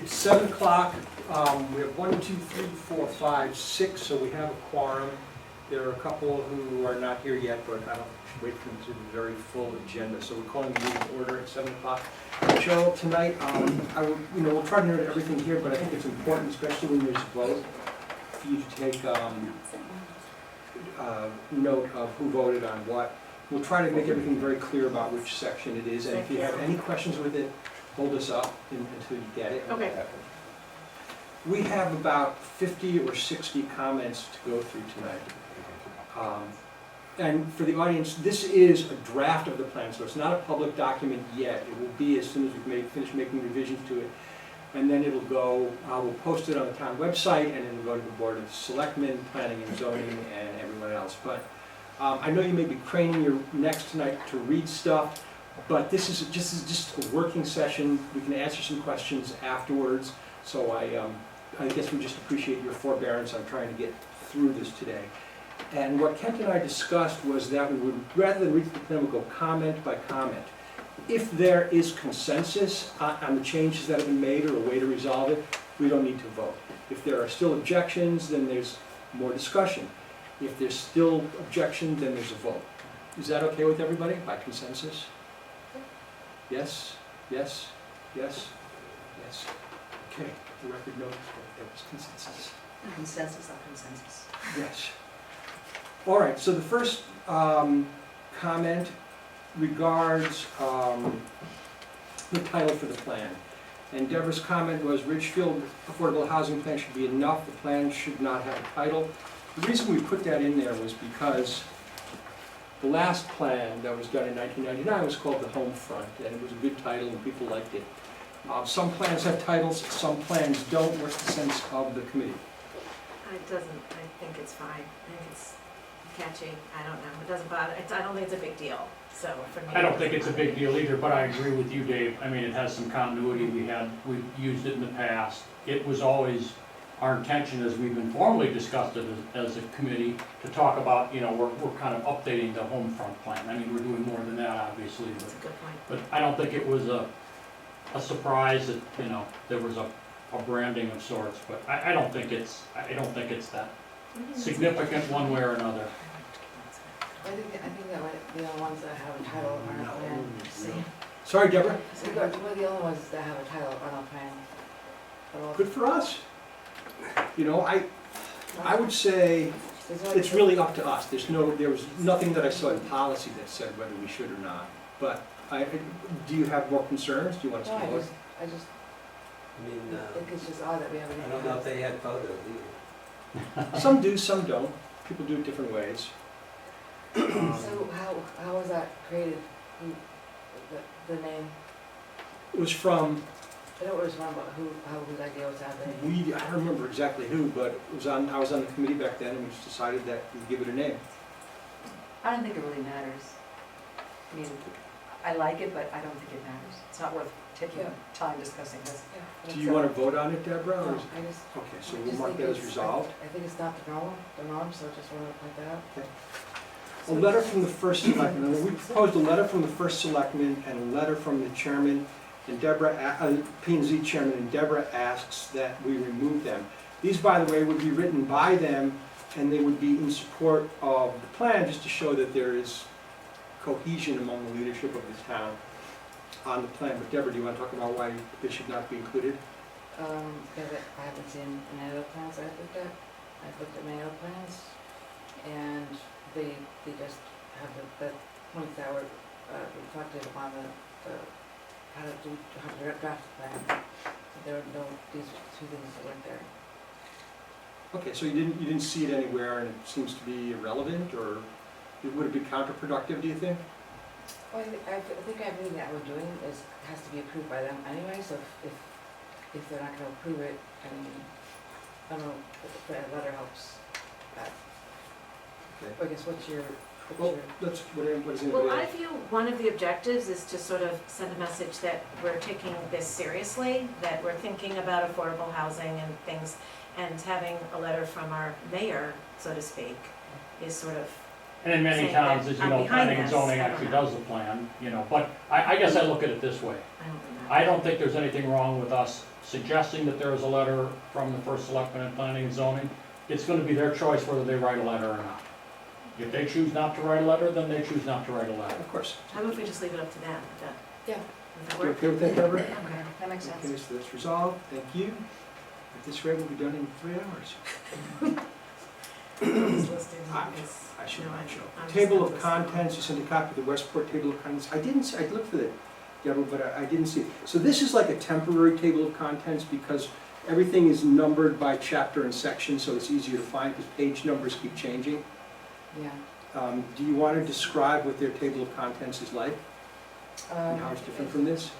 It's 7 o'clock. We have 1, 2, 3, 4, 5, 6, so we have a quorum. There are a couple who are not here yet, but I don't wait for them to do a very full agenda. So we're calling the meeting to order at 7 o'clock. Cheryl, tonight, we'll try to note everything here, but I think it's important, especially when there's a vote, for you to take note of who voted on what. We'll try to make everything very clear about which section it is, and if you have any questions with it, hold us up until you get it. Okay. We have about 50 or 60 comments to go through tonight. And for the audience, this is a draft of the plan, so it's not a public document yet. It will be as soon as we finish making revisions to it. And then it'll go, we'll post it on the town website, and then it'll go to the Board of Selectmen, Planning and Zoning, and everyone else. But I know you may be craning your necks tonight to read stuff, but this is just a working session. We can answer some questions afterwards. So I guess we just appreciate your forbearance on trying to get through this today. And what Kent and I discussed was that we would, rather than read the plan, we'll go comment by comment. If there is consensus on the changes that have been made or a way to resolve it, we don't need to vote. If there are still objections, then there's more discussion. If there's still objections, then there's a vote. Is that okay with everybody, by consensus? Yes, yes, yes, yes. Okay, the record notes that there was consensus. Consensus on consensus. Yes. All right, so the first comment regards the title for the plan. And Deborah's comment was Ridgefield Affordable Housing Plan should be enough. The plan should not have a title. The reason we put that in there was because the last plan that was done in 1999 was called the Home Front, and it was a good title and people liked it. Some plans have titles, some plans don't. What's the sense of the committee? It doesn't, I think it's fine. I think it's catchy. I don't know. It doesn't bother, I don't think it's a big deal. So for me. I don't think it's a big deal either, but I agree with you, Dave. I mean, it has some continuity. We've used it in the past. It was always our intention, as we've informally discussed it as a committee, to talk about, we're kind of updating the home front plan. I mean, we're doing more than that, obviously, That's a good point. but I don't think it was a surprise that, there was a branding of sorts, but I don't think it's that significant one way or another. I think that the only ones that have a title are on a plan. See? Sorry, Deborah? We're the only ones that have a title on a plan. Good for us. I would say it's really up to us. There was nothing that I saw in policy that said whether we should or not. But do you have more concerns? Do you want us No, to vote? I just think it's just odd that we haven't. I don't know if they had photos either. Some do, some don't. People do it different ways. So how was that created? The name? It was from, I know it was from, but whose idea was that name? I don't remember exactly who, but I was on the committee back then, and we just decided that we'd give it a name. I don't think it really matters. I mean, I like it, but I don't think it matters. It's not worth taking time discussing this. Yeah. Do you want to vote on it, Deborah? or No, is- I just. Okay, so I we'll just mark think that as it's- resolved. I think it's not the norm, so I just wanted to point that out. A letter from the first selectman. We proposed a letter from the first selectman and a letter from the chairman, and Deborah, P&Z chairman, and Deborah asks that we remove them. These, by the way, would be written by them, and they would be in support of the plan, just to show that there is cohesion among the leadership of the town on the plan. But Deborah, do you want to talk about why they should not be included? Because I haven't seen any other plans I've looked at. I've looked at many other plans, and they just have the points that were reflected on the how to draft the plan. There were these two things that weren't there. Okay, so you didn't see it anywhere, and it seems to be irrelevant, or would it be counterproductive, do you think? Well, I think everything that we're doing has to be approved by them anyway, so if they're not gonna approve it, I don't know, if the letter helps. Okay. I guess what's your, Well, what does anybody Well, I else? view one of the objectives is to sort of send a message that we're taking this seriously, that we're thinking about affordable housing and things, and having a letter from our mayor, so to speak, is sort of And in many saying towns, that as you I'm know, behind planning and this, zoning I don't actually know. does the plan, you know, but I guess I look at it this way. I don't know. I don't think there's anything wrong with us suggesting that there is a letter from the first selectman in planning and zoning. It's gonna be their choice whether they write a letter or not. If they choose not to write a letter, then they choose not to write a letter. Of course. How about if we just leave it up to them? Yeah. Does that You work? okay with that, Deborah? Okay, that makes sense. Okay, so that's resolved, thank you. At this rate, we'll be done in 3 hours. This listing I- is- I should no, not show. I'm just Table not of listening. contents, you sent a copy of the Westport table of contents. I didn't see, I looked for it, Deborah, but I didn't see it. So this is like a temporary table of contents because everything is numbered by chapter and section, so it's easier to find because page numbers keep changing. Yeah. Do you want to describe what their table of contents is like? And how it's different from this?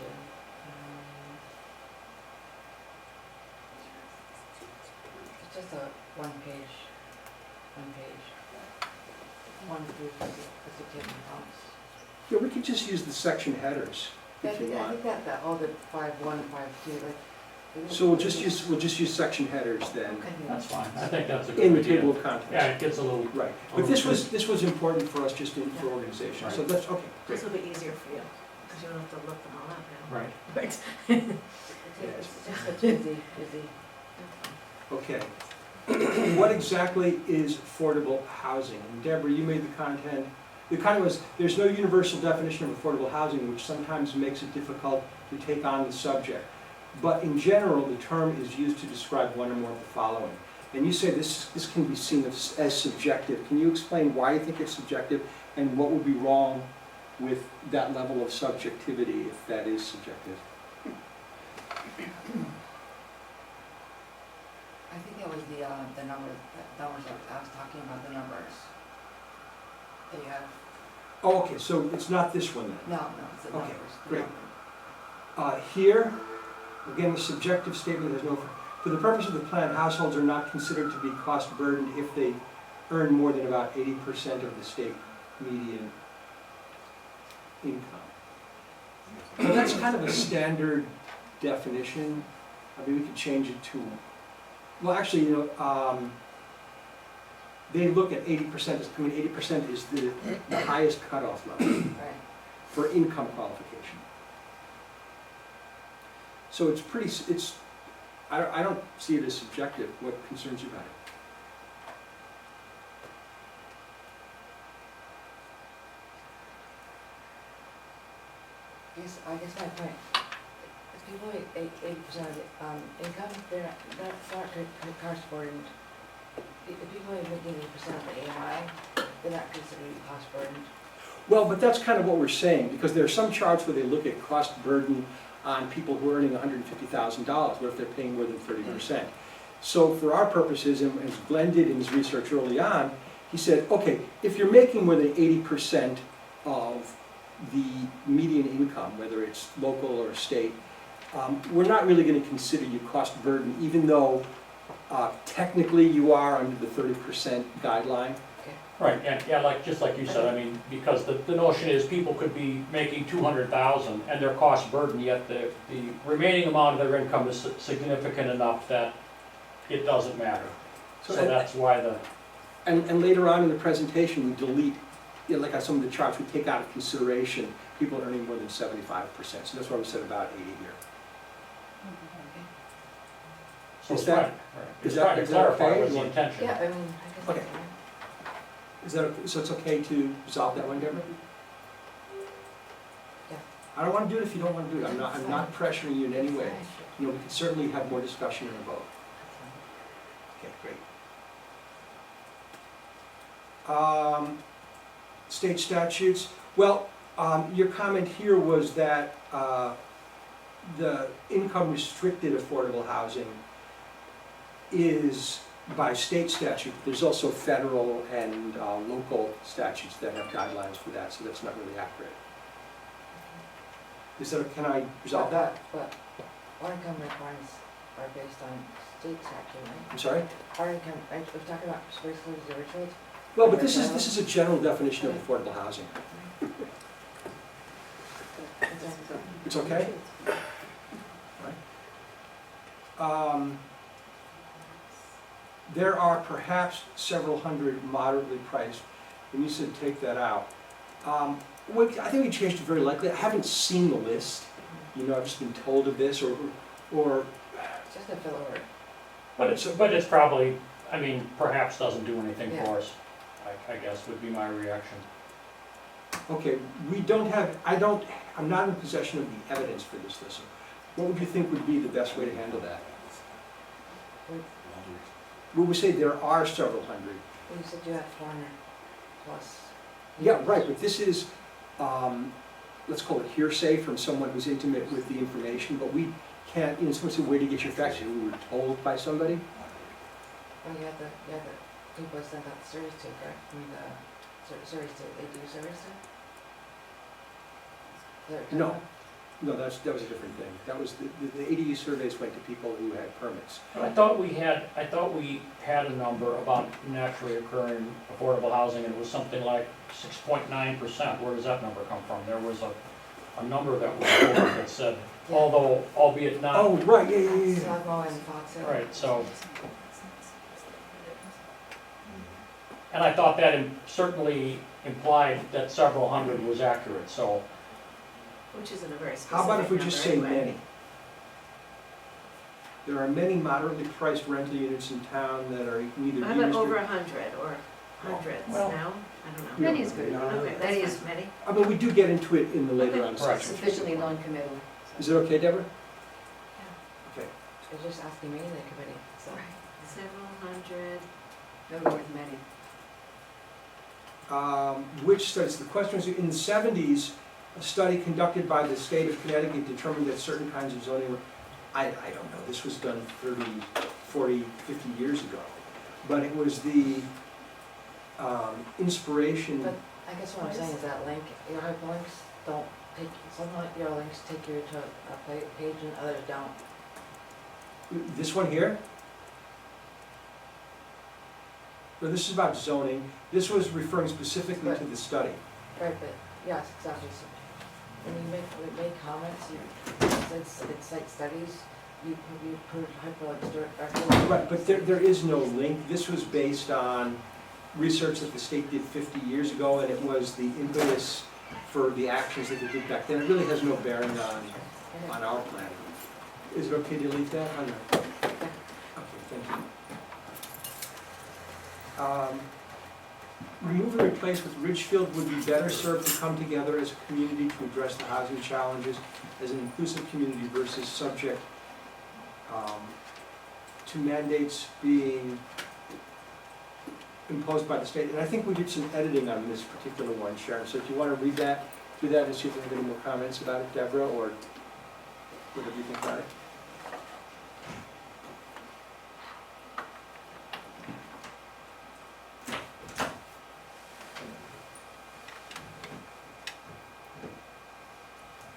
It's just a one page, one group of the table counts. Yeah, we could just use the section headers I if you think, want. that all the 5.1 and 5.2, like. So we'll just use section headers then Okay. That's fine, I think that's a good in the idea. table of contents. Yeah, it gets a little, Right, but this was important for us just for organization, so Right. that's, okay, great. This will be easier for you, because you don't have to look them all up now. right. Right. It's just a busy. Okay. What exactly is affordable housing? And Deborah, you made the content was, there's no universal definition of affordable housing, which sometimes makes it difficult to take on the subject. But in general, the term is used to describe one or more of the following. And you say this can be seen as subjective. Can you explain why you think it's subjective and what would be wrong with that level of subjectivity if that is subjective? I think it was the numbers that I was talking about, the numbers. That you have, Oh, okay, so it's not this one then? no, it's the Okay, numbers. the great. numbers. Here, again, the subjective statement has no, for the purpose of the plan, households are not considered to be cost burdened if they earn more than about 80% of the state median income. Now, that's kind of a standard definition. I mean, we could change it to, well, actually, they look at 80%, 80% is the highest cutoff level Right. for income qualification. So it's I don't see it as subjective. What concerns you about it? I guess my point, if people make 80% of the income, that's not cost burdened. If people are making 80% of the AMI, they're not considered cost burdened. Well, but that's kind of what we're saying, because there are some charts where they look at cost burden on people who are earning $150,000, what if they're paying more than 30%? So for our purposes, and as Glenn did in his research early on, he said, okay, if you're making more than 80% of the median income, whether it's local or state, we're not really going to consider you cost burden, even though technically you are under the 30% guideline. Right, and yeah, just like you said, I mean, because the notion is people could be making 200,000 and their cost burden, yet the remaining amount of their income is significant enough that it doesn't matter. So that's why And later on in the presentation, we delete, like on some of the charts, we take out of consideration people earning more than 75%. So that's why we said about 80 here. so Is it's that- right. is It's that- trying to is that clarify okay? what's the intention. Yeah, I mean, I guess Okay. that's fine. Is that, so it's okay to resolve that one, Deborah? Yeah. I don't want to do it if you don't want to do it. I'm not pressuring you in any way. Fine. You know, we can certainly have more discussion in a vote. Okay, great. State statutes, well, your comment here was that the income restricted affordable housing is by state statute. There's also federal and local statutes that have guidelines for that, so that's not really accurate. Can I resolve that? But our income requirements are based on state statute, right? I'm sorry? Our income, right, we're talking about basically the Richfield. Well, but this is a general definition of affordable housing. It's okay? There are perhaps several hundred moderately priced when you said take that out, well, I think we changed it very likely. I haven't seen the list, you know, I've just been told of this, or It's just a filler word. But it's probably, I mean, perhaps doesn't do anything Yeah. for us, I guess would be my reaction. okay, I'm not in possession of the evidence for this list. What would you think would be the best way to handle that? Well, we say there are several hundred. Well, you said you had 400 plus. Yeah, right, but this is, let's call it hearsay from someone who's intimate with the information, but we can't, in some way to get your facts, we were told by somebody. Well, you had the people I sent out the surveys to, correct? I mean, the surveys to, they do surveys to? No. No, that was a different thing. That was, the ADU surveys went to people who had permits. I thought we had a number about naturally occurring affordable housing, and it was something like 6.9%. Where does that number come from? There was a number that was quoted that said, although albeit not. Oh, right, yeah. Slugmo and Fox Hill. Right, so, and I thought that certainly implied that several hundred was accurate, so. Which isn't a very specific How about if we number just say anyway. many? There are many moderately priced rental units in town that are neither How deemed about over or... 100 or hundreds Well, now? I don't know. Many is good. Okay, Many that's is fine, many. I mean, we do get into it in the later Okay. on Right. section. Sufficiently non-committal. Is it okay, Deborah? Okay. They're just asking me in the committee, so. Several hundred. No more than many. Which studies, the question is, in the 70s, a study conducted by the state of Connecticut determined that certain kinds of zoning, I don't know, this was done 30, 40, 50 years ago. But it was the inspiration. But I guess what I'm saying is that link, your hyperlinks don't take, some of your links take you to a page and others don't. This one here? No, this is about zoning. This was referring specifically to the study. Right, but, yes, exactly. So when you make comments, it cite studies, you put hyperlinks directly. Right, but there is no link. This was based on research that the state did 50 years ago, and it was the impetus for the actions that they did back then. It really has no bearing on our plan. Is it okay to delete that? Oh, no. Okay, thank you. Remove and replace with Ridgefield would be better served to come together as a community to address the housing challenges as an inclusive community versus subject to mandates being imposed by the state. And I think we did some editing on this particular one, Sharon. So if you want to read that, do that and see if we have any more comments about it, Deborah, or whatever you think about it.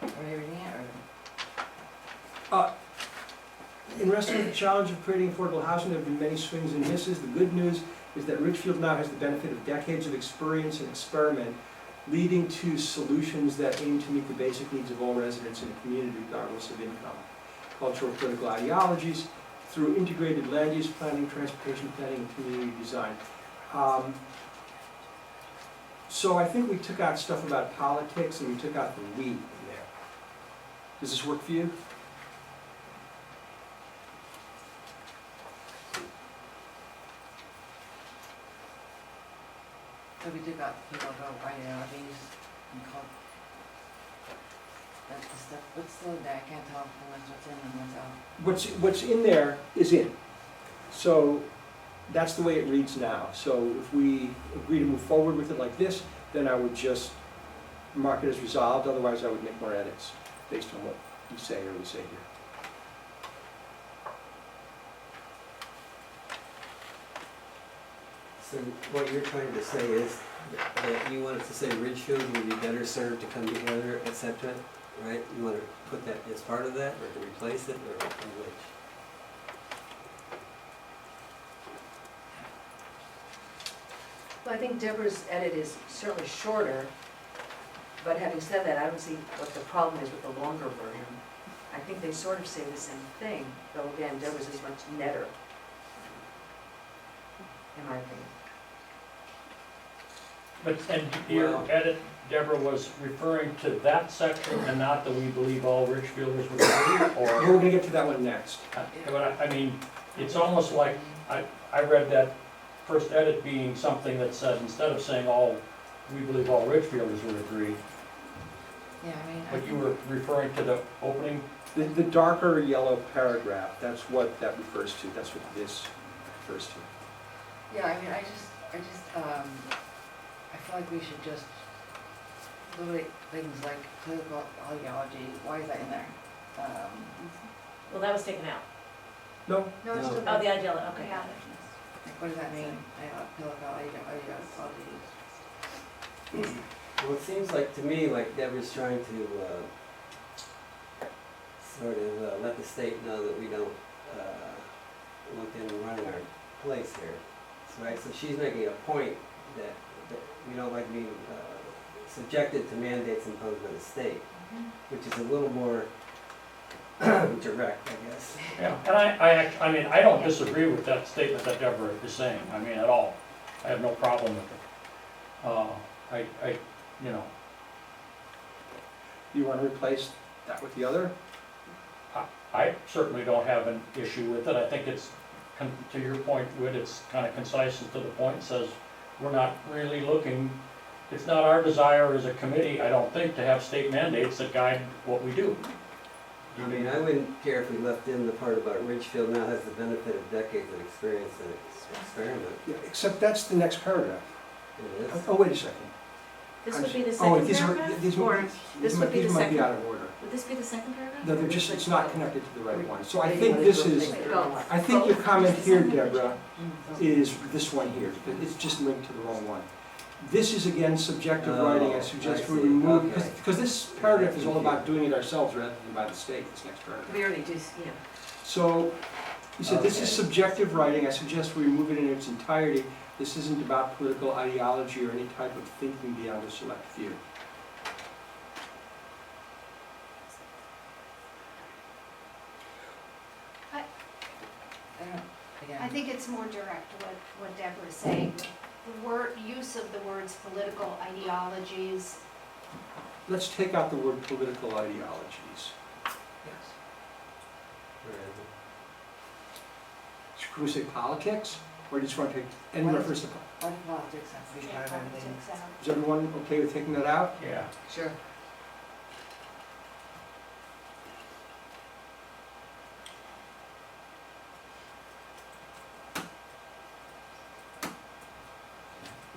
Are you reading it, In wrestling with the challenge of creating affordable housing, there have been many swings and misses. The good news is that Richfield now has the benefit of decades of experience and experiment, leading to solutions that aim to meet the basic needs of all residents in a community regardless of income. Cultural political ideologies through integrated land use planning, transportation planning, and community design. So I think we took out stuff about politics and we took out the we in there. Does this work for you? So we took out people go ideologies and call that's the stuff, what's still in there, I can't tell what's in and what's out. What's in there is in. So that's the way it reads now. So if we agree to move forward with it like this, then I would just mark it as resolved, otherwise I would make more edits based on what you say or we say here. So what you're trying to say is that you want it to say Ridgefield would be better served to come together, etc., right? You want to put that as part of that, or to replace it, or which? Well, I think Deborah's edit is certainly shorter, but having said that, I don't see what the problem is with the longer version. I think they sort of say the same thing, though again, Deborah's is much netter, in my opinion. But, and your Well- edit, Deborah, was referring to that section and not the we believe all Richfielders would agree, We're or? gonna get to that one next. But I mean, it's almost like, I read that first edit being something that said, instead of saying all, we believe all Richfielders would agree, Yeah, I mean, I but you think, were referring to the opening. The darker yellow paragraph, that's what that refers to, that's what this refers to. yeah, I mean, I feel like we should just look at things like political ideology, why is that in there? Well, that was taken out. No, No, it's No. still. Oh, the ideal, okay, got it. Like, what does that mean? Political ideology. Well, it seems like, to me, like Deborah's trying to, sort of, let the state know that we don't, look in running our place here. So, right, so she's making a point that we don't like being, subjected to mandates imposed by the state, which is a little more direct, I guess. Yeah, and I mean, I don't disagree with that statement that Deborah is saying, I mean, at all. I have no problem with it. You know, you wanna replace that with the other? I certainly don't have an issue with it. I think it's, to your point, Whit, it's kind of concise and to the point, says we're not really looking, it's not our desire as a committee, I don't think, to have state mandates that guide what we do. I mean, I wouldn't care if we left in the part about Ridgefield now has the benefit of decades of experience and experiment. Yeah, except that's the next paragraph. It is. Oh, wait a second. This would be the Oh, second these are, paragraph? these Or might, this would be these the might be second? out of order. Would this be the second paragraph? No, they're just, it's not connected to the right one. So I think this is, Go. I think your comment here, Deborah, is this one here, because it's just linked to the wrong one. This is again subjective writing, I suggest we I see. remove, Okay. because this paragraph is all about doing it ourselves rather than by the state, this next paragraph. We already do, yeah. So, you said this is Okay. subjective writing, I suggest we remove it in its entirety. This isn't about political ideology or any type of thinking beyond a select few. I think it's more direct what Deborah's saying. The word, use of the words political ideologies. Let's take out the word political ideologies. Where is it? Should we say politics, or do you just want to take any What is- reference to? Why do politics have to be part of everything? Politics out. Is everyone okay with taking that out? Yeah. Sure.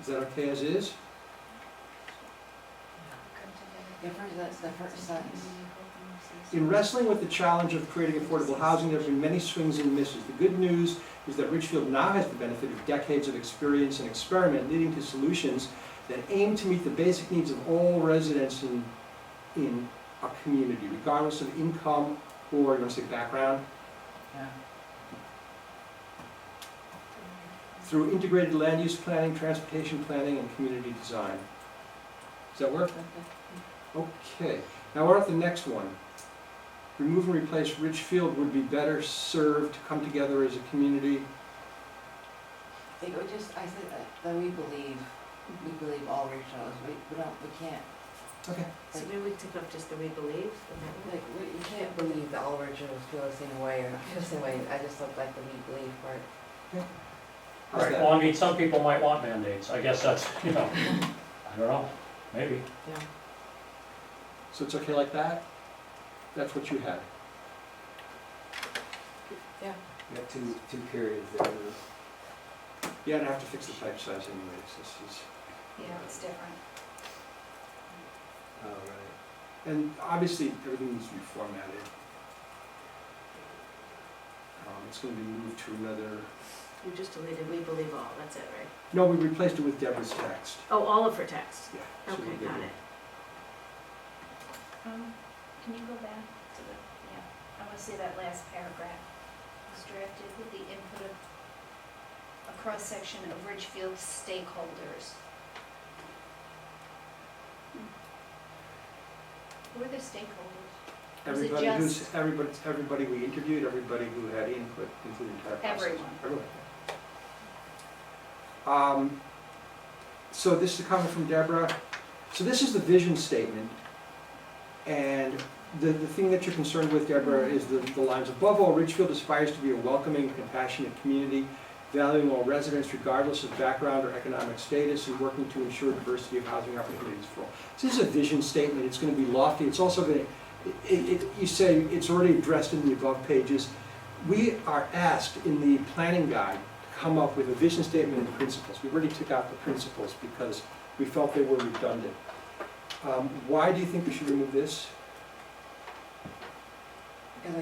Is that okay as is? The first sentence. In wrestling with the challenge of creating affordable housing, there have been many swings and misses. The good news is that Richfield now has the benefit of decades of experience and experiment leading to solutions that aim to meet the basic needs of all residents in a community, regardless of income or, you want to say background, Yeah. through integrated land use planning, transportation planning, and community design. Does that work? Okay, now we're at the next one. Remove and replace Richfield would be better served to come together as a community. It would just, I said that we believe all Richards, we can't, Okay. So maybe we took up just the we believe, and that like, we can't believe that all Richards feel the same way or not feel the same way. I just look like the we believe part. How's Right, that? well, I mean, some people might want mandates, I guess that's, I don't know, maybe. yeah. So it's okay like that? That's what you had. Yeah. You got two periods there. huh? Yeah, and I have to fix the type size anyways. This is, Yeah, it's different. Oh, right. and obviously, everything needs to be formatted. It's going to be moved to another, You just deleted we believe all, that's it, right? no, we replaced it with Deborah's text. Oh, all of her text. Yeah. so Okay, we're good got with- it. Can you go back to the, yeah, I want to see that last paragraph. Was drafted with the input of a cross-section of Ridgefield stakeholders. Who are the stakeholders? Was it Everybody we interviewed, everybody who had input into the entire process. Everyone. Everyone. So this is a comment from Deborah. So this is the vision statement. And the thing that you're concerned with, Deborah, is the lines, above all, Ridgefield aspires to be a welcoming, compassionate community, valuing all residents regardless of background or economic status, and working to ensure diversity of housing opportunities for all. So this is a vision statement. It's going to be lofty. It's also going to, you say it's already addressed in the above pages. We are asked in the planning guide to come up with a vision statement and principles. We already took out the principles because we felt they were redundant. Why do you think we should remove this? Because I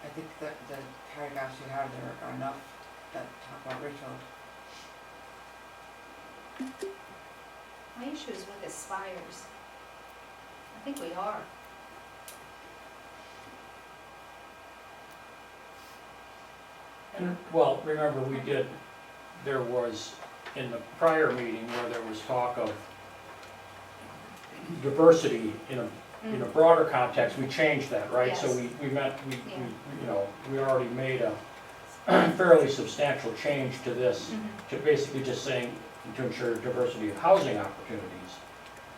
think that the paragraphs you have there are enough that talk about Richfield. My issue is with aspires. I think we are. And, well, remember, there was, in the prior meeting where there was talk of diversity in a broader context, we changed that, right? So Yes. we already made a fairly substantial change to this, Mhm. to basically just saying, to ensure diversity of housing opportunities,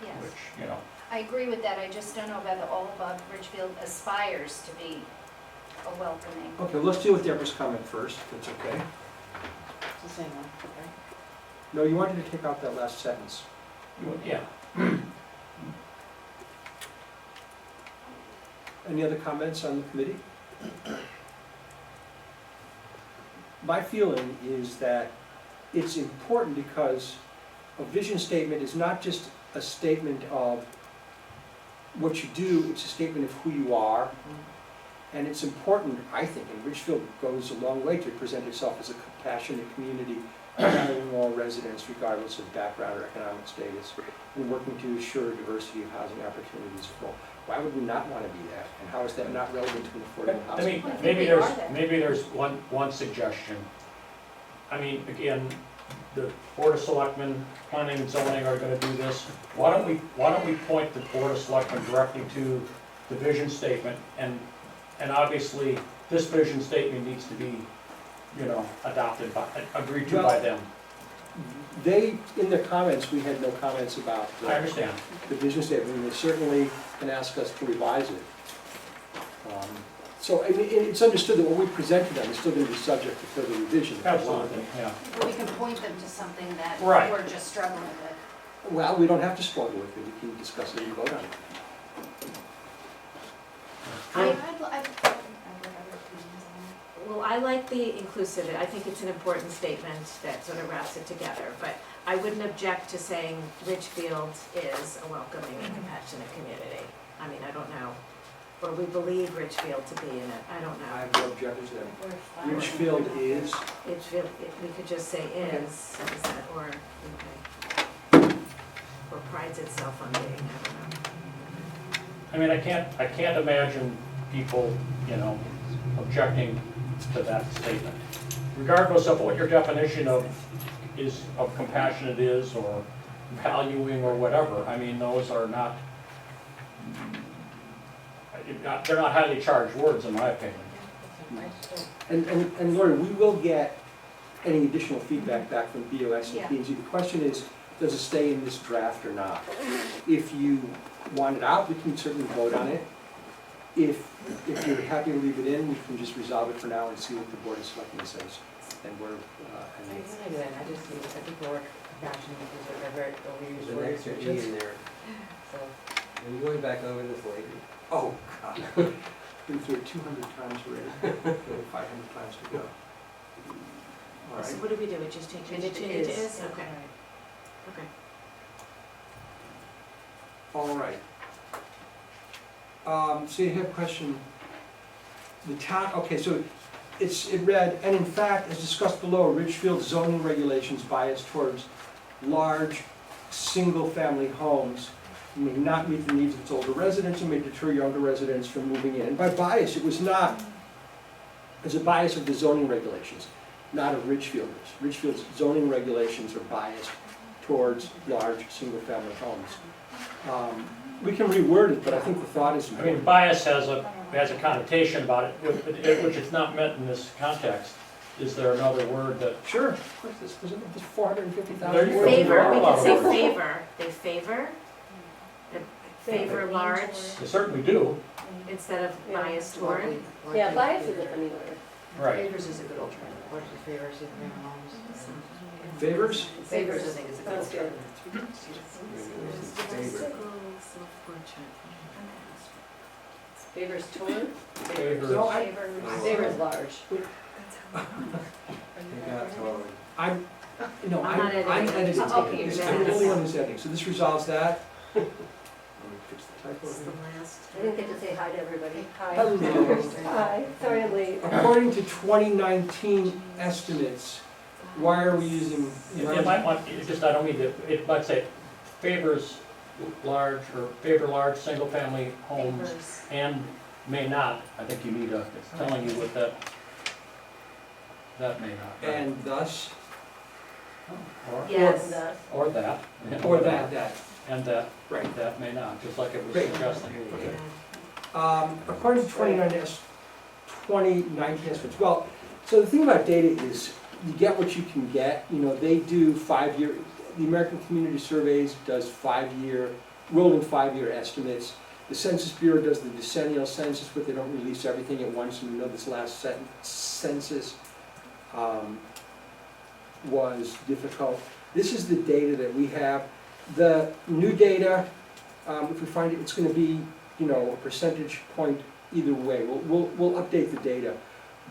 Yes. which, I agree with that, I just don't know whether all above Ridgefield aspires to be a welcoming. Okay, let's deal with Deborah's comment first, if that's okay. It's the same one, right? No, you wanted to take out that last sentence. yeah. Any other comments on the committee? My feeling is that it's important because a vision statement is not just a statement of what you do, it's a statement of who you are. And it's important, I think, and Richfield goes a long way to present itself as a compassionate community, valuing all residents regardless of background or economic status, and working to ensure diversity of housing opportunities for all. Why would we not want to be that? And how is that not relevant to an affordable I housing? mean, I think maybe we there's, are there. maybe there's one suggestion. I mean, again, the Board of Selectmen, Planning and Zoning are gonna do this. Why don't we point the Board of Selectmen directly to the vision statement, and obviously, this vision statement needs to be, adopted by, agreed to by Well, them. They, in their comments, we had no comments about I understand. the vision statement, and they certainly can ask us to revise it. So, I mean, it's understood that what we present to them is still going to be subject to further revision. Absolutely, yeah. But we can point them to something that Right. we're just struggling with. Well, we don't have to struggle with it, we can discuss it and vote on it. I'd have other opinions on Well, I like the inclusivity, I think it's an important statement that sort of wraps it together, but I wouldn't object to saying Ridgefield is a welcoming and compassionate community. I mean, I don't know, or we believe Ridgefield to be in it, I don't I know. have no objections to that. We're Ridgefield is, Ridgefield, we could just say Okay. is, or, okay. Or prides itself on being, I don't know. I mean, I can't imagine people, objecting to that statement. Regardless of what your definition of compassionate is, or valuing, or whatever, I mean, those are not, they're not highly charged words, in my opinion. and Lori, we will get any additional feedback back from BOS and Yeah. P&Z. The question is, does it stay in this draft or not? If you want it out, we can certainly vote on it. If you're happy to leave it in, we can just resolve it for now and see what the Board of Selectmen says. And we're, I guess I do that, I just need, I think the word compassion because they're very overused There's an words. extra E in there. So, Are you going back over this later? oh, God. Been through it 200 times already, 500 times to go. All So right. what do we do, we just change it to is? Okay, okay. All right. So you have a question, the town, okay, so it read, and in fact, as discussed below, Ridgefield zoning regulations bias towards large, single-family homes may not meet the needs of its older residents and may deter younger residents from moving in. And by bias, it was not, as a bias of the zoning regulations, not of Ridgefielders. Ridgefield's zoning regulations are biased towards large, single-family homes. We can reword it, but I think the thought is I mean, important. bias has a connotation about it, which it's not meant in this context. is there another word that, Sure, of course, there's 450,000 There you words. go. Favor, we could say Favor. favor, they favor, favor large, they certainly do, instead of Yeah. bias toward. Yeah, bias is a funny word. right. Favors is a good alternative. What is favor, single homes? Favors? Favors, I think, is a good Sounds good. alternative. Favors toward? Favors. No, I, Favors large. Take out totally. I'm, no, I'm not editing. I'm editing. Okay, This- you're I'm the editing. only one who's editing, so this resolves that. Let me fix the typo It's the here. last. I didn't get to say hi to everybody. Hi, sorry I'm late. According to 2019 estimates, why are we using? It might want, it just, I don't mean to, it might say favors large, or favor large, single-family homes, Favors. and may not, I think you need a, it's telling you what that may not. right? And thus, Or, Yes. or that. or that, And that, right. that may not, just like it was Great. suggesting. Okay. According to 2019 estimates, well, so the thing about data is, you get what you can get, you know, they do 5-year, the American Community Surveys does 5-year, rolling 5-year estimates. The Census Bureau does the decennial census, but they don't release everything at once, and we know this last census was difficult. This is the data that we have. The new data, if we find it, it's gonna be, you know, a percentage point either way. We'll update the data.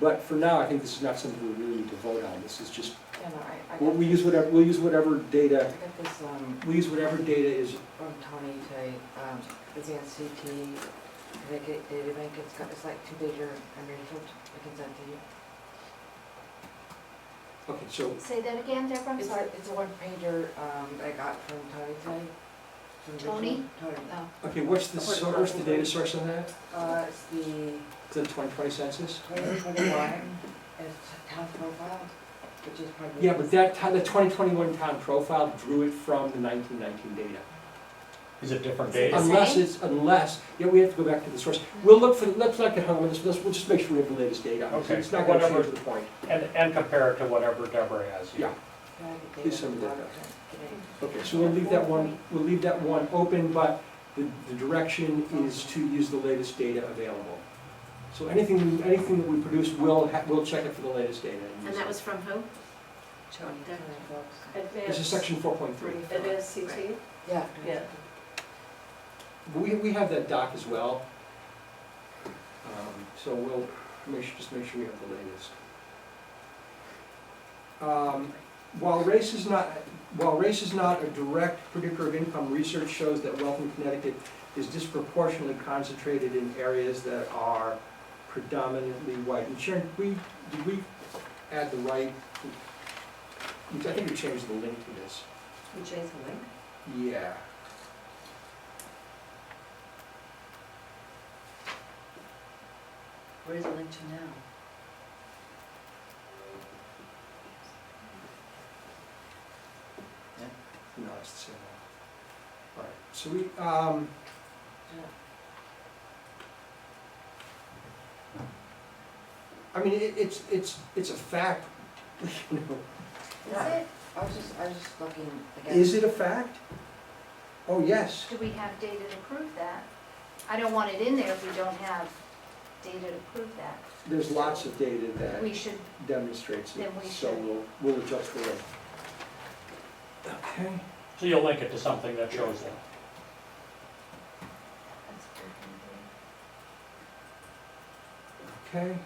But for now, I think this is not something we really need to vote on. This is just, Yeah, no, I we'll got use whatever, we'll use whatever I data, got this, we'll use whatever data is, from Tony today, it's in CT, data bank, it's like 2-pager, and Ridgefield, I can send to you. okay, so, Say that again, Deborah, I'm It's sorry. it's a 1-pager, I got from Tony today. from Tony? Ridgefield. Tony. Oh, okay, what's the data source on that? It's the It's the 2020 census? 2021, it's town profile, which is probably. Yeah, but that, the 2021 town profile drew it from the 1919 data. Is it different Is it data? the Unless, yeah, we have to go back to the source. We'll look for, let's not get hung up on this, we'll just make sure we have the latest data. Okay, It's not gonna whatever. change the point. And compare it to whatever Deborah has here. Yeah. Yeah, I get Please data send me from that. Robert today. Okay, so we'll leave that one open, but the direction is to use the latest data available. So anything that we produce, we'll check it for the latest data. And that was from who? Tony. There. Tony folks. This is section 4.3. Advanced CT? Yeah. Yeah. We have that doc as well. So we'll just make sure we have the latest. While race is not a direct predictor of income, research shows that wealth in Connecticut is disproportionately concentrated in areas that are predominantly white. And Sharon, did we add the right, I think we changed the link to this. We changed the link? Yeah. Where is it linked to now? No, it's the same one. All right, so we, I mean, it's a fact, you know. Is it? I was just looking again. Is it a fact? Oh, yes. Do we have data to prove that? I don't want it in there if we don't have data to prove that. There's lots of data that We should, demonstrates it, Then we so should. we'll adjust the link. Okay. So you'll link it to something that shows that. that's a good idea. Okay.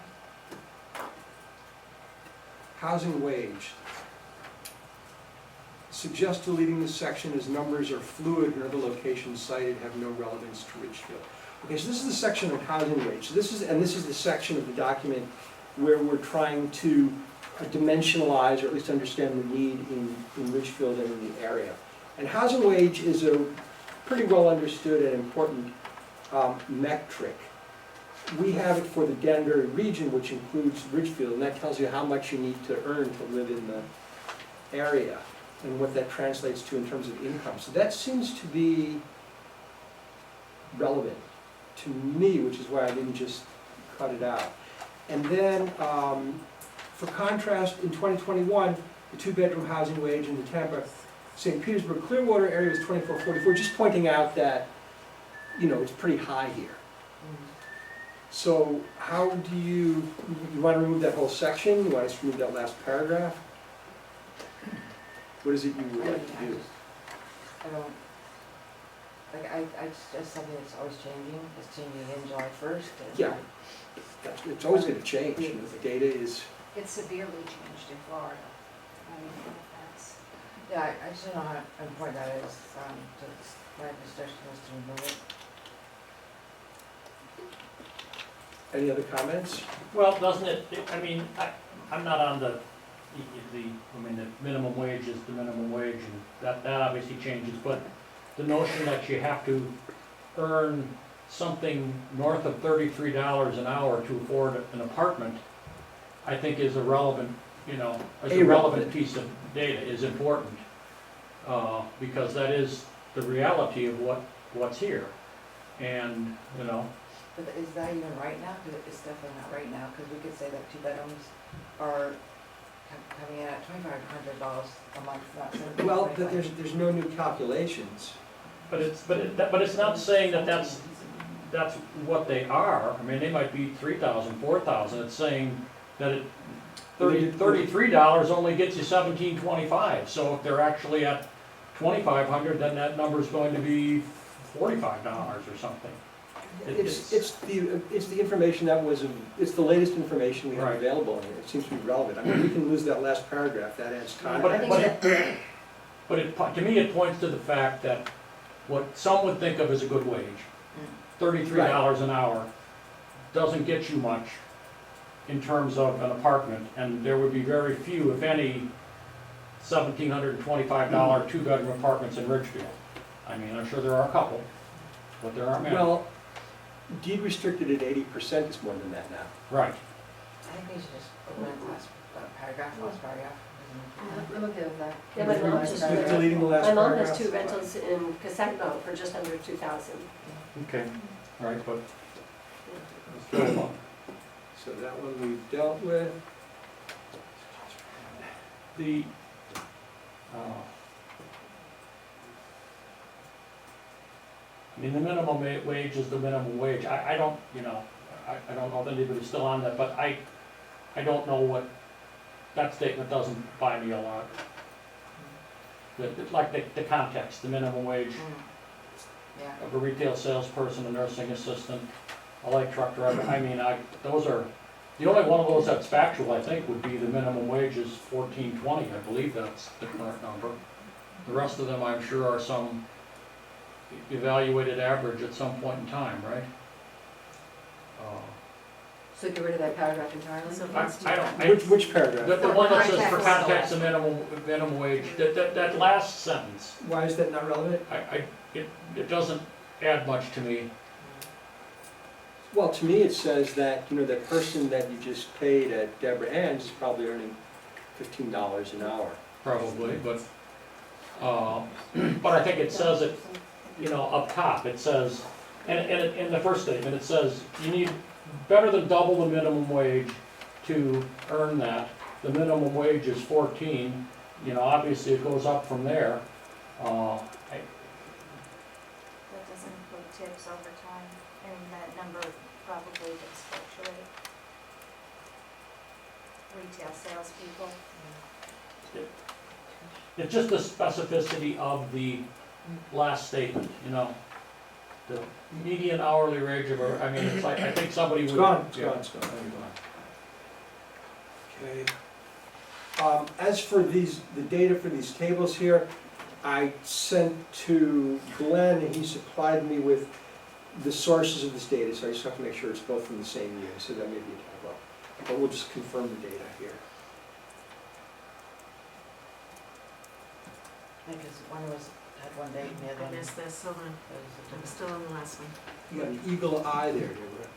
Housing wage. Suggest deleting this section as numbers are fluid and other locations cited have no relevance to Ridgefield. Okay, so this is the section on housing wage. So this is the section of the document where we're trying to dimensionalize or at least understand the need in Ridgefield and in the area. And housing wage is a pretty well understood and important metric. We have it for the Danbury region, which includes Ridgefield, and that tells you how much you need to earn to live in the area and what that translates to in terms of income. So that seems to be relevant to me, which is why I didn't just cut it out. And then For contrast, in 2021, the two-bedroom housing wage in the Tampa, St. Petersburg, Clearwater area was $24.44, just pointing out that, you know, it's pretty high here. So how do you want to remove that whole section? You want us to remove that last paragraph? What is it you would like to do? I don't, like, it's just something that's always changing, it's changing in July 1st. Yeah. It's always going to change, you know, the data is, It's severely changed in Florida. I mean, that's, Yeah, I just don't know how important that is, to, my suggestion was to remove it. any other comments? Well, doesn't it, I mean, I'm not on the, I mean, the minimum wage is the minimum wage, and that obviously changes, but the notion that you have to earn something north of $33 an hour to afford an apartment, I think is a relevant, you know, is a relevant piece of data, is important, because that is the reality of what's here. And, you know, But is that even right now? Because it's definitely not right now, because we could say that 2 bedrooms are coming in at $2,500 a month, not $1,725. Well, there's no new calculations. but it's not saying that that's what they are. I mean, they might be 3,000, 4,000. It's saying that $33 only gets you 1,725. So if they're actually at 2,500, then that number's going to be $45 or something. It's the information that was, it's the latest information we have Right. available, and it seems to be relevant. I mean, we can lose that last paragraph, that adds But, context. to me, it points to the fact that what some would think of as a good wage, $33 an hour, doesn't get you much in terms of an apartment, and there would be very few, if any, $1,725 two-bedroom apartments in Ridgefield. I mean, I'm sure there are a couple, but there aren't many. Well, deed restricted at 80% is more than that now. Right. I think we should just omit last paragraph, last paragraph. I'm okay with that. Yeah, my mom just- With deleting the last My paragraph? mom has 2 rentals in Casacno for just under 2,000. Okay, all right, but let's go along. So that one we've dealt with. The, I mean, the minimum wage is the minimum wage. I don't, you know, I don't know if anybody's still on that, but I don't know what, that statement doesn't buy me a lot. Like the context, the minimum wage Yeah. of a retail salesperson, a nursing assistant, a light truck driver. I mean, those are, the only one of those that's factual, I think, would be the minimum wage is $14.20. I believe that's the current number. The rest of them, I'm sure, are some evaluated average at some point in time, right? So get rid of that paragraph entirely? So I don't, Which paragraph? the one that says for Context. context of minimum wage, that last sentence, Why is that not relevant? it doesn't add much to me. Well, to me, it says that, you know, that person that you just paid at Deborah Ann's is probably earning $15 an hour. Probably, but I think it says it, you know, up top, it says, and in the first statement, it says, you need better than double the minimum wage to earn that. The minimum wage is 14, you know, obviously it goes up from there. that doesn't include tips over time, and that number probably does fluctuate. Retail salespeople. It's just the specificity of the last statement, you know. The median hourly wage of, I mean, it's like, I think somebody would. It's gone, it's yeah. gone, it's gone. Okay. As for these, the data for these tables here, I sent to Glenn, and he supplied me with the sources of this data, so I just have to make sure it's both from the same year, so that may be a typo. But we'll just confirm the data here. Because one had one date and the other I one. missed this, hold on, I'm was still on the last one. You got an eagle eye there, Deborah.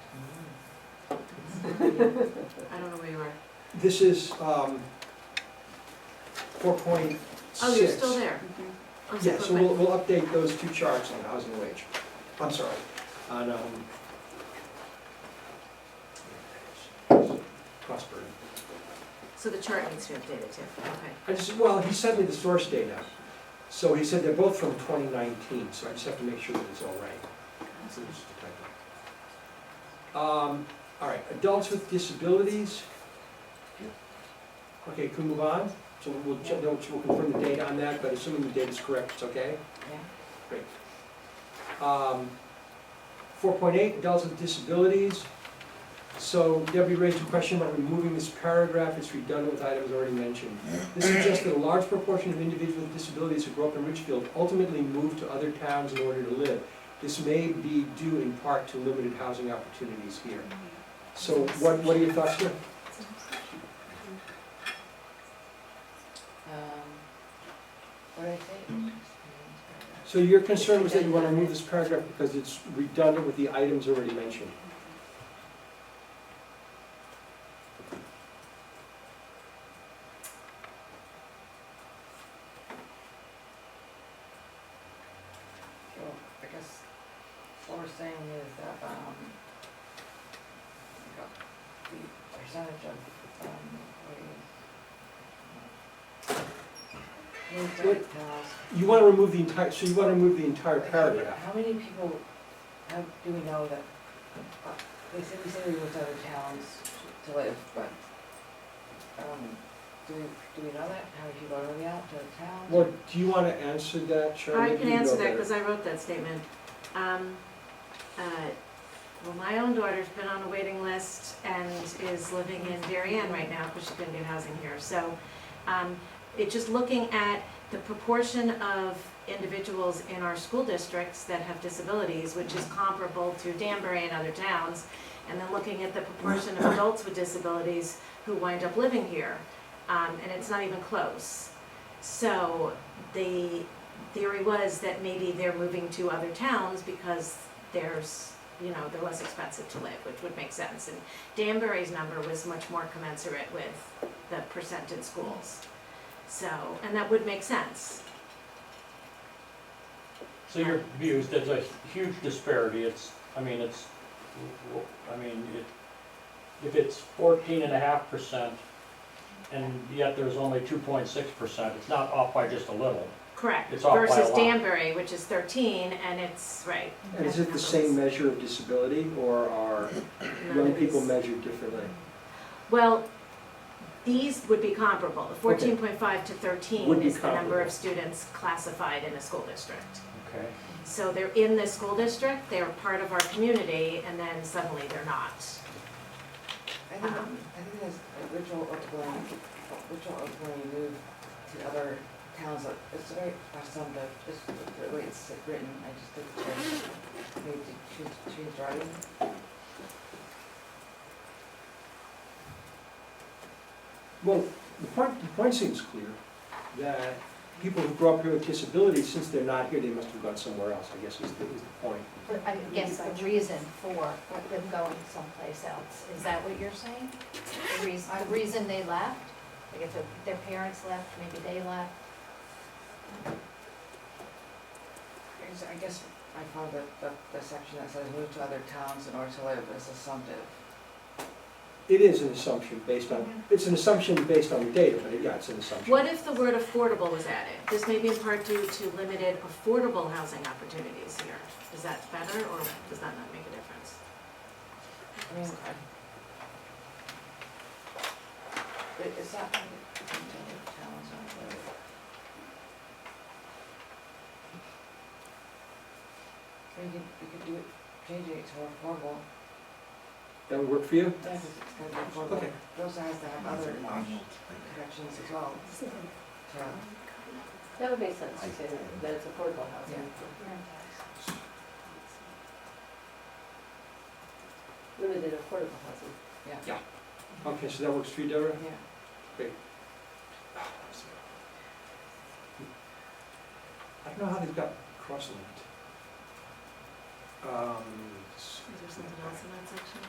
I don't know where you are. This is 4.6. Oh, you're still there? Oh, Yeah, so quick. we'll update those two charts on housing wage. I'm sorry, on cost burden. So the chart needs to be updated too, okay. Well, he sent me the source data. So he said they're both from 2019, so I just have to make sure that it's all right. So it's just a typo. All right, adults with disabilities. Okay, can we move on? So we'll confirm the data on that, but assuming the data's correct, it's okay? Yeah. 4.8, adults with disabilities. So Debbie raised a question about removing this paragraph, it's redundant with items already mentioned. This suggests that a large proportion of individuals with disabilities who grow up in Richfield ultimately move to other towns in order to live. This may be due in part to limited housing opportunities here. So what are your thoughts here? What did I say? So your concern was that you want to remove this paragraph because it's redundant with the items already mentioned. So I guess what we're saying is that, the percentage of, towns. You want to remove the entire, so you want to remove the entire paragraph. How many people do we know that, we say we moved to other towns to live, but, do we know that? How many people are moving out to towns? Well, do you want to answer that, Charlie? I can You know answer that better. because I wrote that statement. Well, my own daughter's been on a waiting list and is living in Darien right now because she couldn't get housing here. So it's just looking at the proportion of individuals in our school districts that have disabilities, which is comparable to Danbury and other towns, and then looking at the proportion of adults with disabilities who wind up living here. And it's not even close. So the theory was that maybe they're moving to other towns because there's, they're less expensive to live, which would make sense. And Danbury's number was much more commensurate with the percent in schools. So, and that would make sense. So your view is there's a huge disparity, if it's 14.5%, and yet there's only 2.6%, it's not off by just a little. Correct. It's off by a Versus lot. Danbury, which is 13, and it's, right. And is it the same measure of disability, or are young people measured differently? Well, these would be comparable. The Okay. 14.5 to 13 Would be is the number comparable. of students classified in a school district. Okay. So they're in the school district, they're part of our community, and then suddenly they're not. I think there's a ritual of when you move to other towns, it's very assumptive, just the way it's written, I just did maybe choose driving. Well, the point seems clear, that people who grow up here with disabilities, since they're not here, they must have gone somewhere else, I guess is the point. But I guess the reason for them going someplace else, is that what you're saying? The reason they left? Like if their parents left, maybe they left? I guess I found that the section that says move to other towns in order to live is assumptive. It is an assumption based on, it's an assumption based on the data, but yeah, it's an assumption. What if the word affordable was added? This may be in part due to limited affordable housing opportunities here. Is that better, or does that not make a difference? I mean, it's not, towns aren't really. You could do it, change it to affordable. That would work for you? Yeah, 'cause it's gotta be affordable. Okay. It also has to have other connections as well. That would make sense to say that it's affordable housing. Limited affordable housing. Yeah. Okay, so that works for you, Deborah? Yeah. I don't know how they've got cross-linked. Is there something else in that section?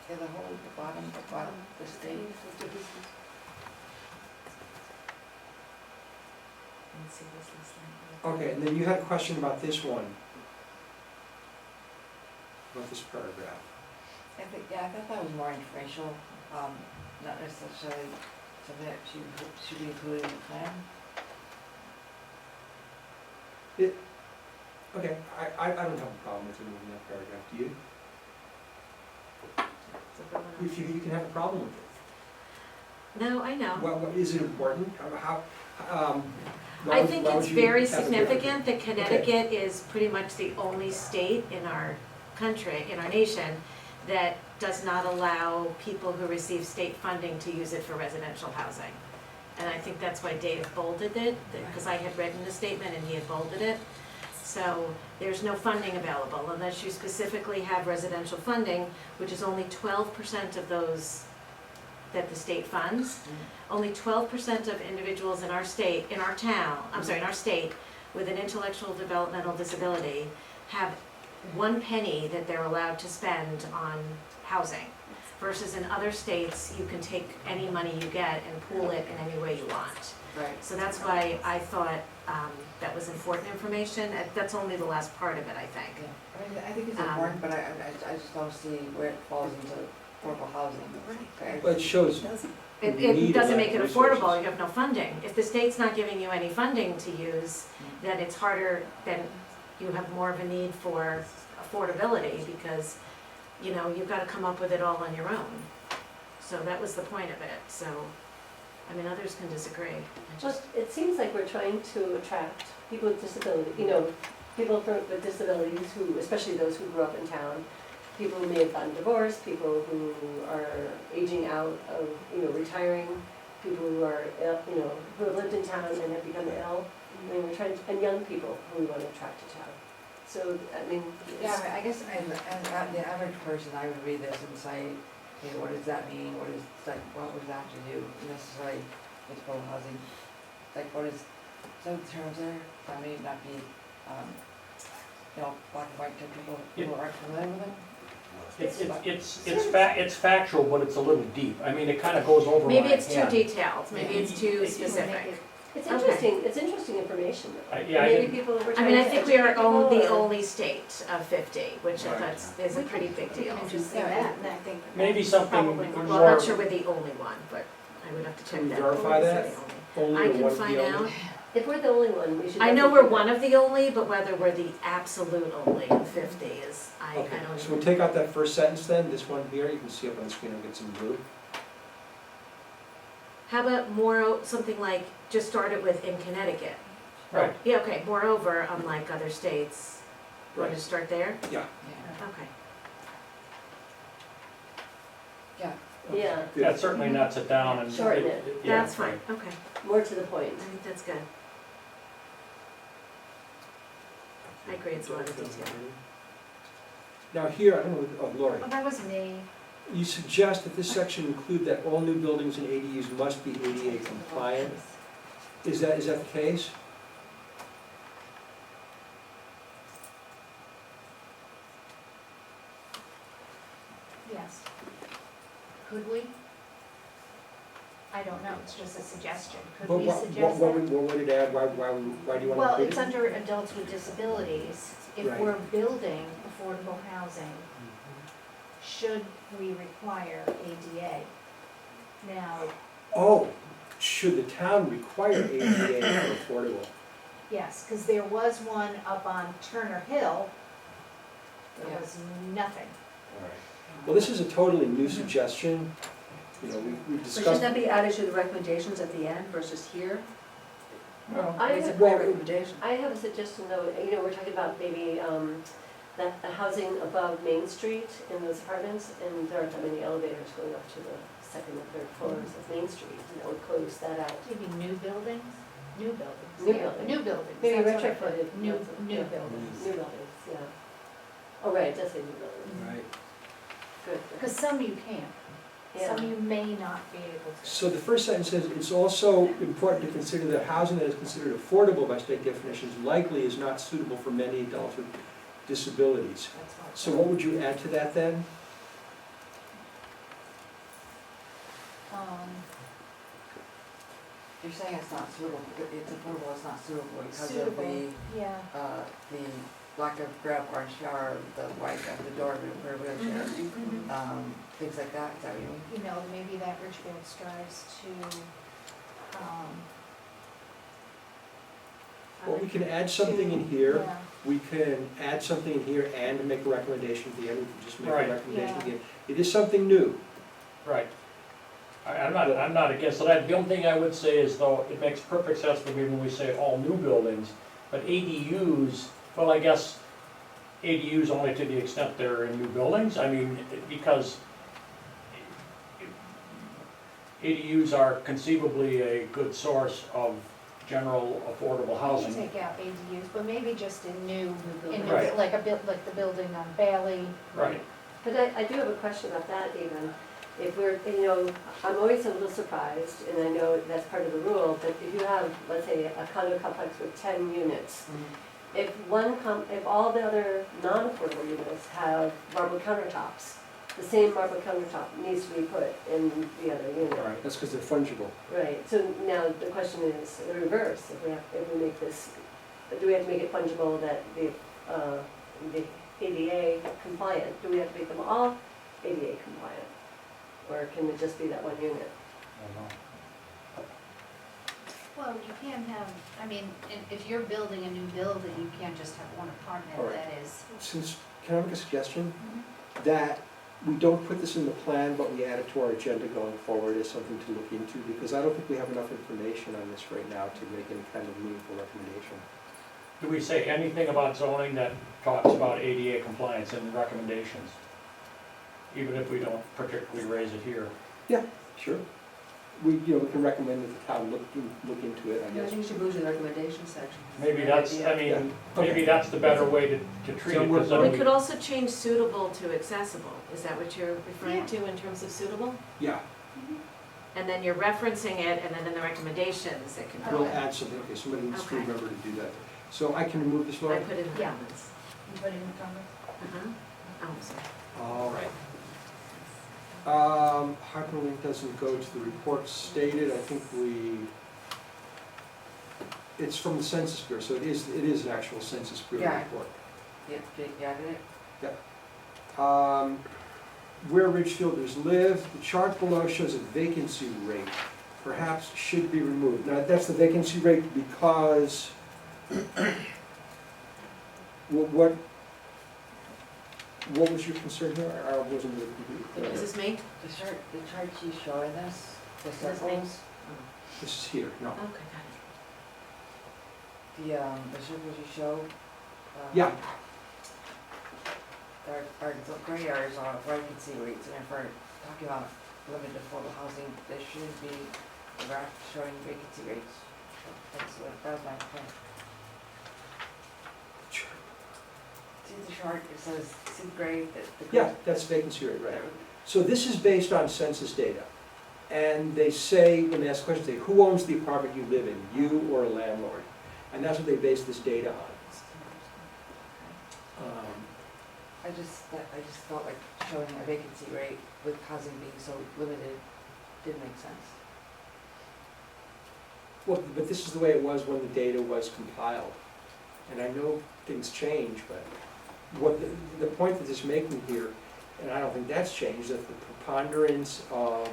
Yeah, the bottom, the state. Let's see this last line. Okay, and then you had a question about this one. About this paragraph. I thought that was more informational. not necessarily something that should be included in the plan? Okay, I don't have a problem with removing that paragraph, do you? It's a good one. If you can have a problem with it. No, I know. Well, is it important? I think it's very have a significant that Connecticut is pretty much the only state in our country, in our nation, that does not allow people who receive state funding to use it for residential housing. And I think that's why Dave bolded it, because I had written the statement and he had bolded it. So there's no funding available unless you specifically have residential funding, which is only 12% of those that the state funds. Only 12% of individuals in our state, in our state, with an intellectual developmental disability have 1 penny that they're allowed to spend on housing. Versus in other states, you can take any money you get and pool it in any way you want. Right. So that's why I thought that was important information. That's only the last part of it, I think. Yeah, I mean, I think it's important, but I just don't see where it falls into affordable housing. Okay? But it shows, It You need doesn't a lot make of it affordable, resources. you have no funding. If the state's not giving you any funding to use, then it's harder, then you have more of a need for affordability because, you know, you've gotta come up with it all on your own. So that was the point of it, so, I mean, others can disagree. I Well, just- it seems like we're trying to attract people with disability, people with disabilities who, especially those who grew up in town, people who may have gotten divorced, people who are aging out of, retiring, people who are, who have lived in town and have become ill. I mean, we're trying, and young people who we want to attract to town. So, I mean, Yeah, it's, I mean, I guess, and the average person, I would read this and say, okay, what does that mean? What would that have to do necessarily with affordable housing? Like, what is, so the terms there, I may not be, black and white to people who aren't familiar with them. It's factual, but it's a little deep. I mean, it kind of goes over my head. Maybe it's too detailed, maybe it's too It- specific. it's Okay. interesting information though. Yeah, I Maybe didn't- people, we're I trying mean, I to think we are educate people, the or- only state of 50, which I Right. thought is a pretty big deal. Interesting that, and I think. Maybe something Probably, more. well, I'm not sure we're the only one, but I would have to check Can we that. verify that? Only I or can one of the find only? out. If we're the only one, we should. I know definitely we're do one that. of the only, but whether we're the absolute only of 50 is, I Okay, don't so we'll know. take out that first sentence then, this one here, you can see up on the screen, I'll get some blue. How about something like, just start it with in Connecticut? Right. Yeah, okay, moreover, unlike other states, want Right. to start there? Yeah. Yeah. Okay. Yeah. Yeah, Good. That certainly nuts it down and. Shorten it. yeah, That's fine, okay, more to the point. I think that's good. I agree, it's a lot of detail. Now here, I don't know, oh, Lori, Well, that was me. you suggest that this section include that all new buildings and ADUs must be ADA compliant? Is that the case? Yes. Could we? I don't know, it's just a suggestion. Could But we what suggest what that? would it add, why do you want to Well, include it's it? under adults with disabilities. If Right. we're building affordable housing, should we require ADA? Now, Oh, should the town require ADA for affordable? yes, because there was one up on Turner Hill, there Yeah. was nothing. Well, this is a totally new suggestion, we've So discussed. shouldn't that be added to the recommendations at the end versus here? Well, It's a well, great recommendation. I have a suggestion though, we're talking about maybe that the housing above Main Street in those apartments, and there aren't that many elevators going up to the second and third floors of Main Street, and that would close that out. Maybe new buildings? New buildings. New yeah, buildings. New buildings. Maybe that's what I retrofitted, put. New that's- yeah. buildings. New buildings, yeah. Oh, right, it does say new buildings, Right. good. Because some you can't, Yeah. some you may not be able to. So the first sentence says, it's also important to consider that housing that is considered affordable by state definitions likely is not suitable for many adults with disabilities. That's what. So what would you add to that then? You're saying it's not suitable, it's affordable, it's not suitable because of Suitable, yeah. the lack of grab bar and shower, the wipe at the door for a wheelchair. Mhm. things like that, is that what you mean? You know, maybe that Richfield strives to, Well, we can add something in here, yeah. we can add something in here and make a recommendation at the end, we can just make a Right. recommendation at the Yeah. end. It is something new. Right. I'm not against that. The only thing I would say is though, it makes perfect sense for me when we say all new buildings, but ADUs, well, I guess ADUs only to the extent they're in new buildings. I mean, because ADUs are conceivably a good source of general affordable You housing. take out ADUs, but maybe just in new, in new, Right. like like the building on Bailey. Right. But I do have a question about that even. If we're, I'm always a little surprised, and I know that's part of the rule, but if you have, let's say, a condo complex with 10 units, if if all the other non-affordable units have marble countertops, the same marble countertop needs to be put in the other unit. All right, that's because they're fungible. Right, so now the question is the reverse, if we make this, do we have to make it fungible that the ADA compliant, do we have to make them all ADA compliant? Or can it just be that one unit? Well, you can't have, I mean, if you're building a new building, you can't just have one All apartment right. that is. Since, can I make a suggestion? That we don't put this in the plan, but we add it to our agenda going forward as something to look into, because I don't think we have enough information on this right now to make any kind of meaningful recommendation. Do we say anything about zoning that talks about ADA compliance in the recommendations? Even if we don't particularly raise it here? Sure. We can recommend that the town look into it, I I guess. think you should move to the recommendation section. Maybe that's, I Yeah. mean, Okay. maybe that's the better way to treat So it, we're- because I We mean, could also change suitable to accessible, is that what you're referring Yeah. to in terms of suitable? Yeah, And then you're referencing it, and then in the recommendations, it can go we'll in. add something, okay, somebody needs to Okay. remember to do that. So I can remove this, I Laura? put it in the Yeah. comments. You put in the comments? Oh, I'm sorry. All right. Hyperlink doesn't go to the report stated, I think it's from the Census Bureau, so it is an actual Census Bureau Yeah. report. Yep, Jake, you added it? Where Ridgefielders live, the chart below shows a vacancy rate, perhaps should be removed. Now, that's the vacancy rate because, what was your concern here? I wasn't really completely clear. Is this me? The chart she's showing us, the This me? circles, This is here, no. Okay, got the circles you show. Yeah. Our gray areas are vacancy rates, and if we're talking about limited affordable housing, there should be a graph showing vacancy rates. That was my point. See the chart, it says, see the gray, the. Yeah, that's vacancy rate, right. So this is based on census data. And they say, when they ask questions, they say, who owns the apartment you live in, you or a landlord? And that's what they base this data on. I just felt like showing a vacancy rate with housing being so limited didn't make sense. Well, but this is the way it was when the data was compiled. And I know things change, but what the point that it's making here, and I don't think that's changed, that the preponderance of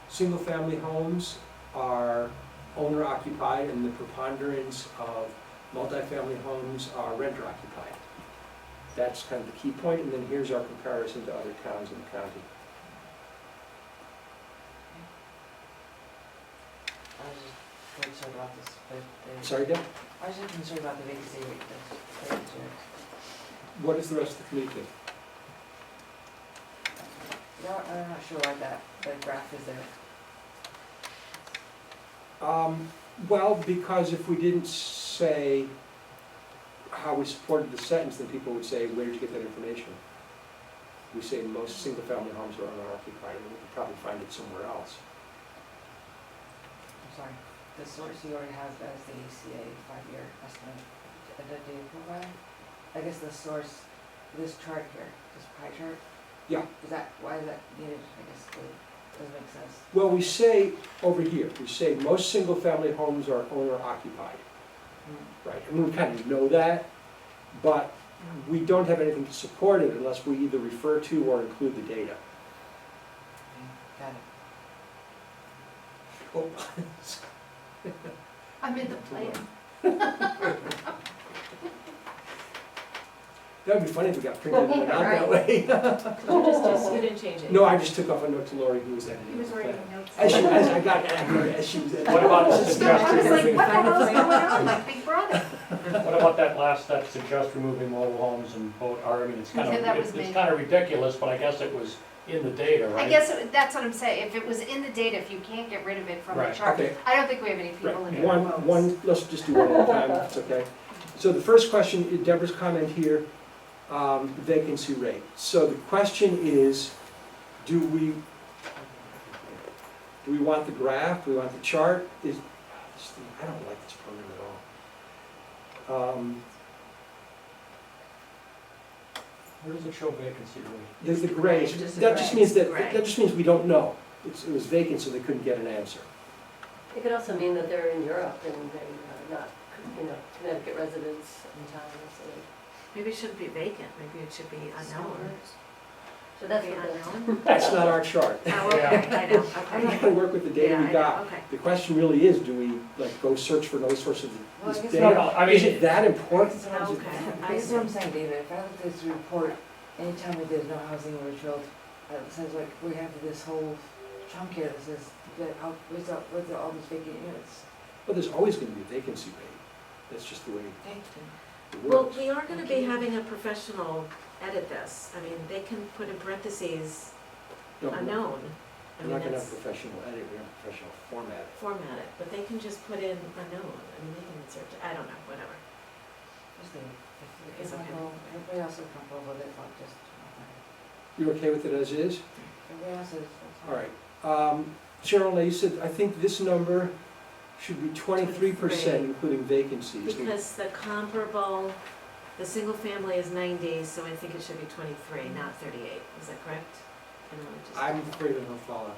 single-family homes are owner-occupied, and the preponderance of multifamily homes are renter-occupied. That's kind of the key point, and then here's our comparison to other towns in the county. I was just concerned about this, Sorry, Deb? I was just concerned about the vacancy rate, the vacancy rate. What does the rest of the committee think? No, I'm not sure why that graph is there. Well, because if we didn't say how we supported the sentence, then people would say, where did you get that information? We say most single-family homes are owner-occupied, and we could probably find it somewhere else. I'm sorry. The source you already have as the ACA 5-year estimate. Do you provide it? I guess the source, this chart here, this pie chart. Yeah. Why is that needed? I guess it doesn't make sense. Well, we say over here, we say most single-family homes are owner-occupied, right? And we kind of know that, but we don't have anything to support it unless we either refer to or include the data. Got it. Oh, I'm in the plan. that would be funny if we got printed in and out that way. You didn't change it. No, I just took off a note to Lori who was editing. He was the writing plan. notes. As I got it, as she was editing. What about the I was suggestion? like, what the hell's going on, like Big Brother? What about that last step, suggest removing mobile homes and boat, or, I mean, it's kind Okay, that of, was it's me. kind of ridiculous, but I guess it was in the data, right? I guess that's what I'm saying, if it was in the data, if you can't get rid of it from the Right. chart, Okay. I don't think we have any people Right, in one, votes. let's just do one at a time, if it's okay. So the first question, Deborah's comment here, vacancy rate. So the question is, do we want the graph, do we want the chart? This thing, I don't like this program at all. Where does it show vacancy rate? There's the gray, Just the that just gray, means the that, gray. that just means we don't know. It was vacant, so they couldn't get an answer. It could also mean that they're in Europe and they're not, Connecticut residents in town, so. Maybe it shouldn't be vacant, maybe it should be unknown. So that's Be what that's. unknown? That's not our chart. Oh, okay, I know, I'm not okay. gonna work with the data Yeah, I we know, got. okay. The question really is, do we like go search for another source of Well, this I guess data? No, I Is mean, it that important? Okay, I This is what I'm see. saying, David, if I look at this report, anytime we did no housing in Ridgefield, it says like, we have this whole chunk here that says, that, what's all these vacant units? Well, there's always gonna be a vacancy rate. That's just the way Okay, it Well, works. we are gonna be having a professional edit this. I mean, they can put in parentheses No, unknown. I We're mean, not gonna have it's professional edit, we're gonna have professional format. format it, but they can just put in unknown. I mean, they can insert, I don't know, whatever. just the, It's okay. everybody else is comfortable with it, not just, okay. You're okay with it as is? Everybody else is, that's All fine. right. Cheryl, now you said, I think this number should be 23%, 23. including vacancies. Because the comparable, the single family is 90, so I think it should be 23, not 38. Is that correct? And I'll just- I'm afraid I don't follow.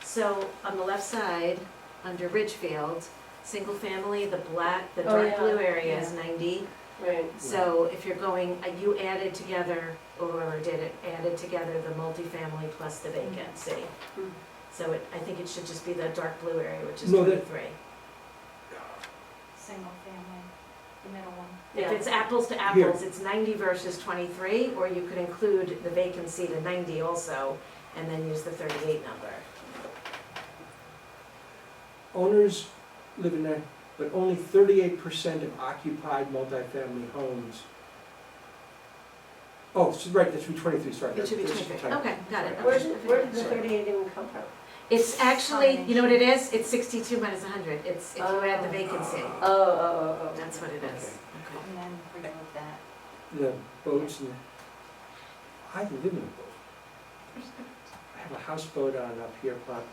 So on the left side, under Ridgefield, single family, the black, the Oh, dark yeah, blue area is yeah. 90. Right. So if you're going, you added together, or whoever did it, added together the multifamily plus the vacancy. Mm. So I think it should just be the dark blue area, which is No, that- 23. Single family, the middle one. If it's apples to apples, it's 90 versus 23, or you could include the vacancy to 90 also, and then use the 38 number. Owners live in there, but only 38% of occupied multifamily homes. Oh, so right, that should be 23, sorry. It should be that's 23. typo. Okay, got it. Where did the Sorry. 38 even come from? It's actually, you know what it is? It's 62 minus 100. It's if you add the vacancy. Oh. That's what it is. Okay. And then remove that. The boats and, I live in a boat. I have a houseboat on up here, but.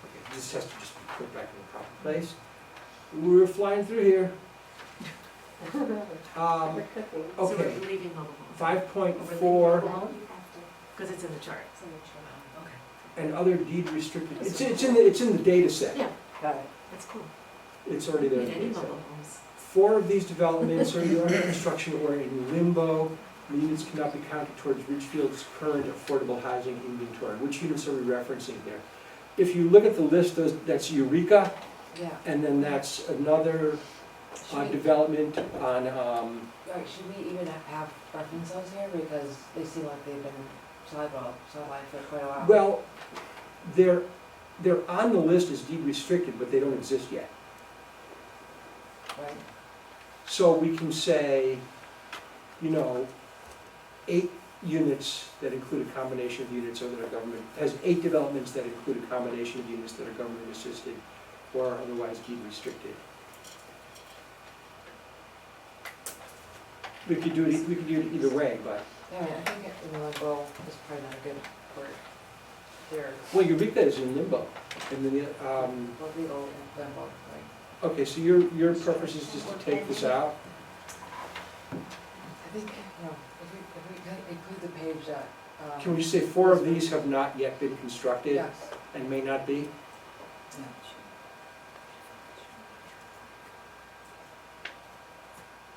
Okay, this has to just be put back in the proper place. We're flying through here. We're cooking. So Okay, we're leaving mobile home, 5.4 because it's in the chart. and other deed restricted, it's in the data set. Yeah, Got it. that's cool. It's already there. In any mobile homes. 4 of these developments are either under construction or in limbo. The units cannot be counted towards Ridgefield's current affordable housing inventory. Which units are we referencing here? If you look at the list, that's Eureka, Yeah, and then that's another should we, development on, should we even have reference those here, because they seem like they've been sidelined for quite a while. well, they're on the list as deed restricted, but they don't exist yet. Right? So we can say, 8 units that include a combination of units or that are government, has 8 developments that include a combination of units that are government assisted or otherwise deed restricted. We could do it either way, but, Yeah, I think in limbo is probably not a good word here, well, Eureka is in limbo. And then, well, legal in limbo, right? okay, so your preference is just to take this out? I think, if we kind of include the page that, Can we just say 4 of these have not yet been constructed yes, and may not be? yeah.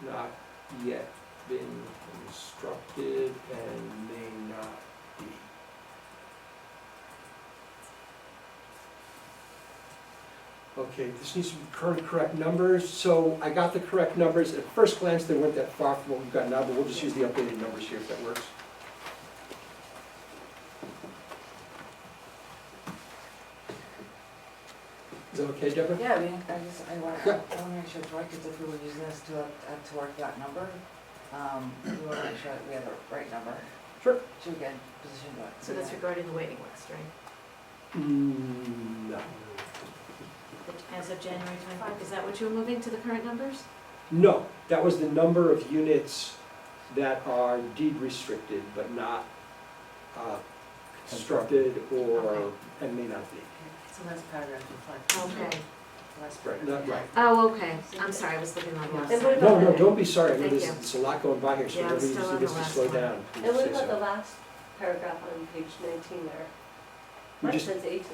not yet been constructed and may not be. Okay, this needs to be current correct numbers, so I got the correct numbers. At first glance, they weren't that far from what we've got now, but we'll just use the updated numbers here if that works. Is that okay, Deborah? Yeah, I mean, I wanna make sure it's right, because if we were using this toward that number, we wanna make sure that we have the right number. Sure. So we can position it. So that's regarding the waiting list, right? No. As of January 25th, is that what you were moving to the current numbers? No, that was the number of units that are deed restricted, but not constructed or, and may not be. So that's paragraph reflect. Okay. Last Right, not right. Oh, okay, I'm sorry, I was looking on the And wrong what side. about No, don't be sorry, I know Thank there's, you. there's a lot going by here, so Yeah, I'm everybody still just on needs the to last slow one. down. And what Say about so. the last paragraph on page 19 there? We Mine just- says 18.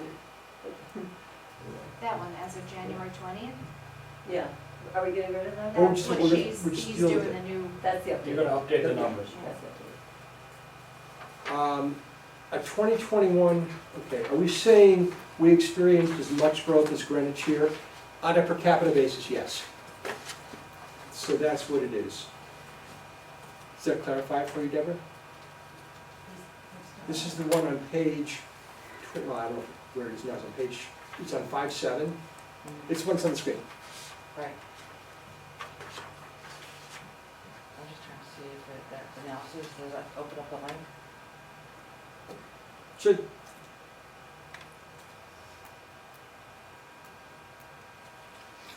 That one, as of January 20th? Yeah, are we getting rid of that? Oh, we're That's just- what we're she's, just he's dealing with doing the new, That's the update. You're gonna update the numbers. That's the update. At 2021, okay, are we saying we experienced as much growth as Greenwich here? On a per capita basis, yes. So that's what it is. Does that clarify it for you, Deborah? This is the one on page, well, I don't know where it is now, it's on page, it's on 5.7. It's what's on the screen. Right. I'm just trying to see if that analysis, does that open up the link? Should,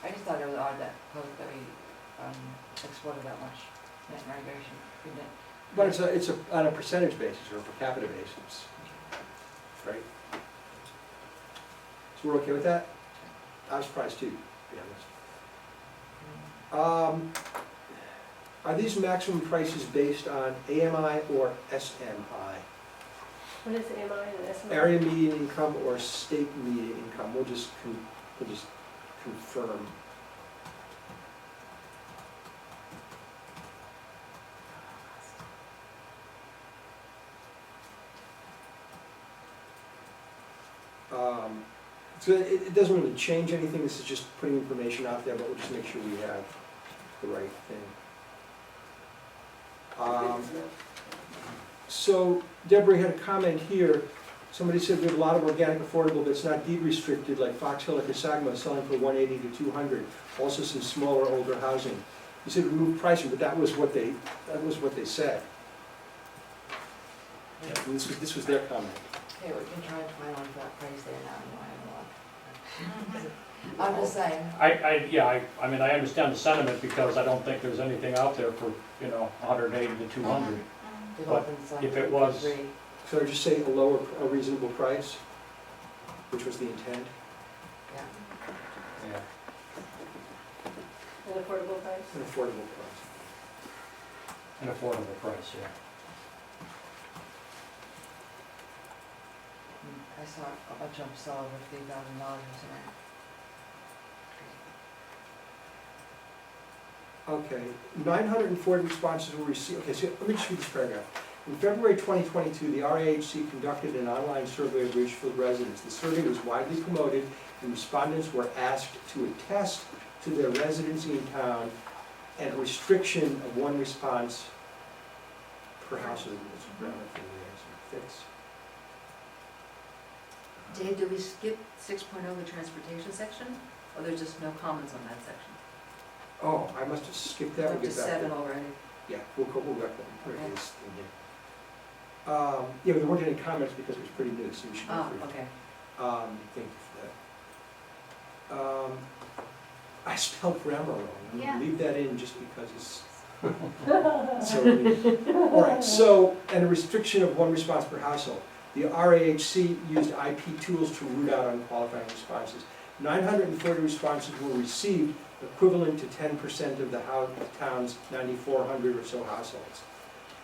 I just thought it was odd that we exported that much net migration. We didn't. but it's on a percentage basis or a per capita basis, right? So we're okay with that? I was surprised too, to be honest. Are these maximum prices based on AMI or SMI? What is AMI and SMI? Area median income or state median income? We'll just confirm. So it doesn't really change anything, this is just putting information out there, but we'll just make sure we have the right thing. So Deborah had a comment here, somebody said we have a lot of organic affordable that's not deed restricted, like Fox Hill or Casagma selling for 180 to 200. Also some smaller, older housing. You said remove pricing, but that was what they said. Yeah, this was their comment. Okay, we can try and find one for that price there now, I'm just saying. I mean, I understand the sentiment because I don't think there's anything out there for, 180 to 200. But if it was- So just say a reasonable price, which was the intent. Yeah. Yeah. An affordable price? An affordable price. An affordable price, yeah. I saw a bunch of them sell over $3,000 or something. Okay, 940 responses were received, okay, so let me just read this paragraph. In February 2022, the RAHC conducted an online survey of Ridgefield residents. The survey was widely promoted, and respondents were asked to attest to their residency in town and a restriction of one response per household. Dave, did we skip 6.0, the transportation section? Or there's just no comments on that section? Oh, I must have skipped that. We're We'll up to get back 7 there. already. Yeah, we'll get that. There it Okay. is in here. Yeah, but there weren't any comments because it was pretty new, so we should go Oh, through. okay. Thank you for that. I spelled grammar wrong. I'm Yeah. gonna leave that in just because it's so. All right, so, and a restriction of one response per household. The RAHC used IP tools to root out unqualified responses. 940 responses were received, equivalent to 10% of the town's 9,400 or so households.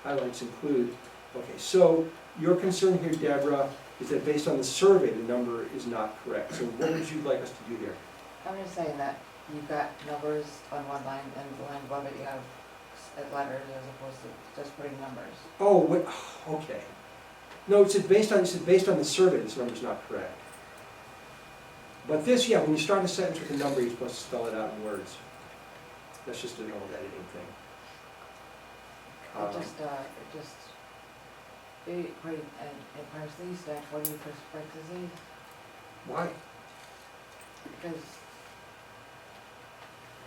Highlights include, okay, so your concern here, Deborah, is that based on the survey, the number is not correct. So what would you like us to do here? I'm just saying that you've got numbers on one line, and the line above it you have letters as opposed to just putting numbers. Oh, wait, okay. No, it's based on the survey, this number's not correct. But this, yeah, when you start a sentence with a number, you're supposed to spell it out in words. That's just an old editing thing. Putting in parentheses, -40 parentheses, Why? because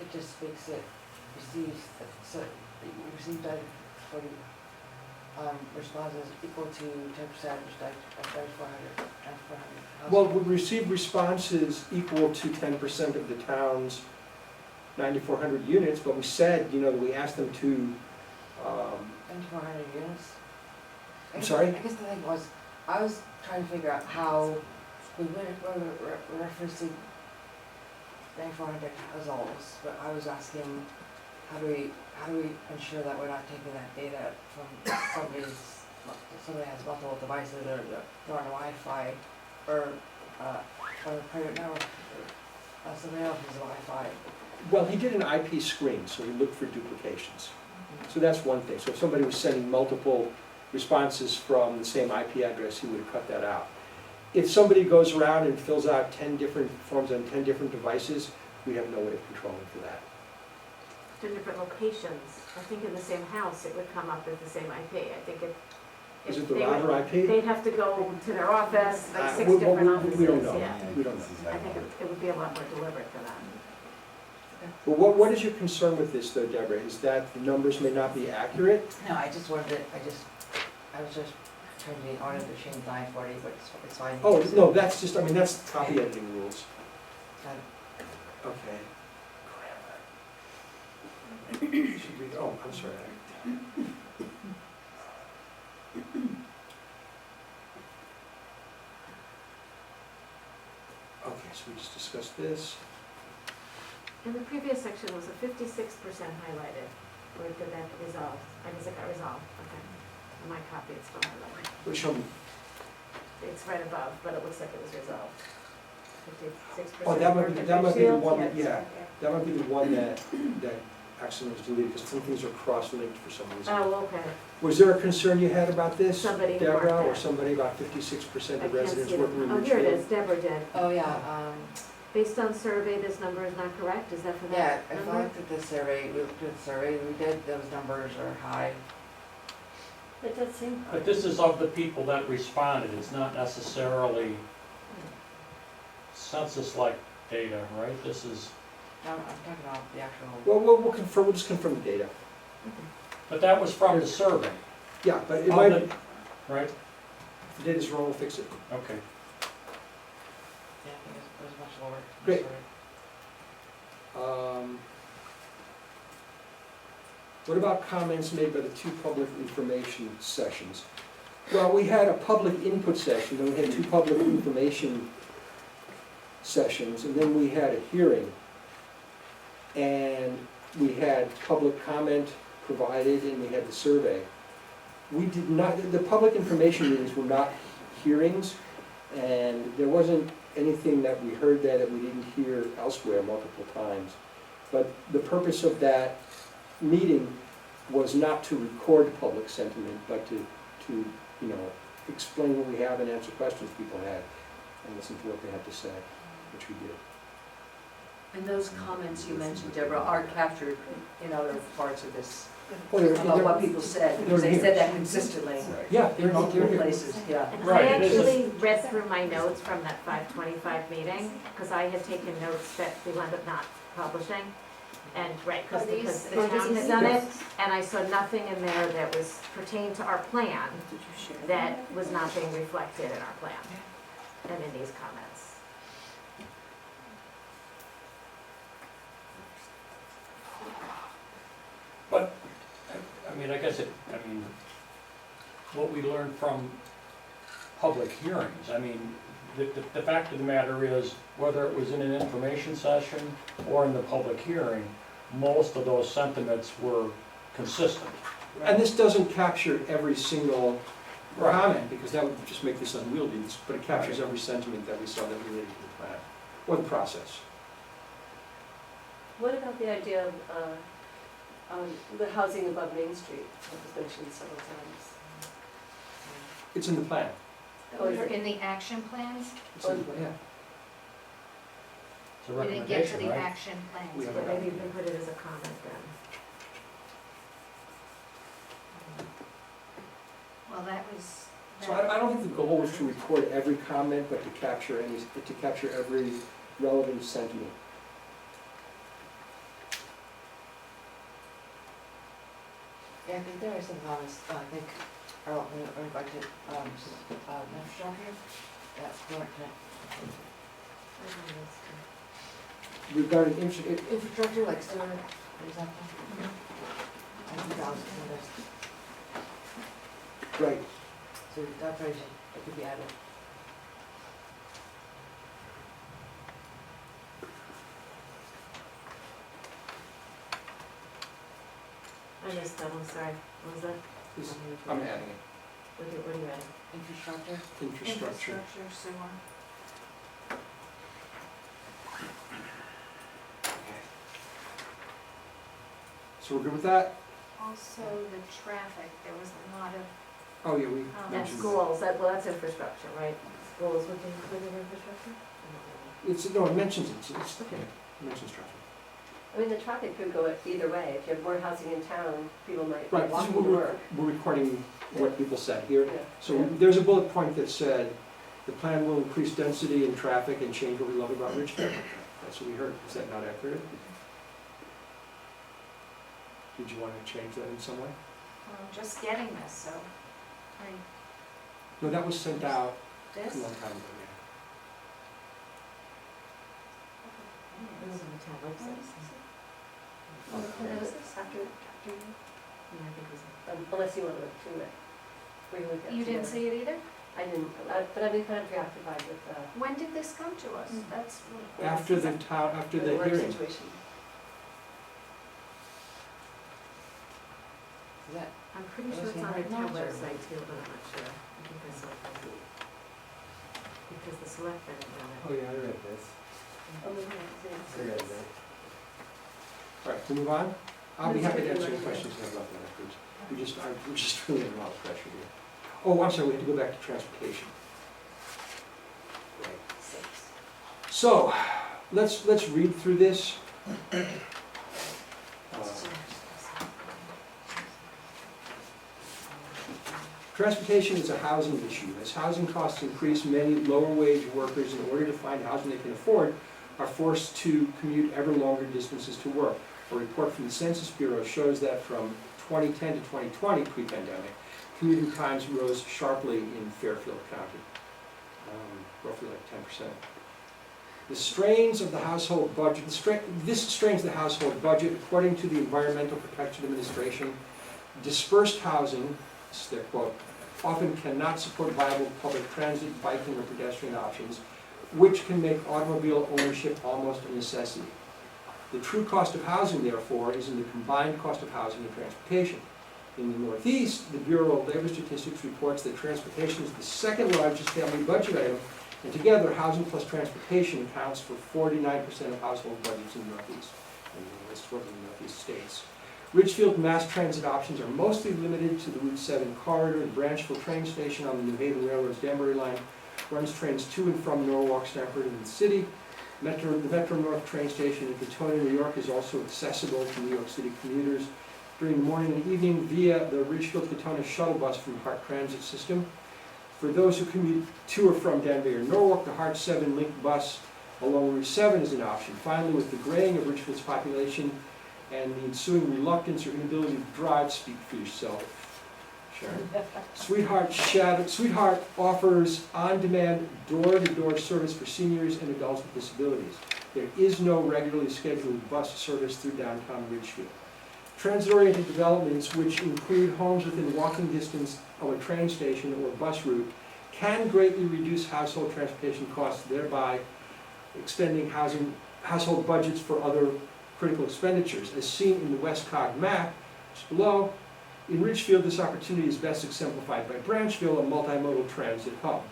it just makes it receives, so you receive -40 responses equal to 10%, which is 400 and 400. Well, we received responses equal to 10% of the town's 9,400 units, but we said, you know, we asked them to, 9,400 units. I'm sorry? I guess the thing was, I was trying to figure out how we were referencing 9,400 households, but I was asking, how do we ensure that we're not taking that data from somebody has multiple devices or they're on Wi-Fi or on a private network, somebody else has Wi-Fi. well, he did an IP screen, so he looked for duplications. So that's one thing. So if somebody was sending multiple responses from the same IP address, he would have cut that out. If somebody goes around and fills out 10 different forms on 10 different devices, we have no way of controlling for that. To different locations, I think in the same house, it would come up with the same IP. I think if Is it the they would- router IP? They'd have to go to their office, like 6 We different offices, we don't know. yeah. We don't know. I think it would be a lot more deliberate for them. But what is your concern with this though, Deborah? Is that the numbers may not be accurate? No, I just wanted it, I was just trying to be honest to change 940, but it's fine. Oh, no, that's just, I mean, that's copy editing rules. Fine. Okay. Should we, oh, I'm sorry. Okay, so we just discussed this. In the previous section was a 56% highlighted. Or did that get resolved? I guess it got resolved, okay. In my copy, it's still highlighted. Which one? It's right above, but it looks like it was resolved. 56%. Oh, that might for be the Ridgefield, one that, yes, yeah, okay. that might be the one that actually was deleted, because some things are cross-linked for some reason. Oh, okay. Was there a concern you had about this, Somebody who Deborah, marked or that. somebody about 56% I of can't residents see it. working in Oh, here it Richfield? is, Deborah did. Oh, yeah, Based on survey, this number is not correct, is that for yeah, that if I number? looked at the survey, we looked at the survey we did, those numbers are high. It does seem. But this is of the people that responded, it's not necessarily census-like data, right? This is, I'm talking about the actual. Well, we'll just confirm the data. but that was from the survey, Yeah, but it Of might, the- if right? the data's wrong, we'll fix it. Okay. Yeah, I think it was much lower. Great. Sorry. What about comments made by the 2 public information sessions? Well, we had a public input session, then we had 2 public information sessions, and then we had a hearing. And we had public comment provided, and we had the survey. We did not, the public information meetings were not hearings, and there wasn't anything that we heard there that we didn't hear elsewhere multiple times. But the purpose of that meeting was not to record public sentiment, but to you know, explain what we have and answer questions people had, and listen to what they had to say, which we did. And those comments you mentioned, Deborah, are captured in other parts of this, Well, they're- about what they're- people said, they're because they said here. that consistently Yeah, in multiple places, yeah. And Right, I it is a- actually read through my notes from that 525 meeting, because I had taken notes that we wound up not publishing. And, right, because Are these- the are town these had done it, yours? and I saw nothing in there that was pertained to our plan Did you share that was not being reflected in our plan and in these comments. But, I mean, what we learned from public hearings, I mean, the fact of the matter is, whether it was in an information session or in the public hearing, most of those sentiments were consistent. And this doesn't capture every single comment, because that would just make this unwieldy, but it captures every sentiment that we saw that related to the plan, or the process. What about the idea of, the housing above Main Street, that was mentioned several times? It's in the plan. Oh, is it? In the action plans, It's in the plan, yeah. It's a we didn't get to recommendation, the right? action We plans. haven't Yeah, maybe you can put it as a comment then. Well, that was, So I don't think the goal was to record every comment, but to capture every relevant sentiment. Yeah, I think there are some comments, I think, are in regard to, infrastructure, that's weren't connected. Regarding Infrastructure, like sewer, for example. I think that was some of this, right, so that probably should, it could be added. I missed that, I'm sorry, what was that? this- I'm adding it, What are you adding? Infrastructure, infrastructure. sewer. So we're good with that? Also, the traffic, there was a lot of, Oh, yeah, we That's And mentioned that. schools, well, that's infrastructure, right? Schools within infrastructure? No, it mentions it, it's, Okay. it mentions traffic. I mean, the traffic could go either way. If you have more housing in town, people might be Right, this is walking to what work. we're recording what people said here. Yeah. So there's a bullet point that said, the plan will increase density and traffic and change what we love about Richfield. That's what we heard. Is that not accurate? Did you want to change that in some way? just getting this, so, I, No, that was sent out a this, long time ago, It was on the town website, so. After, Yeah, I think it was. unless you want to look through it. We can look at it you didn't together. see it either? I didn't, but I've been kind of preoccupied with, When did this come to us? That's, yeah. After the the work hearing. situation. is that, I'm pretty sure it's on the town website too, but I'm not sure. I think I saw it. Because the selectmen have done Oh, yeah, I read this. Oh, maybe that's I it. read that. All right, can we move on? I'll be Let's happy to take it answer any right questions you have about that afterwards. We're just really under a lot of pressure here. Oh, I'm sorry, we have to go back to transportation. So, let's read through this. Transportation is a housing issue. As housing costs increase, many lower-wage workers, in order to find housing they can afford, are forced to commute ever longer distances to work. A report from the Census Bureau shows that from 2010 to 2020, pre-pandemic, commuting times rose sharply in Fairfield County, roughly like 10%. The strains of the household budget, this strains the household budget. According to the Environmental Protection Administration, dispersed housing, this is their quote, often cannot support viable public transit, biking, or pedestrian options, which can make automobile ownership almost a necessity. The true cost of housing, therefore, is in the combined cost of housing and transportation. In the Northeast, the Bureau of Labor Statistics reports that transportation is the second largest family budget item, and together, housing plus transportation accounts for 49% of household budgets in the Northeast, and the Northeast states. Ridgefield mass transit options are mostly limited to the Route 7 corridor. The Branchville train station on the New Haven Railroad's Danbury line runs trains to and from Norwalk, Stamford, and the city. The Metro North train station in Petone, New York is also accessible to New York City commuters during the morning and evening via the Ridgefield-Petone shuttle bus from the Hart Transit System. For those who commute to or from Danbury or Norwalk, the Hart 7 link bus along Route 7 is an option. Finally, with the graying of Ridgefield's population and the ensuing reluctance or inability to drive, speak for yourself, Sharon. Sweetheart offers on-demand, door-to-door service for seniors and adults with disabilities. There is no regularly scheduled bus service through downtown Ridgefield. Transit-oriented developments, which include homes within walking distance of a train station or bus route, can greatly reduce household transportation costs, thereby extending household budgets for other critical expenditures. As seen in the Westcog map, just below, in Ridgefield, this opportunity is best exemplified by Branchville, a multimodal transit hub,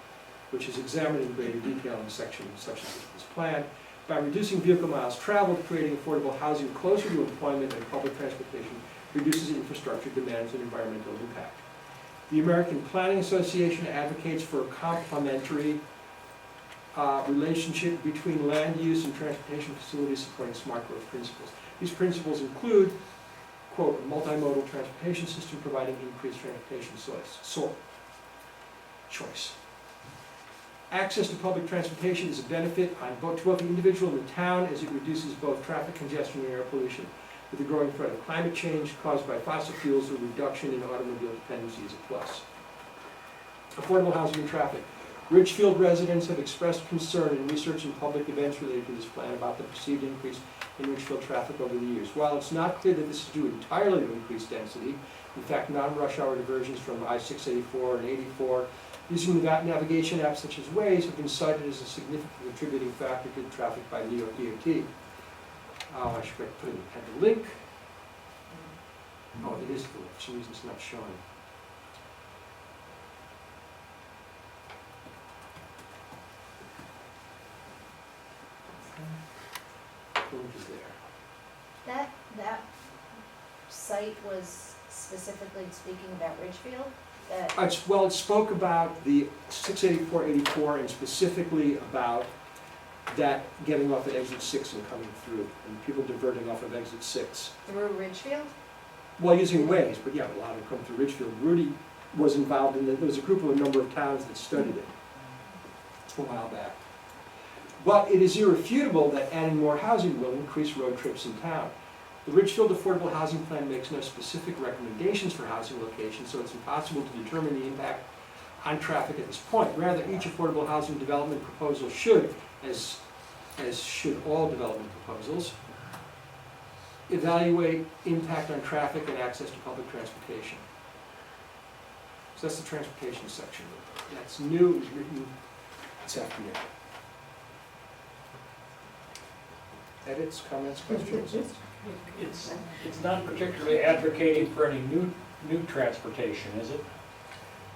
which is examined in greater detail in sections of this plan. By reducing vehicle miles traveled, creating affordable housing closer to employment and public transportation reduces infrastructure demands and environmental impact. The American Planning Association advocates for a complementary relationship between land use and transportation facilities supporting smart growth principles. These principles include, quote, a multimodal transportation system providing increased transportation choice. Access to public transportation is a benefit to both the individual and the town, as it reduces both traffic congestion and air pollution. With the growing threat of climate change caused by fossil fuels, the reduction in automobile dependency is a plus. Affordable housing and traffic. Ridgefield residents have expressed concern in research and public events related to this plan about the perceived increase in Ridgefield traffic over the years. While it's not clear that this is due entirely to increased density, in fact, non-rush hour diversions from I-684 and 84 using the navigation apps such as Waze have been cited as a significant contributing factor to the traffic by New York DOT. I should put in the link. Oh, it is the link. For some reason it's not showing. The link is there. That site was specifically speaking about Ridgefield, that, Well, it spoke about the 684-84 and specifically about that getting off at exit 6 and coming through, and people diverting off of exit 6. through Ridgefield? Well, using Waze, but yeah, a lot of them come through Ridgefield. Rudy was involved in it. There was a group of a number of towns that studied it a while back. But it is irrefutable that adding more housing will increase road trips in town. The Ridgefield Affordable Housing Plan makes no specific recommendations for housing locations, so it's impossible to determine the impact on traffic at this point. Rather, each affordable housing development proposal should, as should all development proposals, evaluate impact on traffic and access to public transportation. So that's the transportation section. That's new, it was written this afternoon. Edits, comments, questions? It's not particularly advocating for any new transportation, is it?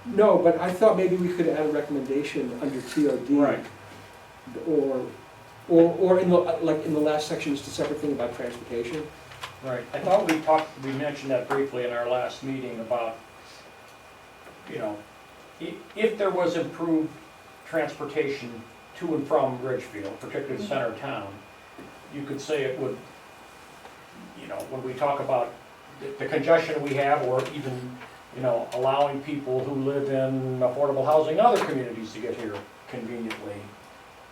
No, but I thought maybe we could add a recommendation under TOD. Right. Or in the, like in the last section, just a separate thing about transportation. Right. I thought we mentioned that briefly in our last meeting about, you know, if there was improved transportation to and from Ridgefield, particularly the center of town, you could say it would, you know, when we talk about the congestion we have, or even, you know, allowing people who live in affordable housing in other communities to get here conveniently,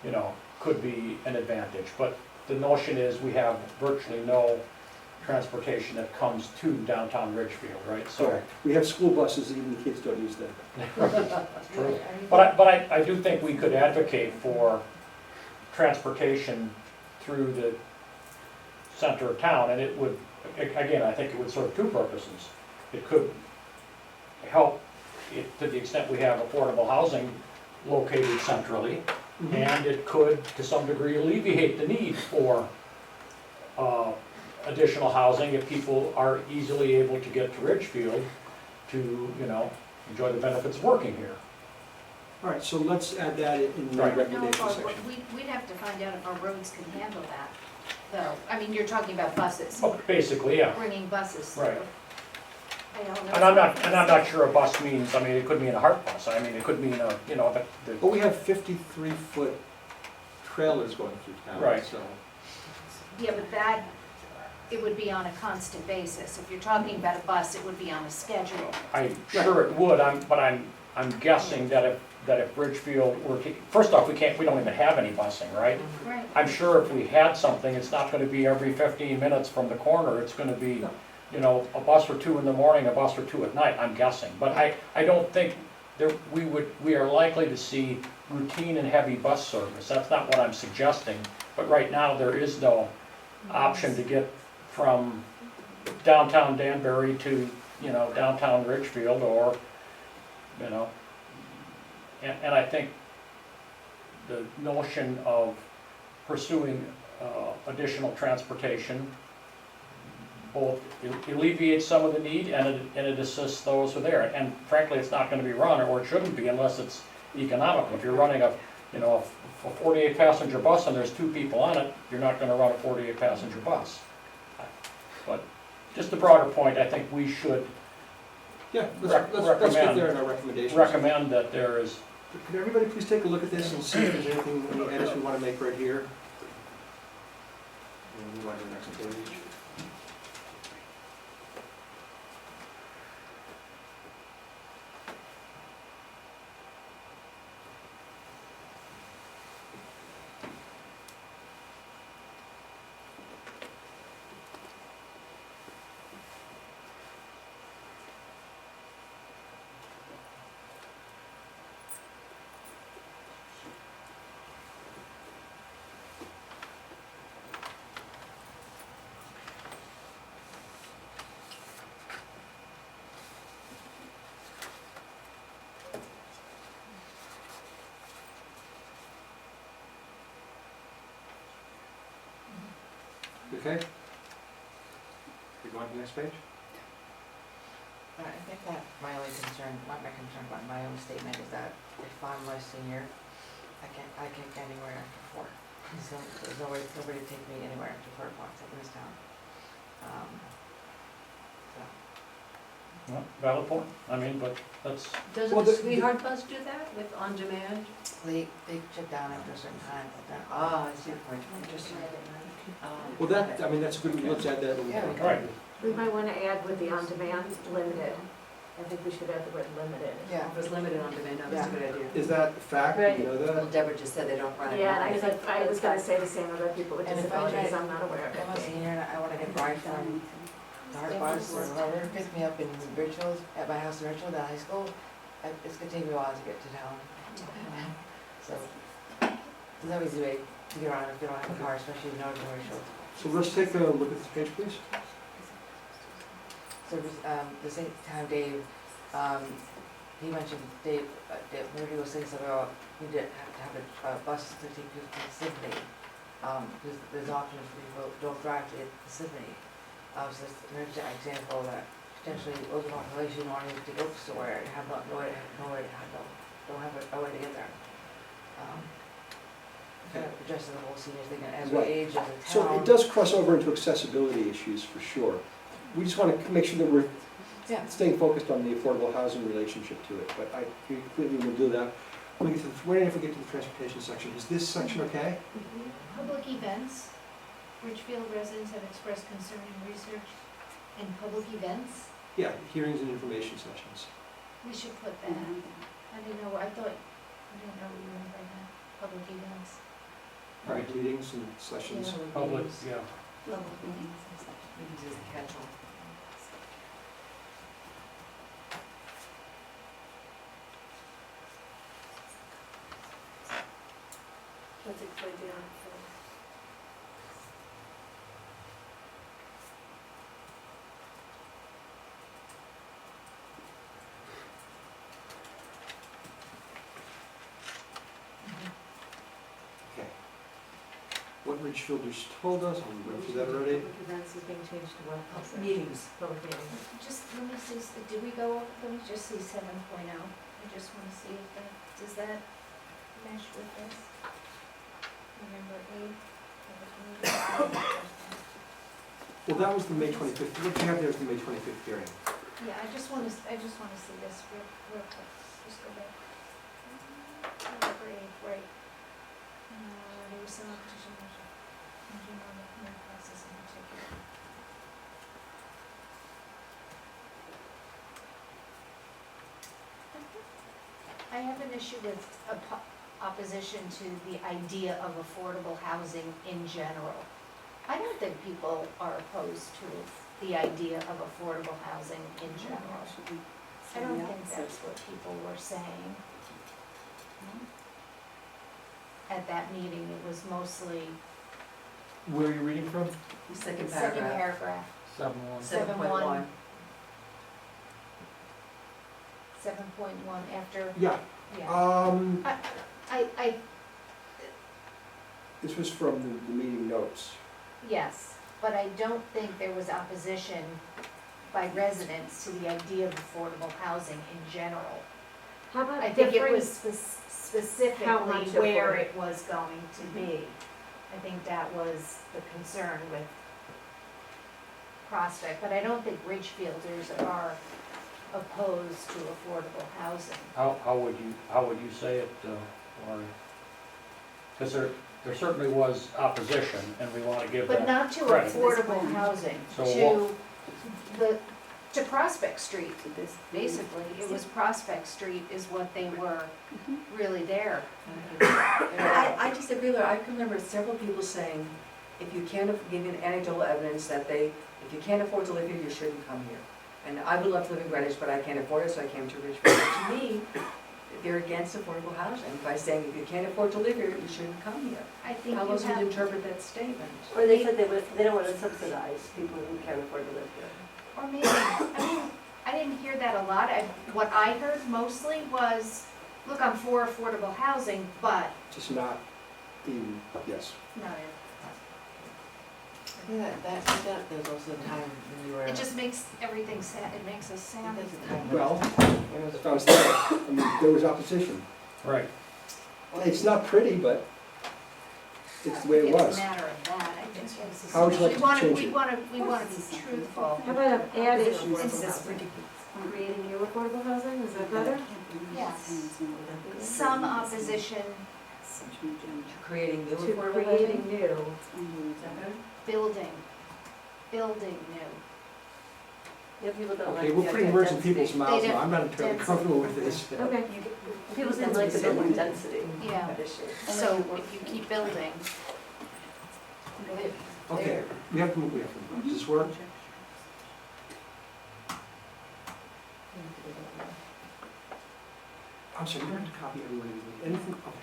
you know, could be an advantage. But the notion is we have virtually no transportation that comes to downtown Ridgefield, right? So We have school buses, even the kids don't use them. that's true. But I do think we could advocate for transportation through the center of town, and it would, again, I think it would serve two purposes. It could help to the extent we have affordable housing located centrally, and it could, to some degree, alleviate the need for additional housing if people are easily able to get to Ridgefield to, you know, enjoy the benefits of working here. All right, so let's add that in the Right. No, recommendation section. we'd have to find out if our roads can handle that, though. I mean, you're talking about buses, Oh, basically, yeah. bringing buses through. Right. I don't know. And I'm not sure a bus means, I mean, it could mean a HART bus, I mean, it could mean a, you know, But we have 53-foot trailers going through town, Right. so. Yeah, but that, it would be on a constant basis. If you're talking about a bus, it would be on a schedule. I'm sure it would, but I'm guessing that if Ridgefield were to, first off, we don't even have any busing, right? Right. I'm sure if we had something, it's not gonna be every 15 minutes from the corner, it's gonna be, you know, a bus or two in the morning, a bus or two at night, I'm guessing. But I don't think we are likely to see routine and heavy bus service, that's not what I'm suggesting. But right now, there is no option to get from downtown Danbury to, you know, downtown Ridgefield, or, you know, and I think the notion of pursuing additional transportation both alleviates some of the need and it assists those who are there. And frankly, it's not going to be run, or it shouldn't be, unless it's economical. If you're running a You know, if a 48 passenger bus and there's 2 people on it, you're not gonna run a 48 passenger bus. But just a broader point, I think we should Yeah, let's get recommend- there in our recommendations. recommend that there is, Could everybody please take a look at this and see if there's anything, any edits we want to make right here? And move on to the next page. Okay? We go on to the next page? I think that my only concern, not my concern, but my own statement is that if I'm a senior, I can't get anywhere after 4. There's nobody to take me anywhere after 4 o'clock in this town. So, well, valid point. I mean, but that's, Doesn't Well, the the- Sweetheart Bus do that with on-demand? they shut down after a certain time, but then, Ah, I see your point, interesting. Well, that, I mean, that's good, let's add that. Yeah, we can. right. We might wanna add with the on-demand, limited. I think we should add the word limited. yeah. If it's limited on-demand, no, that's a good idea. Is that a fact? Right. You know Well, that? Deborah just said they don't run it. Yeah, and I was gonna say the same about people with And if I disabilities, try- I'm not aware of I'm a it. senior and I wanna get a ride from Dart Bus or whoever picks me up in Richfield, at my house in Richfield, at high school, it's gonna take me a while to get to town. So, there's no easy way to get around if you don't have a car, especially in northern Richfield. So let's take a look at this page, please. So, the same time Dave, he mentioned, where he was saying something about, we did have to have a bus to take people to the symphony. Because there's options for people who don't drive to get to the symphony. So that's an example that potentially older population wanting to go somewhere and have no way, don't have a way to get there. Kind of addressing the whole senior thing, and as we Right. age as a town. So it does cross over into accessibility issues for sure. We just want to make sure that we're Yeah. staying focused on the affordable housing relationship to it, but I completely will do that. When we get to the, wait if we get to the transportation section, is this section okay? Public events, Ridgefield residents have expressed concern in research in public events. Yeah, hearings and information sessions. We should put that. I didn't know, I didn't know we were in that, public events. Right, meetings and sessions. public, yeah. Public meetings and such. Meetings is a catch-all. Let's explain the Okay. What Ridgefielders told us, we went through that already. Public events is being changed to what? Meetings. Public meetings. Just, let me see, did we go, let me just see 7.0. I just wanna see if that, does that mesh with this? November 8th. Well, that was the May 25th, what you have there is the May 25th hearing. Yeah, I just wanna see this real quick, just go back. November 8th, right. There was some opposition, on the permit process in particular. I have an issue with opposition to the idea of affordable housing in general. I don't think people are opposed to the idea of affordable housing in general. I don't think that's what people were saying. At that meeting, it was mostly Where are you reading from? Second second paragraph. paragraph, 7.1. 7.1 after, Yeah, yeah. I, this was from the meeting notes. yes, but I don't think there was opposition by residents to the idea of affordable housing in general. How about I think it different- was specifically How much where affordable? it was going to be. I think that was the concern with Prospect, but I don't think Ridgefielders are opposed to affordable housing. How would you say it, Laurie? Because there certainly was opposition, and we want to give But that. not to credit. affordable housing, So to Prospect Street, basically. It was Prospect Street is what they were really there. I disagree, Laura. I can remember several people saying, if you can't, giving anecdotal evidence that if you can't afford to live here, you shouldn't come here. And I would love to live in Greenwich, but I can't afford it, so I came to Richfield. To me, they're against affordable housing by saying, if you can't afford to live here, you shouldn't come here. I think How you else would you have, interpret that statement? Or they said they don't want to subsidize people who can't afford to live here. or maybe, I didn't hear that a lot. What I heard mostly was, look, I'm for affordable housing, but Just not in, yes. not Yeah, that there was also a time when you were. it just makes everything it makes us sound. There's a time Well, when it was if I was there, I mean, there was opposition. Right. It's not pretty, but it's the way it I think was. it's a matter of that, I think it's. How would you like to change it? We want to be truthful. How about adding It's affordable just housing? ridiculous. Creating new affordable housing, is that better? Yes. Some opposition, Creating new To affordable housing? creating new. Is that better? building new. Yeah, people don't like Okay, the we're putting idea of words in density. people's mouths They now. don't- I'm not entirely density. comfortable with this. Okay. People didn't like the building density Yeah. issue. So if you keep building, Okay, we have to move. Does this work? I'm sorry, you don't have to copy everyone. Anything, okay.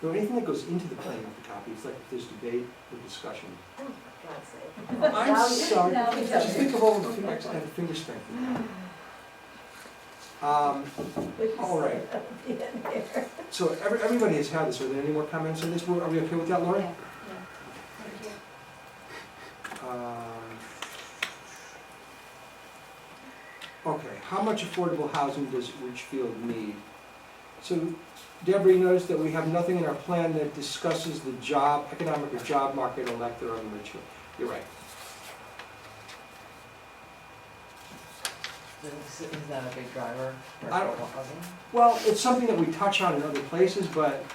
No, anything that goes into the plan you have to copy. It's like if there's debate or discussion. Oh, for God's sake. I'm sorry, just think of all the things I had finger strength. All right. So everybody has had this. Are there any more comments on this? Are we okay with that, Lori? yeah, thank you. Okay, how much affordable housing does Ridgefield need? So Deborah, you noticed that we have nothing in our plan that discusses the economic or job market electorate of Richfield. You're right. Is that a big driver for I don't- affordable housing? Well, it's something that we touch on in other places, but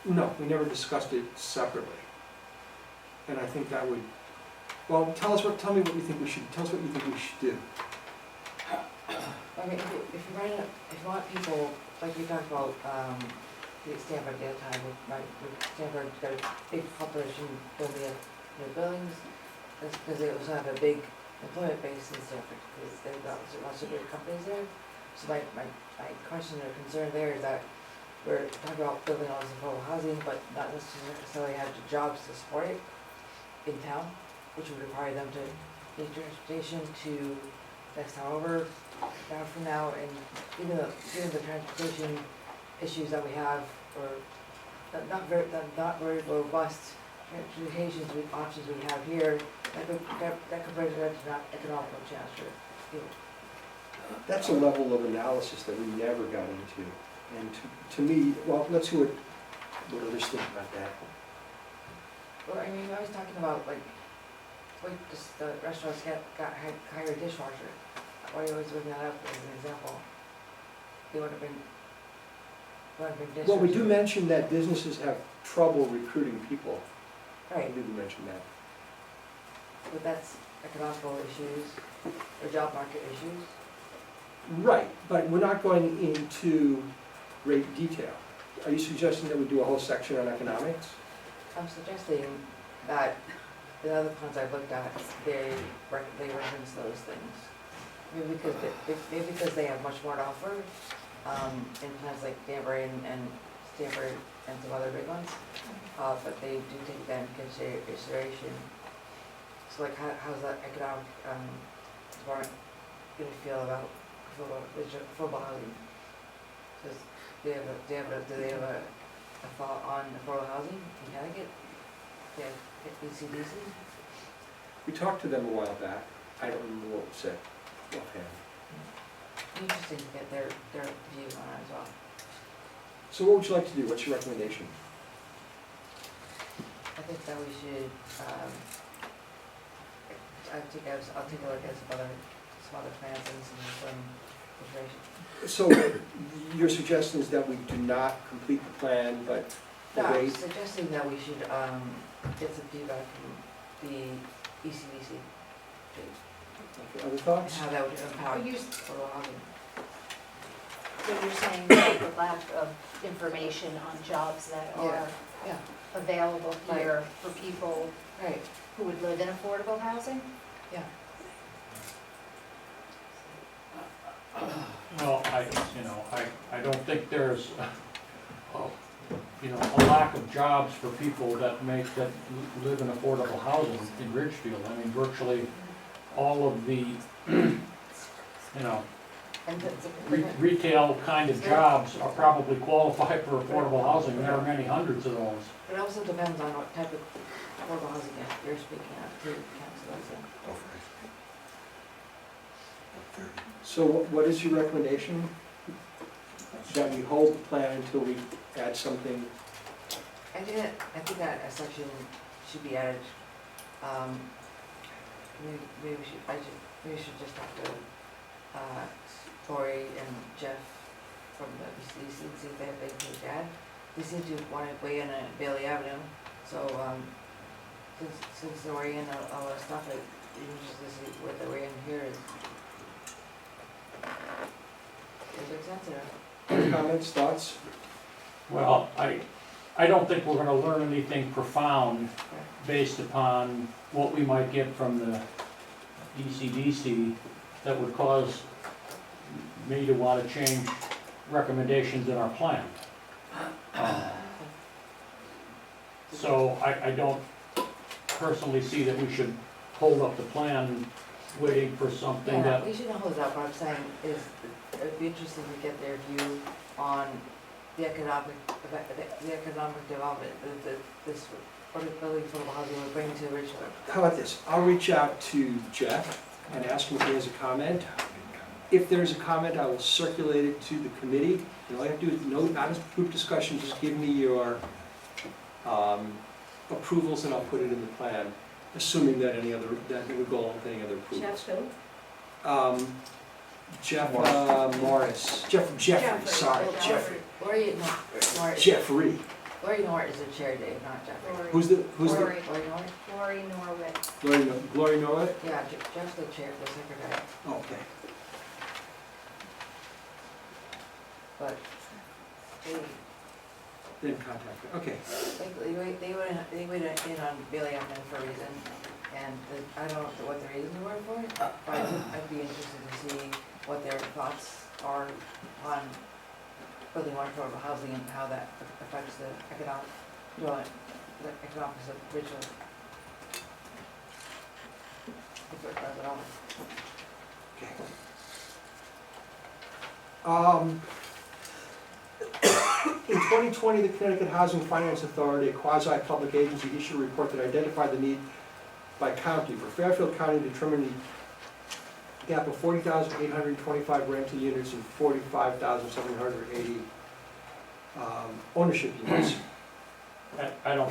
no, we never discussed it separately. And I think that would, well, tell me what you think we should, tell us what you think we should do. I mean, if you want people, like we talked about, the Stanford the other time, Stanford's got a big population building up new buildings, because they also have a big employment base in Stanford, because they've got lots of big companies there. So my question or concern there is that we're talking about building all this affordable housing, but not necessarily have the jobs to support it in town, which would require them to need transportation to next town over, down from now, and given the transportation issues that we have, or the not very robust transportation options we have here, that could represent an economical challenge for people. That's a level of analysis that we never got into. And to me, well, let's see what others think about that. Well, I mean, I was talking about like the restaurants hire a dishwasher. Why are you always bring that up as an example? They want to bring dishwashers. Well, we do mention that businesses have trouble recruiting people. I Right, did mention that. but that's economical issues or job market issues. Right, but we're not going into great detail. Are you suggesting that we do a whole section on economics? I'm suggesting that in other plans I've looked at, they reference those things. Maybe because they have much more to offer, in plans like Danbury and Stanford and some other big ones, but they do take that into consideration. So like, how's that economic, department gonna feel about affordable housing? Does do they have a thought on affordable housing in Connecticut? Yeah, ECDC? We talked to them a while back. I don't remember what was said offhand. Interesting to get their view on it as well. So what would you like to do? What's your recommendation? I think that we should, I'll take a look at some other plans and some information. So your suggestion is that we do not complete the plan, but No, I'm wait? suggesting that we should, get some feedback from the ECDC Other and thoughts? how that would impact Are you- affordable housing. So you're saying that the lack of information on jobs that are Yeah, available here for people right, who would live in affordable housing? yeah. Well, I don't think there's, a lack of jobs for people that live in affordable housing in Ridgefield. I mean, virtually all of the, And retail kind of jobs are probably qualified for affordable housing. There are many hundreds of those. it also depends on what type of affordable housing you're speaking of, too, Councilor. So what is your recommendation? That we hold the plan until we add something? I think that a section should be added, maybe we should just talk to, Tori and Jeff from the ECDC and see if they have anything to add. They seem to want to weigh in on Bailey Avenue, so, since they're weighing in on all that stuff, I'd be interested to see what they're weighing here is. Does it make sense or? Any comments, thoughts? Well, I don't think we're gonna learn anything profound based upon what we might get from the ECDC that would cause me to want to change recommendations in our plan. So I don't personally see that we should hold up the plan waiting for something Yeah, that, we shouldn't hold it up, what I'm saying is, it'd be interesting to get their view on the economic development that this affordable housing would bring to Richfield. How about this? I'll reach out to Jeff and ask him if he has a comment. If there's a comment, I will circulate it to the committee. And all you have to do is, not as group discussion, just give me your approvals and I'll put it in the plan, assuming that that it would go along with any other approvals. Jeff who? Jeffrey, sorry, Jeffrey. Jeffrey. Lori Nort is the chair, Dave, not Jeffrey. Who's the? Lori. Lori Nort? Lori Norwood. Gloria Norwood? Yeah, Jeff's the chair, the secretary, Okay. but Then contact her. Okay. they went in on Bailey Avenue for a reason, and I don't know what the reasons were for it, but I'd be interested to see what their thoughts are on building more affordable housing and how that affects the economics of Ridgefield. If it does at all. In 2020, the Connecticut Housing Finance Authority, a quasi-public agency, issued a report that identified the need by county. For Fairfield County, determined the gap of 40,825 rental units and 45,780 ownership units. I don't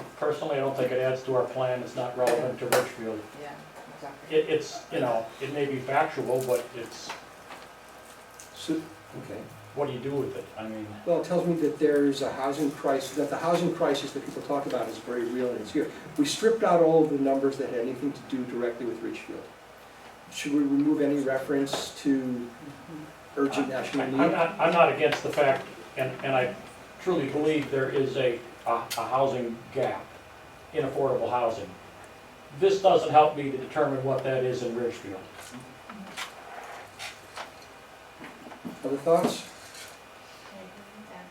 think it adds to our plan. It's not relevant to Richfield. Yeah, exactly. It may be factual, but it's, So, okay. what do you do with it? I mean, Well, it tells me that there's a housing crisis, that the housing crisis that people talk about is very real and it's here. We stripped out all of the numbers that had anything to do directly with Ridgefield. Should we remove any reference to urgent national need? I'm not against the fact, and I truly believe there is a housing gap in affordable housing. This doesn't help me to determine what that is in Ridgefield. Other thoughts? I agree with that.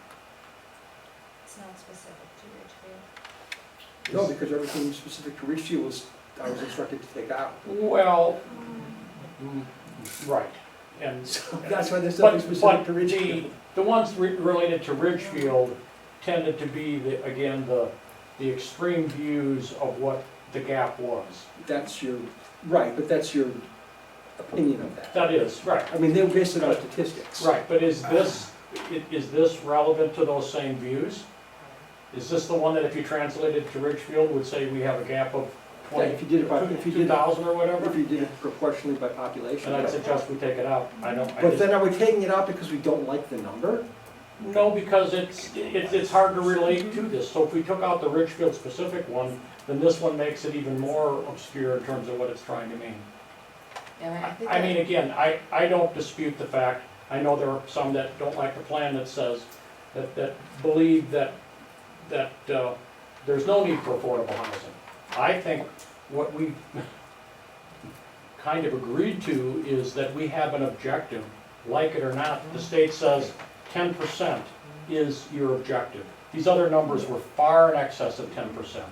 It's not specific to Ridgefield. No, because everything specific to Richfield I was instructed to take out. Well, right, and. So that's why there's something specific to But Richfield. the ones related to Ridgefield tended to be, the extreme views of what the gap was. That's your, right, but that's your opinion of that. That is, right, I mean, they base it on statistics. right, but is this relevant to those same views? Is this the one that if you translated to Ridgefield would say we have a gap of Yeah, if you did it by, if you did, 2,000 or whatever? if you did it proportionally by population. And I'd yeah. suggest we take it out. I don't, I But just, then are we taking it out because we don't like the number? no, because it's hard to relate to this. So if we took out the Ridgefield specific one, then this one makes it even more obscure in terms of what it's trying to mean. I mean, again, I don't dispute the fact, I know there are some that don't like the plan that says, that believe that there's no need for affordable housing. I think what we kind of agreed to is that we have an objective, like it or not. The state says 10% is your objective. These other numbers were far in excess of 10%.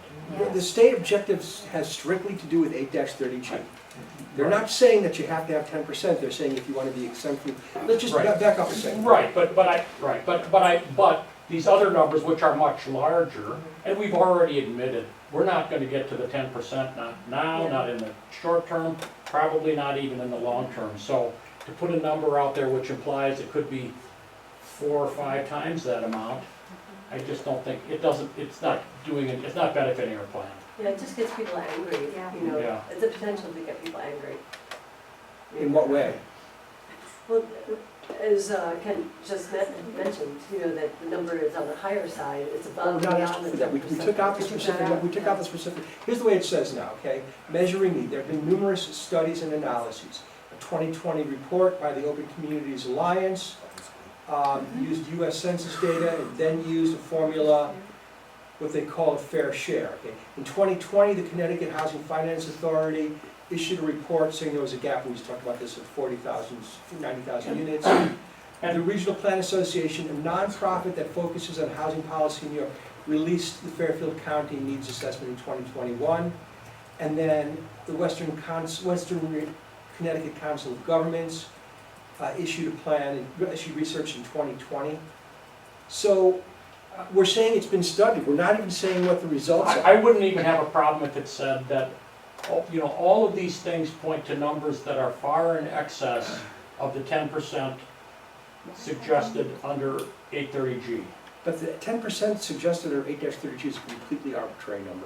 The state objectives has strictly to do with 8-30G. They're not saying that you have to have 10%, they're saying if you want to be exempt from, let's just Right. back up a second. Right, but these other numbers, which are much larger, and we've already admitted, we're not gonna get to the 10%, not now, not in the short term, probably not even in the long term. So to put a number out there which implies it could be 4 or 5 times that amount, I just don't think, it's not benefiting our plan. Yeah, it just gets people angry, Yeah. you know, Yeah. it's a potential to get people angry. In what way? Well, as Ken just mentioned, you know, that the number is on the higher side, it's Oh, above no, and that's beyond true, the that we 10%. took out the We took that specific, out, we took out the specific, here's the way it says now, okay? Measuring need, there have been numerous studies and analyses. A 2020 report by the Open Communities Alliance used US Census data and then used a formula, what they call a fair share, okay? In 2020, the Connecticut Housing Finance Authority issued a report saying there was a gap, we just talked about this, of 40,000, 90,000 units. And the Regional Plan Association, a nonprofit that focuses on housing policy in New York, released the Fairfield County Needs Assessment in 2021. And then the Western Connecticut Council of Governments issued a plan, and issued research in 2020. So we're saying it's been studied, we're not even saying what the results are. I wouldn't even have a problem if it said that, all of these things point to numbers that are far in excess of the 10% suggested under 830G. But the 10% suggested or 8-30G is a completely arbitrary number.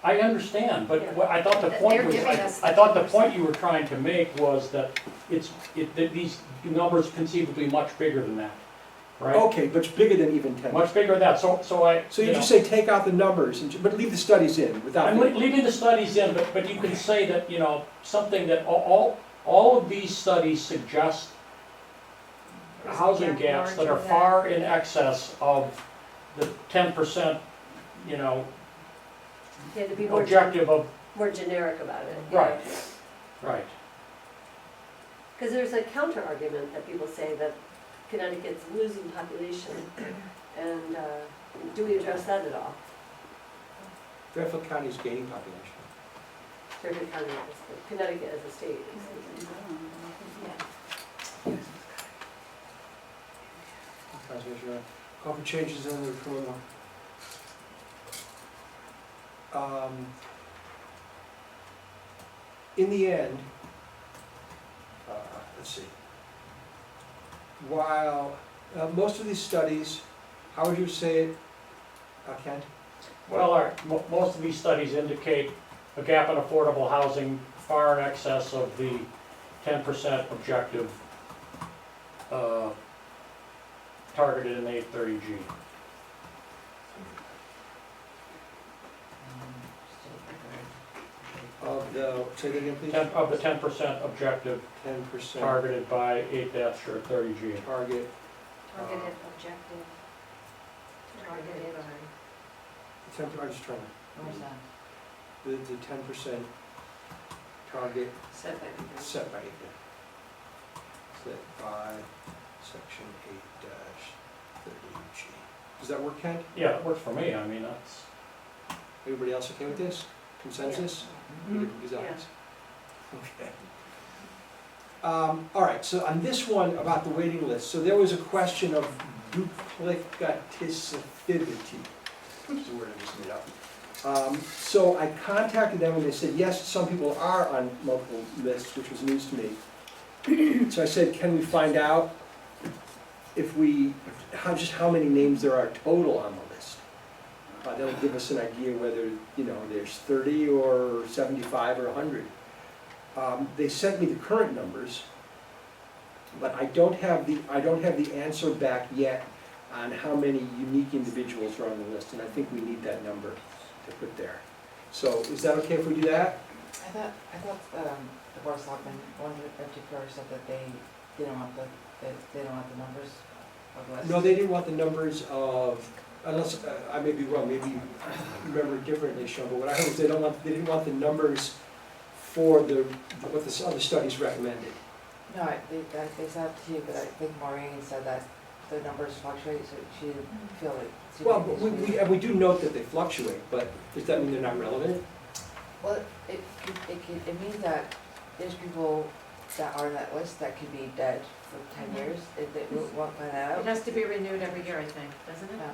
I understand, but Yeah. I thought the They're point was, giving us I thought the point you were trying to make was that that these numbers conceivably much bigger than that, right? Okay, but it's bigger than even 10. Much bigger than that, so So you just say take out the numbers, but leave the studies in without. I'm leaving the studies in, but you can say that, something that all of these studies suggest There's a housing gap gaps that are larger than- far in excess of the 10%, Yeah, to be more objective of, generic about it. Right. right. Because there's a counter argument that people say that Connecticut's losing population, and do we address that at all? Fairfield County is gaining population. Fairfield County, Connecticut as a state. Conservation, call for changes in the criminal. In the end, let's see. While most of these studies, how would you say it, Kent? Well, most of these studies indicate a gap in affordable housing far in excess of the 10% objective targeted in 830G. Of the, say that again, please? Of the 10% objective 10% targeted by 8-30G. target. Targeted objective. Targeted. I'm just trying to, Where's that? the 10% target Setback. set by 8. Set by section 8-30G. Does that work, Kent? Yeah, it works for me, I mean, that's, Everybody else okay with this? Consensus? Designs? Okay. All right, so on this one about the waiting list, so there was a question of duplicativity. That's the word I just made up. So I contacted them and they said, yes, some people are on multiple lists, which was news to me. So I said, can we find out if just how many names there are total on the list? That'll give us an idea whether, there's 30 or 75 or 100. They sent me the current numbers, but I don't have the answer back yet on how many unique individuals are on the list, and I think we need that number to put there. So is that okay if we do that? I thought the Board of Selectmen, one particular said that they don't want the numbers of the list. No, they didn't want the numbers of, unless, I may be wrong, maybe you remember it differently, Sean, but what I heard was they didn't want the numbers for what the other studies recommended. No, they said to you, but I think Maureen said that the numbers fluctuate, so she didn't feel like. Well, but we do note that they fluctuate, but does that mean they're not relevant? Well, it means that there's people that are on that list that could be dead for 10 years, if they won't find that It out. has to be renewed every year, I think, doesn't it? Yeah.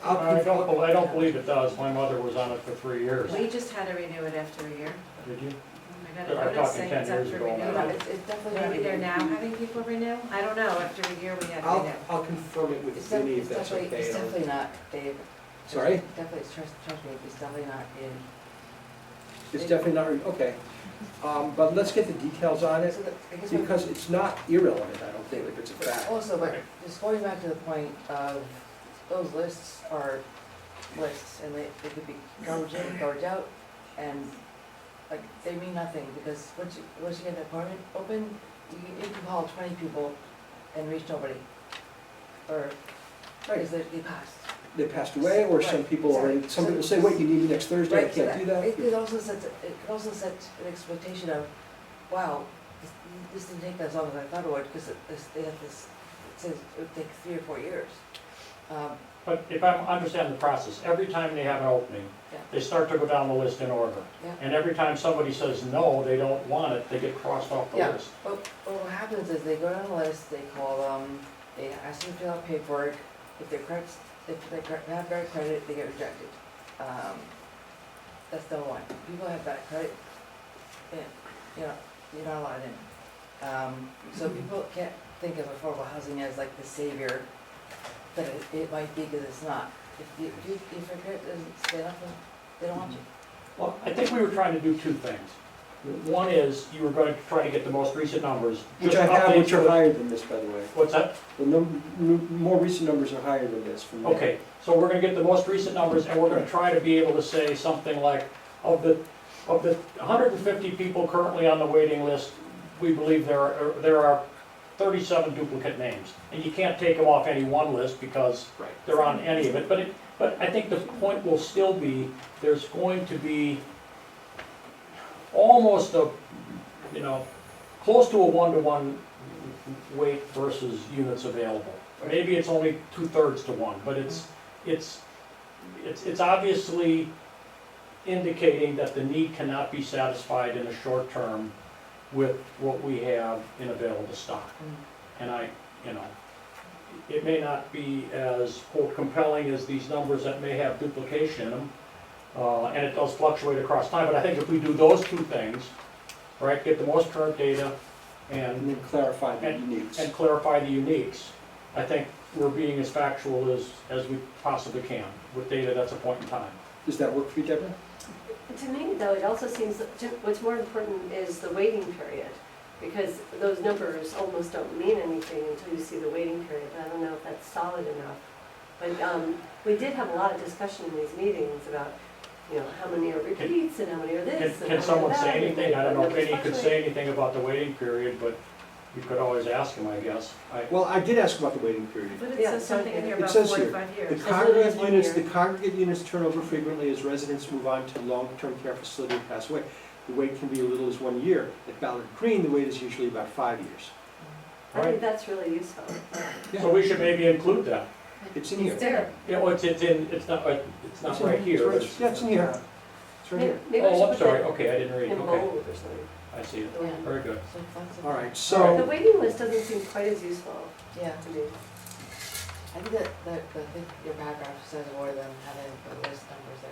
I I don't believe it does. My mother was on it for 3 years. think we just had to renew it after a year. Did you? I got a I'm notice talking saying 10 it's years up for ago. No, renewal. it's definitely. Maybe they're now having people renew? I don't know, after a year we had to renew. I'll confirm it with Vinnie if that's okay. It's definitely not, Dave. Sorry? Definitely, trust me, it's definitely not in. It's definitely not, okay. But let's get the details on it, So I guess because it's not irrelevant, I don't think, if it's a fact. also, but just going back to the point of, those lists are lists, and they could be garbage in, garbage out, and like, they mean nothing, because once you get an apartment open, you can call 20 people and reach nobody. Or, because they passed. They passed away, or some Right, people already, exactly. some people say, wait, you need me next Thursday, I Right, so can't do that. It could also set an expectation of, wow, this didn't take as long as I thought it would, because they have this, it says it would take 3 or 4 years. But if I understand the process, every time they have an opening, Yeah. they start to go down the list in order. Yeah. And every time somebody says no, they don't want it, they get crossed off the Yeah. list. But what happens is they go down the list, they call them, they ask them to fill out paperwork, if they have bad credit, they get rejected. That's the one. People have bad credit, you're not allowed in. So people can't think of affordable housing as like the savior that it might be, because it's not. If your credit doesn't stand up, they don't want you. Well, I think we were trying to do 2 things. One is, you were going to try to get the most recent numbers. Which just I have, updates which are with- higher than this, by the way. What's that? The more recent numbers are higher than this from there. Okay, so we're gonna get the most recent numbers, and we're gonna try to be able to say something like, of the 150 people currently on the waiting list, we believe there are 37 duplicate names. And you can't take them off any one list because Right. they're on any of it, but I think the point will still be, there's going to be almost a, close to a 1-to-1 weight versus units available. Maybe it's only 2/3 to 1, but it's obviously indicating that the need cannot be satisfied in the short term with what we have in available stock. And it may not be as, quote, compelling as these numbers that may have duplication in them, and it does fluctuate across time, but I think if we do those 2 things, right, get the most current data And and then clarify the uniques. clarify the uniques, I think we're being as factual as we possibly can with data that's a point in time. Does that work for you, Deborah? To me, though, it also seems that what's more important is the waiting period, because those numbers almost don't mean anything until you see the waiting period. I don't know if that's solid enough. But we did have a lot of discussion in these meetings about, how many are repeats and how many are this and how Can many someone are that. say anything? I don't know if Numbers any could fluctuate. say anything about the waiting period, but you could always ask him, I guess. Well, I did ask about the waiting period. But it Yeah, says something in here it about says 4 to here, 5 The years. As little congregate as 1 units, year. the congregate units turn over frequently as residents move on to long-term care facility and pass away. The wait can be as little as 1 year. At Ballard Green, the wait is usually about 5 years. I think that's really useful. So we should maybe include that. It's in here. It's there. It's not right here. but it's- Yeah, it's in here. It's right here. Maybe I should Oh, I'm put sorry, that okay, I didn't read, in okay, bold or something. I see it, Yeah. very good. So that's All right, The so, waiting list doesn't seem quite as useful Yeah, to me. I think that your paragraph says more than having the list numbers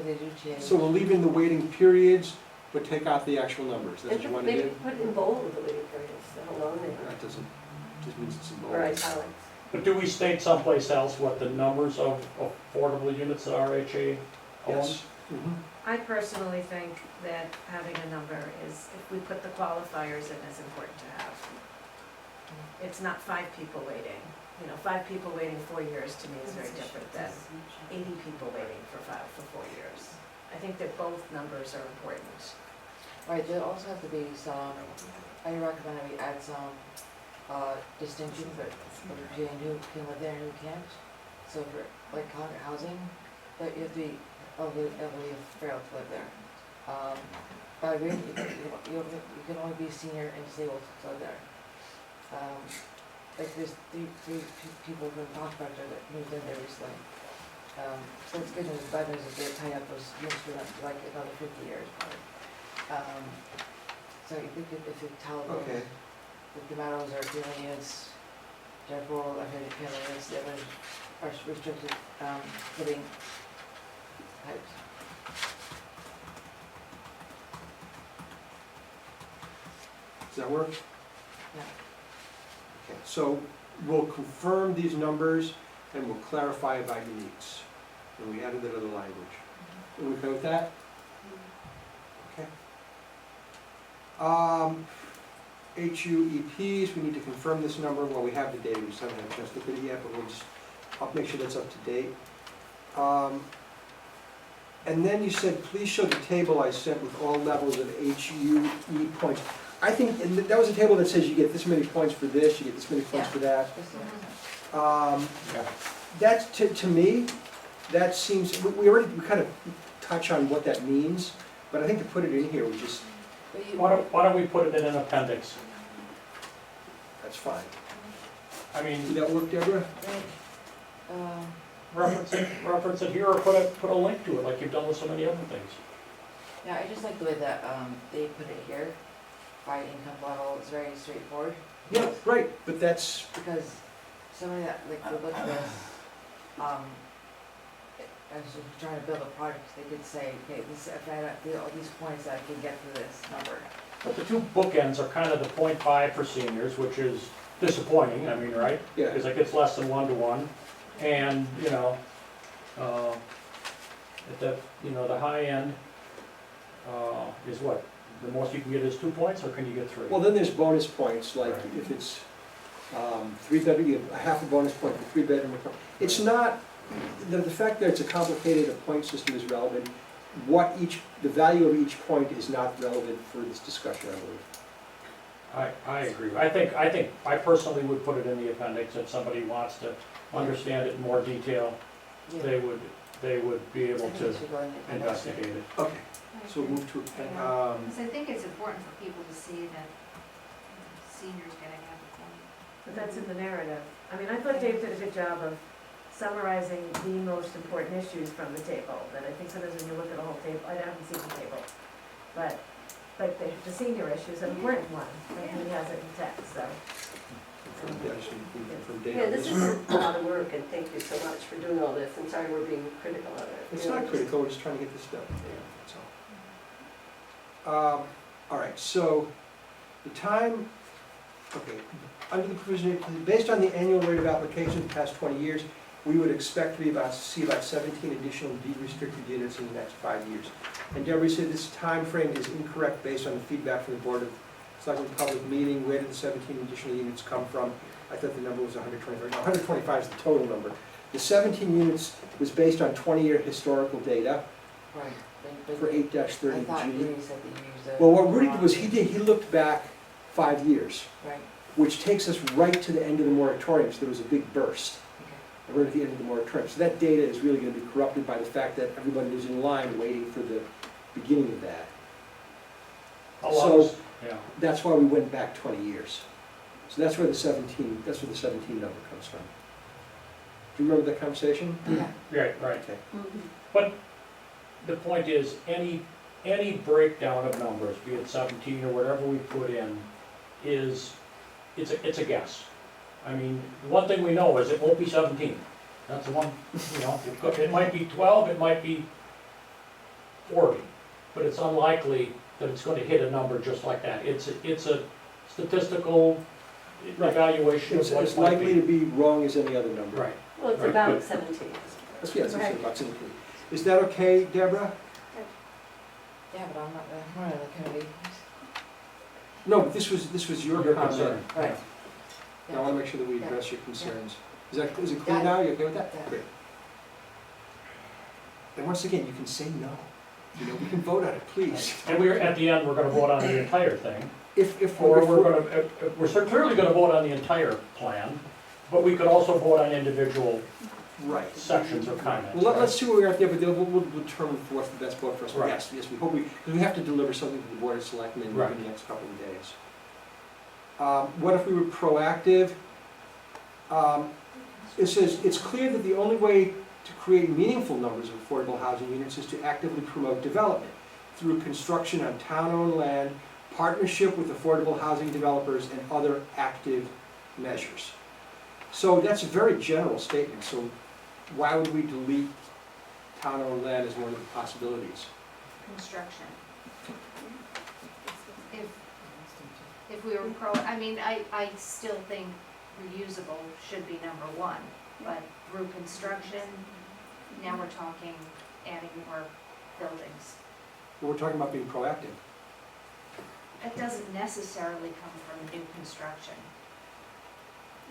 But they do change. So we'll leave in the waiting periods, but take out the actual numbers, that's what you want to Maybe do? put in bold the waiting periods, how long they That doesn't, just means it's in bold. are, or italics. But do we state someplace else what the numbers of affordable units that RHA owns? Yes. Mhm. I personally think that having a number is, if we put the qualifiers in, is important to have. It's not 5 people waiting, 5 people waiting 4 years to me is very different than 80 people waiting for 4 years. I think that both numbers are important. Right, there also have to be some, I recommend that we add some distinction between who can live there and who can't. So for like congregate housing, that you have to be elderly or frail to live there. By right, you can only be senior and disabled to live there. Like there's three people from Prospector that moved in there recently. So it's good news, bad news is they're tying up those units for like another 50 years probably. So you think if you tell them Okay. that the Meadows are family units, therefore I heard family units, the others are restricted living types. Does that work? Yeah. Okay, so we'll confirm these numbers and we'll clarify about uniques. And we added that other language. Are we okay with that? Okay. HUEPs, we need to confirm this number. Well, we have the data, we just haven't had a chance to look at it yet, but we'll just, I'll make sure that's up to date. And then you said, please show the table I sent with all levels of HUE points. I think, and that was a table that says you get this many points for this, you get this many points for that. Yeah. That's, to me, that seems, we kind of touch on what that means, but I think to put it in here, we just, Why don't we put it in an appendix? that's fine. I Did mean, that work, Deborah? reference it here or put a link to it like you've done with so many other things. Yeah, I just like the way that they put it here, by income level, it's very straightforward. Yeah, right, but that's, Because somebody that, like, would look at this, as you're trying to build a project, they could say, okay, this, if I had all these points, I can get to this number. But the 2 bookends are kind of the 0.5 for seniors, which is disappointing, I mean, right? yeah. Because it gets less than 1-to-1. And, at the, the high end is what? The most you can get is 2 points, or can you get 3? Well, then there's bonus points, like Right. if it's 3 bedroom, you get a half a bonus point for 3 bedroom. It's not, the fact that it's a complicated point system is relevant. The value of each point is not relevant for this discussion, I believe. I agree. I personally would put it in the appendix if somebody wants to understand it in more detail. Yeah. They would be I able think to it should go in the investigate it. Okay, so we'll move to, Because I think it's important for people to see that seniors gotta have a point. But that's in the narrative. I mean, I thought Dave did a good job of summarizing the most important issues from the table. That I think sometimes when you look at the whole table, I haven't seen the table, but the senior issue is an important one, and he has it in text, so. from Yeah, Dave. this is a lot of work, and thank you so much for doing all this, and sorry we're being critical of it. It's You know, not just- critical, we're just trying to get this done, that's all. All right, so the time, okay, under the provision, based on the annual rate of application the past 20 years, we would expect to see about 17 additional deed-restricted units in the next 5 years. And Deborah said this time frame is incorrect based on the feedback from the Board of Selectmen public meeting. Where did the 17 additional units come from? I thought the number was 125. No, 125 is the total number. The 17 units was based on 20-year historical data Right. But for I 8-30G. thought Rudy said that you used a. Well, what Rudy did was he looked back 5 years, Right, which takes us right to the end of the moratorium, so there was a big burst. okay. Right at the end of the moratorium. So that data is really going to be corrupted by the fact that everybody was in line waiting for the beginning of that. How long So- is- yeah. That's why we went back 20 years. So that's where the 17 number comes from. Do you remember that conversation? Yeah. Right. Okay. Mhm. The point is, any breakdown of numbers, be it 17 or whatever we put in, it's a guess. I mean, one thing we know is it won't be 17. That's the one, it might be 12, it might be 40. But it's unlikely that it's gonna hit a number just like that. It's a statistical Right. evaluation It's of what as it might likely be. to be wrong as any other number. Right. Well, it's Right, about but- 17. That's, yeah, that's what I said, Right. about 17. Is that okay, Deborah? Yeah, but I'm not the, I'm not the committee. No, but this was your Your comment. concern. Right. I wanna make sure that we Yeah. address your concerns. Is it clear Yeah. now? You okay with that? Yeah. Great. And once again, you can say no. You know, we can vote on it, please. And we're, at the end, we're gonna vote on the entire thing. If Or we're, we're clearly gonna vote on the entire plan, but we could also vote on individual right. sections or comments. Well, right? let's see where we're at there, but then we'll determine what's the best vote for us. But Right. yes, we hope because we have to deliver something to the Board of Selectmen Right. in the next couple of days. What if we were proactive? It says, it's clear that the only way to create meaningful numbers of affordable housing units is to actively promote development through construction on town-owned land, partnership with affordable housing developers, and other active measures. So that's a very general statement, so why would we delete town-owned land as one of the possibilities? Construction. If we were I mean, I still think reusable should be number one, but through construction, now we're talking adding more buildings. We're talking about being proactive. It doesn't necessarily come from new construction.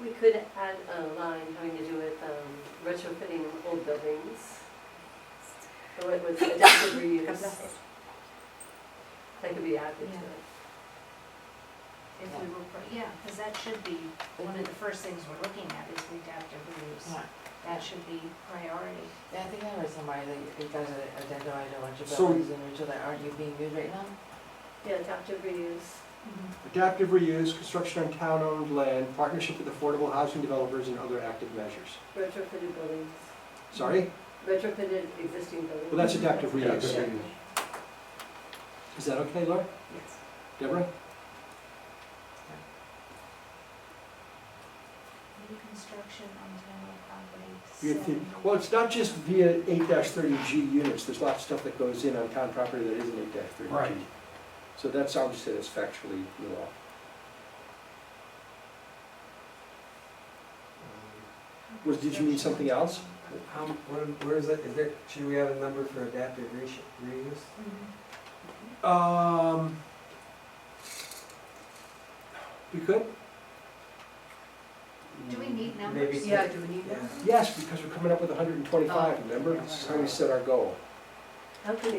We could add a line having to do with retrofitting old buildings. So it was adaptive reuse. That could be added to it. If we were, yeah, because that should be, one of the first things we're looking at is the adaptive reuse. Right. That should be priority. Yeah, I think I heard somebody that you guys identified a bunch of So- buildings in Ridgefield that aren't you being used right now? Yeah, adaptive reuse. Adaptive reuse, construction on town-owned land, partnership with affordable housing developers, and other active measures. Retrofitted buildings. Sorry? Retrofitted existing buildings. Well, that's adaptive Yeah, reuse. good. Is that okay, Laura? Yes. Deborah? New construction on town property. You think- Well, it's not just via 8-30G units, there's lots of stuff that goes in on town property that isn't 8-30G. Right. So that's obviously, that's factually the law. Did you need something else? Where is it, should we have a number for adaptive reuse? We could? Do we need Maybe numbers? Yeah, do we need Yeah. that? Yes, because we're coming up with 125, Oh. remember? That's how we set our goal. How can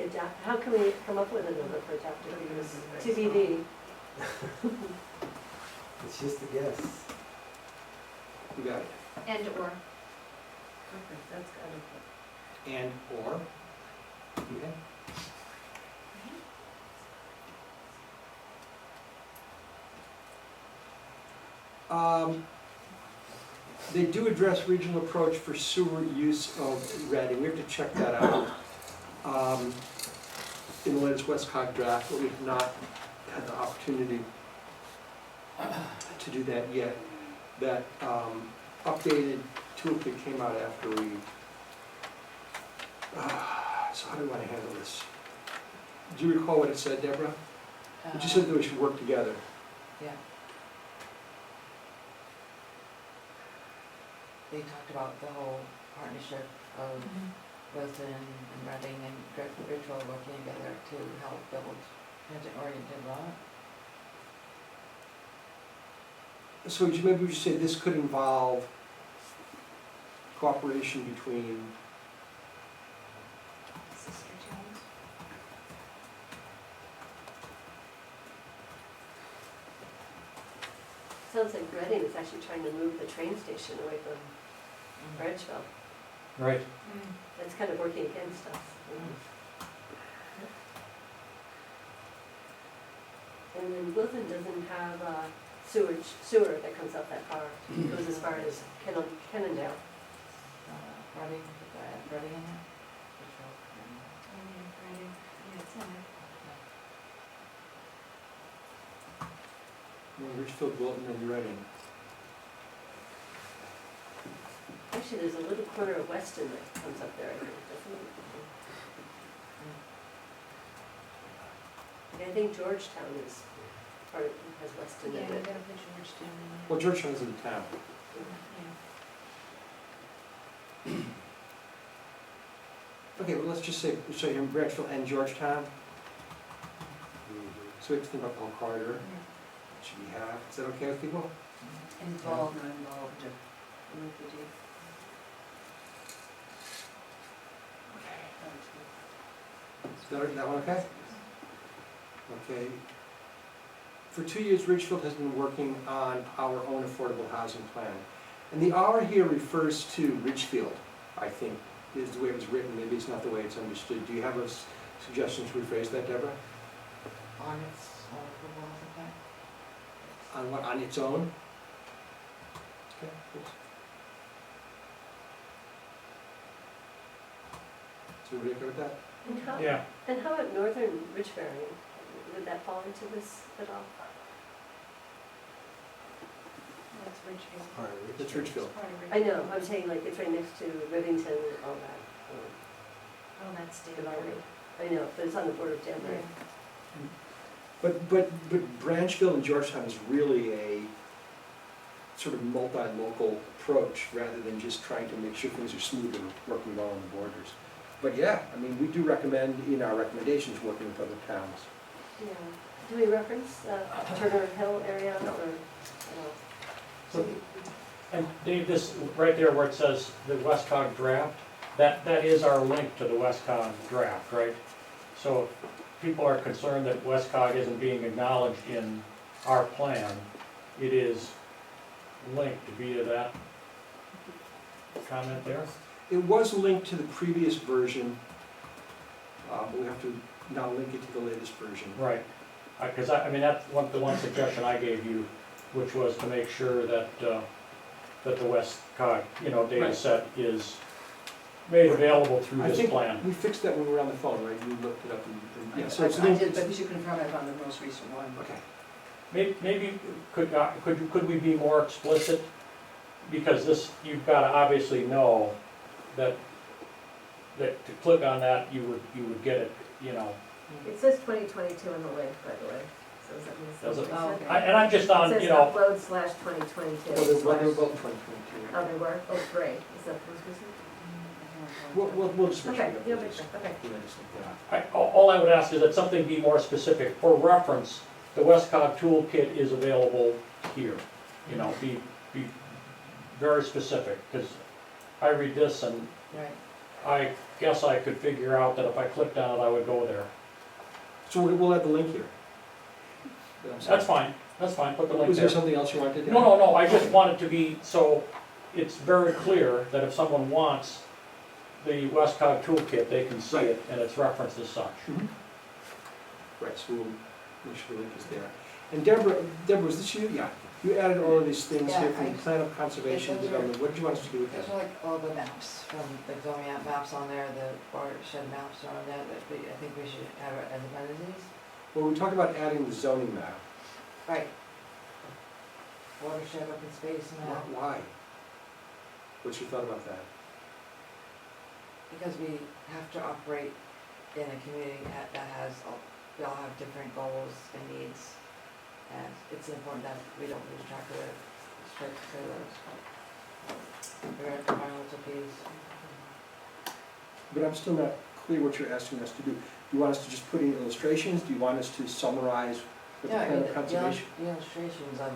we come up with a number for adaptive reuse? TBD. It's just a guess. You got it. And or. Okay, that's good. And, or, okay. They do address regional approach for sewer use of Reading, we have to check that out. In the latest Westcott draft, but we've not had the opportunity to do that yet. That updated toolkit came out after we, so how do we want to handle this? Do you recall what it said, Deborah? You just said that we should work together. Yeah. They talked about the whole partnership of Wilson and Reading and Richfield working together to help build transit-oriented law. So maybe we should say this could involve cooperation between, Sister towns. Sounds like Reading is actually trying to move the train station away from Ridgefield. Right. That's kind of working against us. And then Wilton doesn't have sewer that comes up that far. It goes as far as Cannondale. Reading, Reading in there? Richfield, Yeah, it's in there. Ridgefield, Wilton, and Reading. Actually, there's a little corner of Weston that comes up there, I think, doesn't it? think Georgetown is part of, has Weston Yeah, in you it. gotta put Georgetown in Well, Georgetown's in the town. there. Yeah. Okay, well, let's just say, so you're in Ridgefield and Georgetown, so we have to think about the whole corridor. Should we have, is that okay with people? Involved, not involved, with the D. Is that one okay? Okay. For 2 years, Ridgefield has been working on our own affordable housing plan. And the "our" here refers to Ridgefield, I think, is the way it was written. Maybe it's not the way it's understood. Do you have a suggestion to rephrase that, Deborah? On its affordable housing plan. On what, on its own? Okay, good. So everybody okay with that? And how, Yeah, and how about northern Ridgebury? Would that fall into this at all? That's Ridgefield. It's Ridgefield. It's part of I Ridgefield. know, I'm saying like it's right next to Rivington and all that, Oh, that's David. development. I know, but it's on the border of Denver. Yeah. But Branchville and Georgetown is really a sort of multi-local approach rather than just trying to make sure things are smooth and working well on the borders. But yeah, I mean, we do recommend in our recommendations working with other towns. Yeah. Do we reference Turner Hill area or, So- and Dave, this, right there where it says the Westcog draft, that is our link to the Westcog draft, right? So if people are concerned that Westcog isn't being acknowledged in our plan, it is linked via that comment there. It was linked to the previous version, but we have to now link it to the latest version. Right, because I mean, that's the one suggestion I gave you, which was to make sure that, that the Westcog, data Right. set is made available through I this think plan. we fixed that when we were on the phone, right? You looked it up and, yeah, so I it's linked. did, but you confirm it on the most recent one. Okay. Maybe, could we be more explicit? Because this, you've got to obviously know that to click on that, you would get it, It says 2022 in the link, by the way, so is that means Does it? Oh, okay. And I'm just on, It says upload / 2022. Well, they're slash- both 2022. Oh, they were? Oh, great. Is that the most recent? We'll just make sure. Okay, that you'll we make just- sure, okay. we just link that up. all I would ask is that something be more specific. For reference, the Westcog toolkit is available here. Be very specific, because I read this and Right. I guess I could figure out that if I clicked on it, I would go there. So we'll add the link here. That's fine, put the link Was there there. something else you wanted to do? No, I just want it to be, so it's very clear that if someone wants the Westcog toolkit, they can see it, and it's referenced as such. Mhm. Right, so we'll make sure the link is there. And Deborah, was this you? Yeah. You added all of these things Yeah, here from the I- plan of conservation those are- development. What did you want us to do with There's that? like all the maps from the zoning maps on there, the watershed maps are on there, I think we should have it as amenities. Well, we talked about adding the zoning map. Right. Watershed open space map, Why? What's your thought about that? because we have to operate in a community that has, we all have different goals and needs. And it's important that we don't lose track of it, strike through those. We're at the final piece. But I'm still not clear what you're asking us to do. Do you want us to just put in illustrations? Do you want us to summarize what the Yeah, I plan mean, of conservation? the illustrations of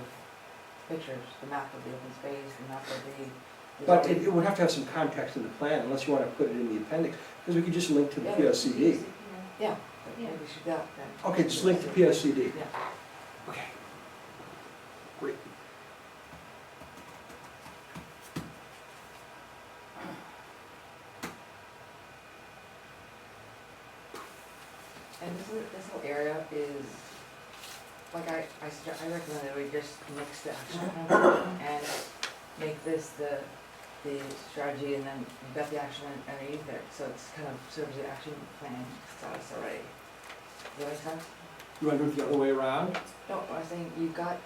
pictures, the map of the open space, the map of the. But it would have to have some context in the plan unless you want to put it in the appendix, because we could just link to the Yeah, PSCD. Yeah, Yeah. maybe should that then. Okay, just link to PSCD. Yeah. Okay. Great. And this whole area is, like I recommend that we just mix the action plan and make this the strategy, and then you've got the action underneath it, so it's kind of serves the action plan status already. Does that make sense? You want to do it the other way around? No, I was saying, you've got,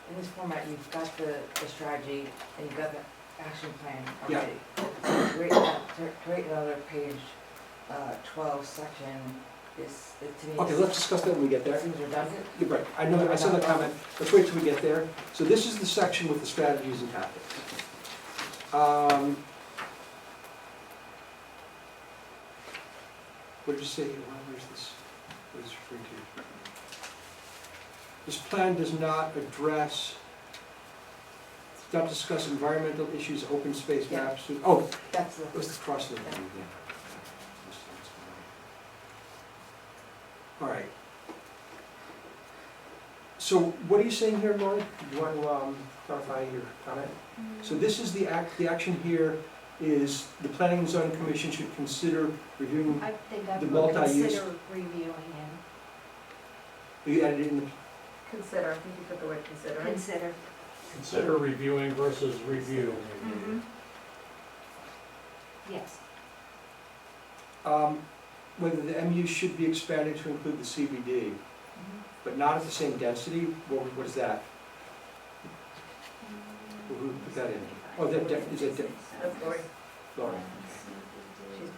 in this format, you've got the strategy and you've got the action plan Yeah. already. So create another page, 12 section to me. Okay, let's discuss that when we get there. Seems redundant. You're right, I know, I saw that comment, let's wait till we get there. So this is the section with the strategies and tactics. What did you say, where's this, what is this referring to? This plan does not address, does not discuss environmental issues, open space Yeah. maps. Oh, That's the. it was the cross link. Yeah. All right. So what are you saying here, Laurie? You want to clarify your comment? So this is the action here is the Planning and Zoning Commission should consider reviewing, I think I The would multi-use- consider reviewing you added it in the, Consider, I think you put the word consider. and consider. Consider reviewing versus review. Mhm. Yes. whether the MU should be expanded to include the CBD, but not at the same density, what is that? Who put that in? Oh, is it, That's Lori. Laurie? She's the,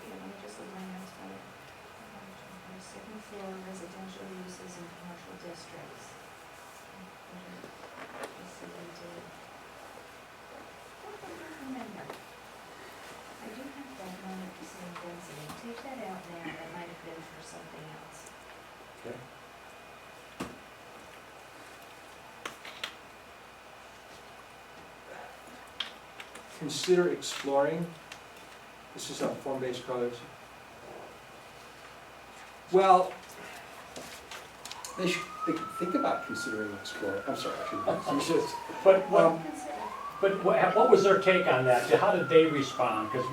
Let me just look my notes for it. Second floor residential uses in commercial districts. Remember, I do have that one at the same density. Take that out now, that might have been for something else. Okay. Consider exploring, this is on form-based codes. Well, they should think about considering exploring, I'm sorry, you should. But what, Consider. but what was their take on that? How did they respond? Because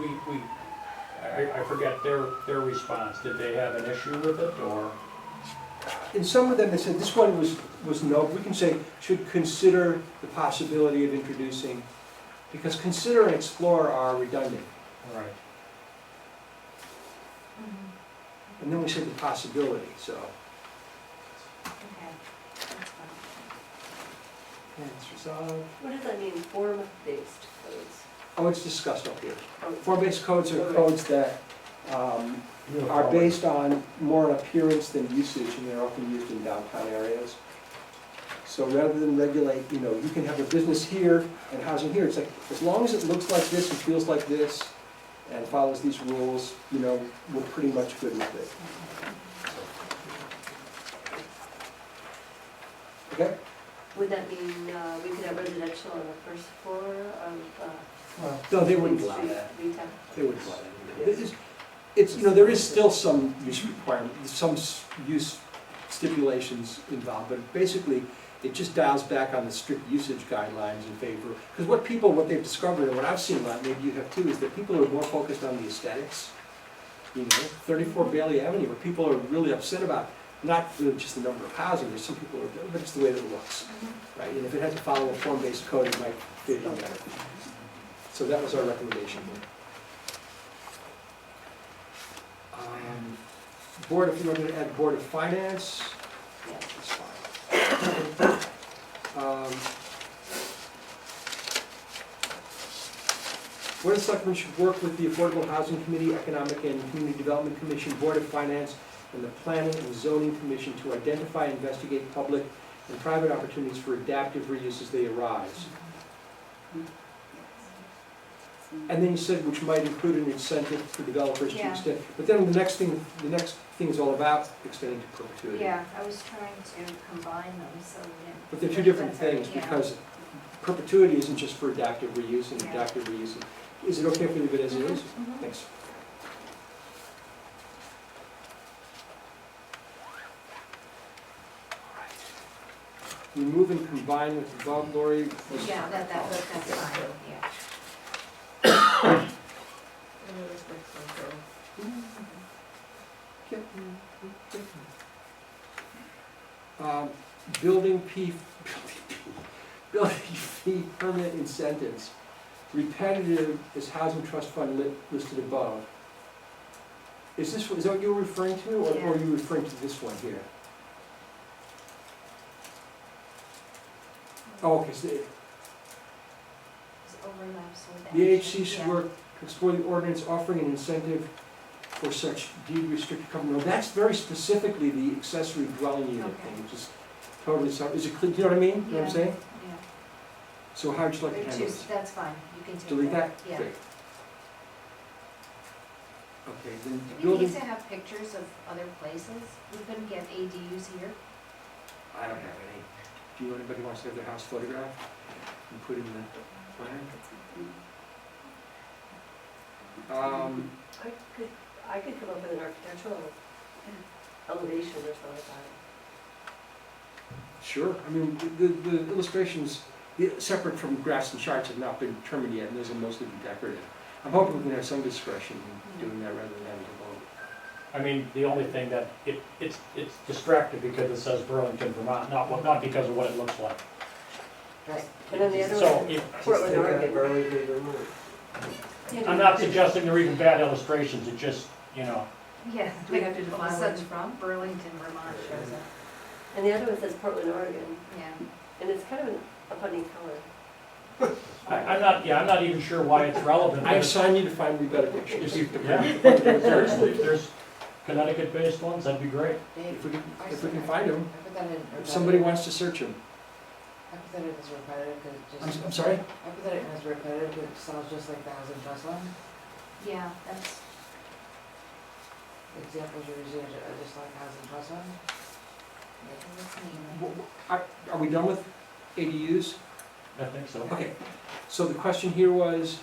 I forget their response. Did they have an issue with it, or? In some of them, they said, this one was no, we can say, should consider the possibility of introducing, because consider and explore are redundant. Right. And then we said the possibility, so. Okay, that's fine. And it's resolved. What does that mean, form-based codes? Oh, it's discussed up here. Oh, Form-based codes are codes that are based on more on appearance than usage, and they're often used in downtown areas. So rather than regulate, you can have a business here and housing here, it's like, as long as it looks like this and feels like this and follows these rules, we're pretty much good with it. Okay? Would that mean we could have residential on the first floor of No, they wouldn't allow Street that. retail? They wouldn't allow that. It's, there is still some use requirement, some use stipulations involved, but basically, it just dials back on the strict usage guidelines in favor, because what they've discovered, and what I've seen a lot, maybe you have too, is that people are more focused on the aesthetics. 34 Bailey Avenue, where people are really upset about, not really just the number of housing, there's some people who are, but it's the way that it looks, right? And if it had to follow a form-based code, it might fit in better. So that was our recommendation. Board, if you wanted to add Board of Finance, Yeah. that's fine. Board of Selectmen should work with the Affordable Housing Committee, Economic and Community Development Commission, Board of Finance, and the Planning and Zoning Commission to identify and investigate public and private opportunities for adaptive reuse as they arise. And then you said which might include an incentive for developers to Yeah. extend, but then the next thing is all about extending to perpetuity. Yeah, I was trying to combine them, so yeah. But they're two different things, Yeah. because perpetuity isn't just for adaptive reuse and Yeah. adaptive reuse. Is it okay if we leave it as it is? Mhm. Thanks. Remove and combine with above, Lori. Yeah, that's fine, yeah. and it was next one, Building fee permit incentives. Repetitive is housing trust fund listed above. Is that what you were referring to, or Yeah. are you referring to this one here? Oh, okay, so It overlaps with that. the AHC should Yeah. work explore the ordinance offering an incentive for such deed restricted covenant. No, that's very specifically the accessory dwelling unit Okay. thing, which is totally separate. Is it clear, do you know what I mean? You know what I'm Yeah. saying? Yeah. So how'd you like to handle this? That's fine, you can take that. Delete that? Yeah. Great. Okay, then Do we building, need to have pictures of other places? We couldn't get ADUs here? I don't have any. Do you know anybody who wants to have their house photographed and put in the plan? I could come up with an architectural elevation or something like that. Sure, I mean, the illustrations, separate from graphs and charts, have not been determined yet, and those will mostly be decorative. I'm hoping we can have some discretion in doing that rather than having to vote. I mean, the only thing that, it's distracted because it says Burlington, Vermont, not because of what it looks like. Right. And then the other So one, if, Portland, Just take out Oregon. Burlington, Vermont. I'm not suggesting they're even bad illustrations, it just, you know, Yeah. Do we have to All of a define where sudden it's from? Burlington, Vermont shows up. And the other one says Portland, Oregon, Yeah. and it's kind of a funny color. I'm not even sure why it's relevant. I assign you to find me better pictures. If you, yeah, seriously, if there's Connecticut-based ones, that'd be great. Dave, If we can find them, I put that in. if somebody wants to search them. I put that in as repetitive, cause it just. I'm sorry? I put that in as repetitive, cause it sounds just like the housing trust one. Yeah, that's, The examples you're using are just like housing trust one. that's me. Are we done with ADUs? I think so. Okay, so the question here was,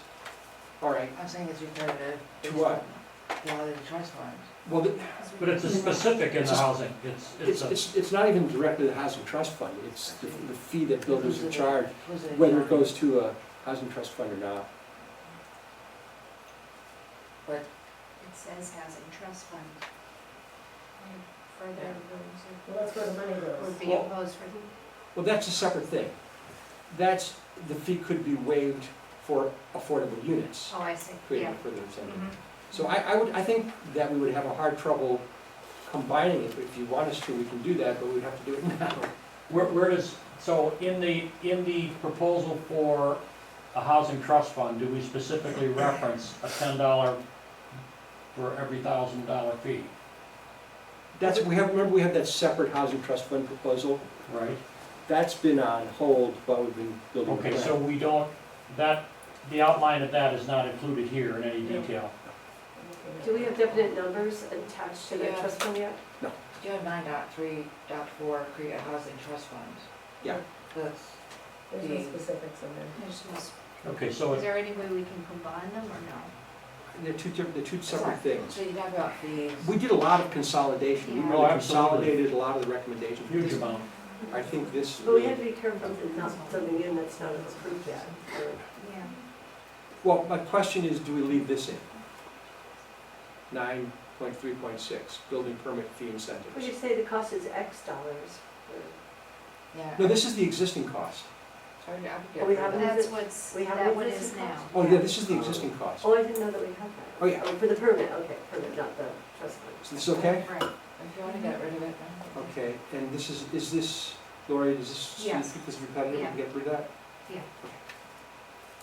all right, I'm saying it's repetitive. To based what? on The housing trust fund. well, But it's a specific in the housing, it's not even directly the housing trust fund, it's the fee that builders are charged, Who's it whether it from? goes to a housing trust fund or not. But It says housing trust fund. Further Well, that's where the money would be Well- imposed for, Well, that's a separate thing. That's, the fee could be waived for affordable units, oh, I see, creating yeah. a further incentive. Mhm. So I think that we would have a hard trouble combining it. If you want us to, we can do that, but we'd have to do it now. where does, so in the proposal for a housing trust fund, do we specifically reference a $10 for every $1,000 fee? That's, remember we have that separate housing trust fund proposal? Right. That's been on hold while we've been building the Okay, plan. so we don't, the outline of that is not included here in any detail. Do we have definite numbers attached to the Yeah. trust fund yet? do you have 9.3.4, create a housing trust fund? Yeah. That's, There's no specifics in there. There's no, Okay, so is there any way we can combine them or no? They're two separate Sorry. things. so you talk about fees. We did a lot of consolidation. We Yeah. really Oh, absolutely. consolidated a lot of the recommendations. huge amount. I think this. But we have to be careful to not put something in that's not approved yet. or- Yeah. Well, my question is, do we leave this in? 9.3.6, building permit fee Would you incentives. say the cost is X dollars? Yeah. No, this is the existing cost. I would get Oh, we rid of haven't that. That's what's, We have that an one is existing now. cost? Oh, yeah, this is the existing cost. Oh, I didn't know that we had that. Oh, yeah. For the permit, okay, permit, not the trust fund. Is this okay? Right. If you wanna get rid of it, then. Okay, and this is this, Lori, is this, do you Yes. think this is repetitive, we Yeah. can get rid of that? Yeah.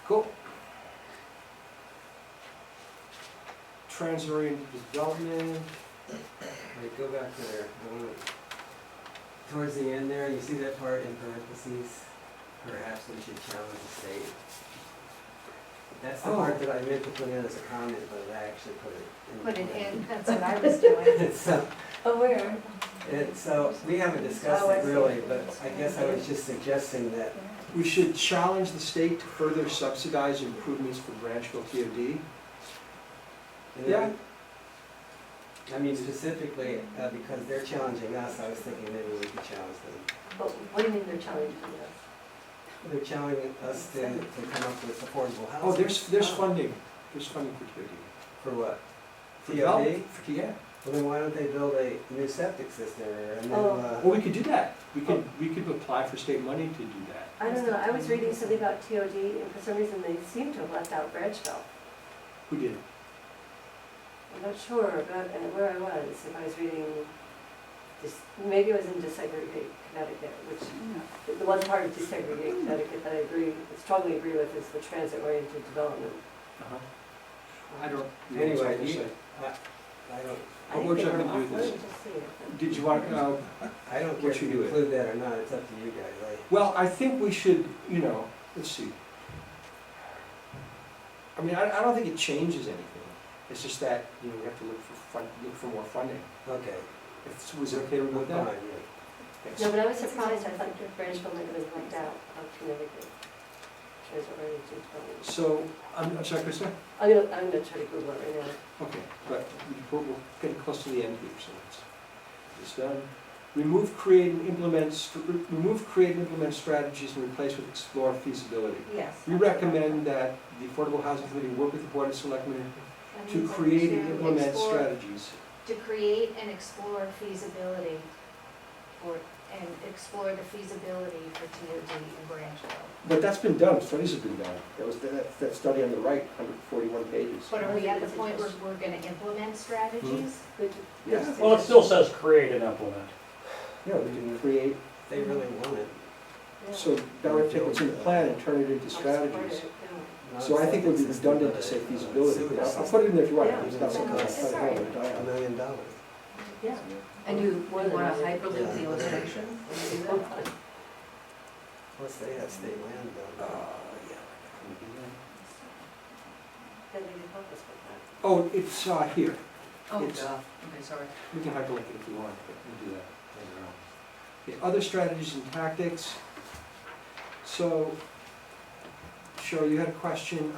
Cool. Trans-oriented development, Right, go back to there. I wanna- Towards the end there, you see that part in parentheses? Perhaps we should challenge the state. That's the part that I meant to put in as a comment, but I actually put it in. Put it in, that's what I was doing. So, Oh, where? so we haven't discussed Oh, I it see. really, but I guess I was just suggesting that we should challenge the state to further subsidize improvements for Branchville TOD. Yeah. I mean specifically, because they're challenging us, I was thinking maybe we could challenge them. But what do you mean they're challenging us? They're challenging us to come up with affordable housing. Oh, there's funding for TOD. For what? For TOD? development, for- yeah. Well, then why don't they build a new septic system or a new, Oh. Well, we could do that. We could apply for state money to do that. I don't know, I was reading something about TOD, and for some reason they seem to have left out Bridgeville. Who did? I'm not sure about where I was, if I was reading, maybe I was in Desegregate Connecticut, which, the one part of Desegregate Connecticut that I strongly agree with is the transit-oriented development. Uh-huh. I don't. Anyway, I you, I don't, What would you like me to do Let this? me just see it. Did you want, I don't care What if should you do it? include that or not, it's up to you guys. well, I think we should, let's see. I mean, I don't think it changes anything. It's just that, we have to look for more funding. Okay. Was it okay to remove that? Fine, yeah. Thanks. No, but I was surprised, I thought Branchville might have been left out of Connecticut. There's already two problems. So, I'm sorry, Krista? I'm gonna try to Google it right now. Okay, but we're getting close to the end here, so it's done. Remove, create, and implement strategies and replace with explore feasibility. Yes. We recommend that the Affordable Housing Committee work with the Board of Selectmen to create and implement strategies. To create and explore feasibility, and explore the feasibility for TOD in Branchville. But that's been done, studies have been done. That was that study on the right, 141 pages. But are we at the point where we're gonna implement strategies? Yes. Well, it still says create and implement. Yeah, we can create, They really want it. so now we have to take what's in the plan and turn it into strategies. So I think it would be redundant to say feasibility. I'll put it in there if you want. Yeah. It's not something It's I'll all try right. to hold it $1 down. million. Yeah. And you More want than to that. hyperlink the illustration? Will you do that? Plus they have state land down Yeah. Then they can help us with that. Oh, it's here. Oh, It's- duh. Okay, sorry. We can hyperlink it if you want, but we'll do that later on. Okay, other strategies and tactics. So, Cheryl, you had a question.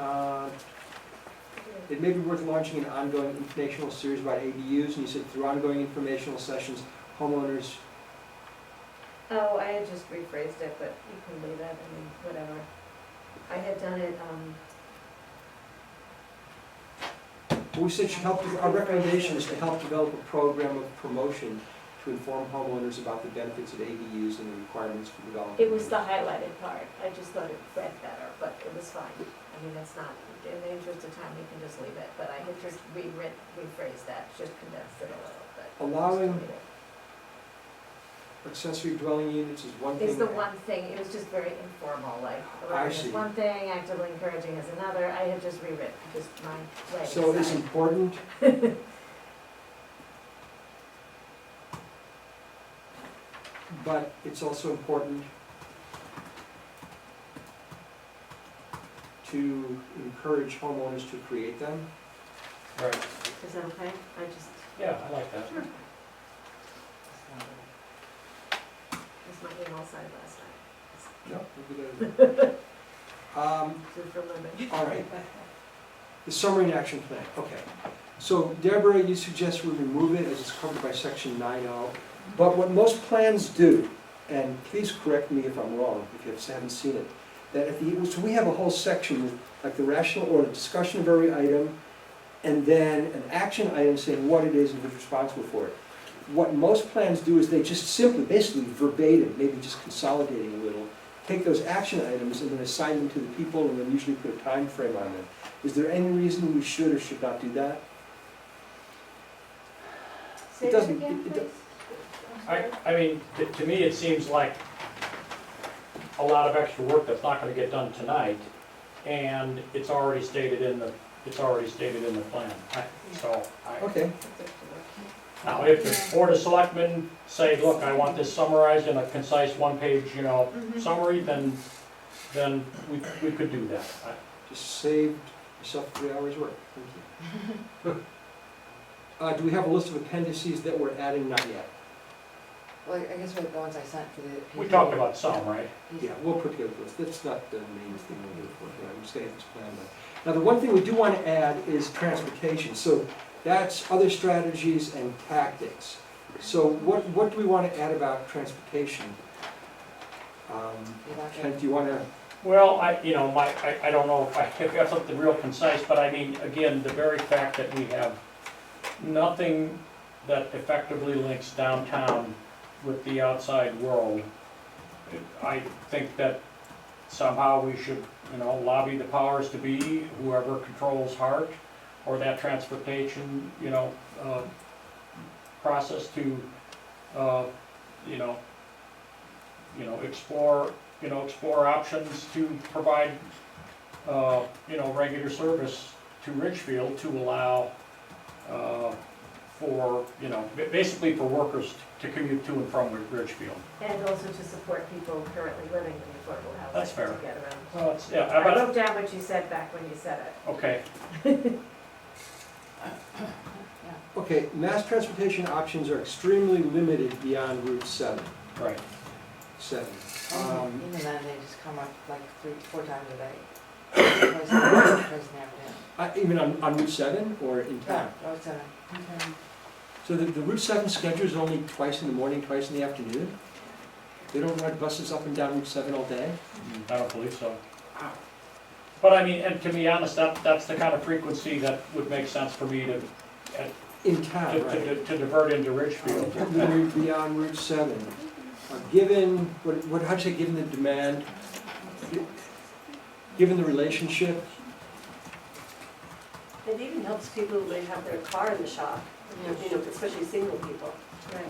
It may be worth launching an ongoing informational series about ADUs, and you said through ongoing informational sessions, homeowners. Oh, I had just rephrased it, but you can leave it, I mean, whatever. I had done it, We said should help. Our recommendation is to help develop a program of promotion to inform homeowners about the benefits of ADUs and the requirements for development. it was the highlighted part, I just thought it read better, but it was fine. I mean, it's not, in the interest of time, we can just leave it, but I had just rephrased that, just condensed it a little bit. Allowing accessory dwelling units is one thing. Is the one thing, it was just very informal, like, allowing is see. one thing, actively encouraging is another, I had just rewritten, just my way. So it is important. But it's also important to encourage homeowners to create them. Right. Is that okay? I just, Yeah, I like that. this might be all side last night. No, we'll do that. Just for living. All right. The summary and action plan, okay. So Deborah, you suggest we remove it as it's covered by section 9.0. But what most plans do, and please correct me if I'm wrong, if you haven't seen it, that at the, so we have a whole section with like the rational or the discussion of every item, and then an action item saying what it is and who's responsible for it. What most plans do is they just simply, basically verbatim, maybe just consolidating a little, take those action items and then assign them to the people and then usually put a time frame on them. Is there any reason we should or should not do that? Say It that doesn't- again, it- please. I mean, to me, it seems like a lot of extra work that's not gonna get done tonight, and it's already stated in the plan. Okay, Now, if the Board of Selectmen say, look, I want this summarized in a concise one-page, summary, then we could do that. just saved yourself 3 hours work, thank you. Do we have a list of appendices that we're adding? Not yet. Well, I guess the ones I sent for the. We talked about some, right? Yeah, we'll put together a list. That's not the main thing we'll do for here. I'm just getting this plan done. Now, the one thing we do want to add is transportation. So that's other strategies and tactics. So what do we want to add about transportation? Ken, do you want to? Well, I don't know if I've got something real concise, but I mean, again, the very fact that we have nothing that effectively links downtown with the outside world, I think that somehow we should, lobby the powers to be, whoever controls HART, or that transportation, process to, explore options to provide, regular service to Ridgefield to allow, for, basically for workers to commute to and from Ridgefield. And also to support people currently living in affordable housing. That's fair. To get around. Well, it's, I wrote down what you said back when you said it. okay, Okay, mass transportation options are extremely limited beyond Route 7. right. 7. Even then, they just come up like 3-4 times a day. Twice in the afternoon. Even on Route 7 or in town? Yeah, Route 7. So the Route 7 schedule is only twice in the morning, twice in the afternoon? They don't ride buses up and down Route 7 all day? I don't believe so. But I mean, and to be honest, that's the kind of frequency that would make sense for me to In town, right? to divert into Richfield. Limited beyond Route 7. Given, how'd you say, given the demand, given the relationship, It even helps people who may have their car in the shop, especially single people. Right.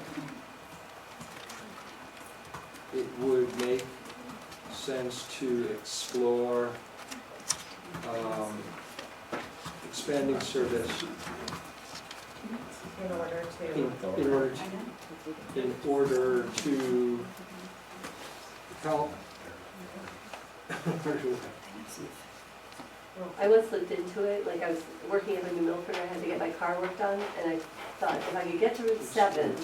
it would make sense to explore expanding service In order to. in order to help. I once looked into it, like I was working up in New Milford, I had to get my car work done, and I thought if I could get to Route 7, it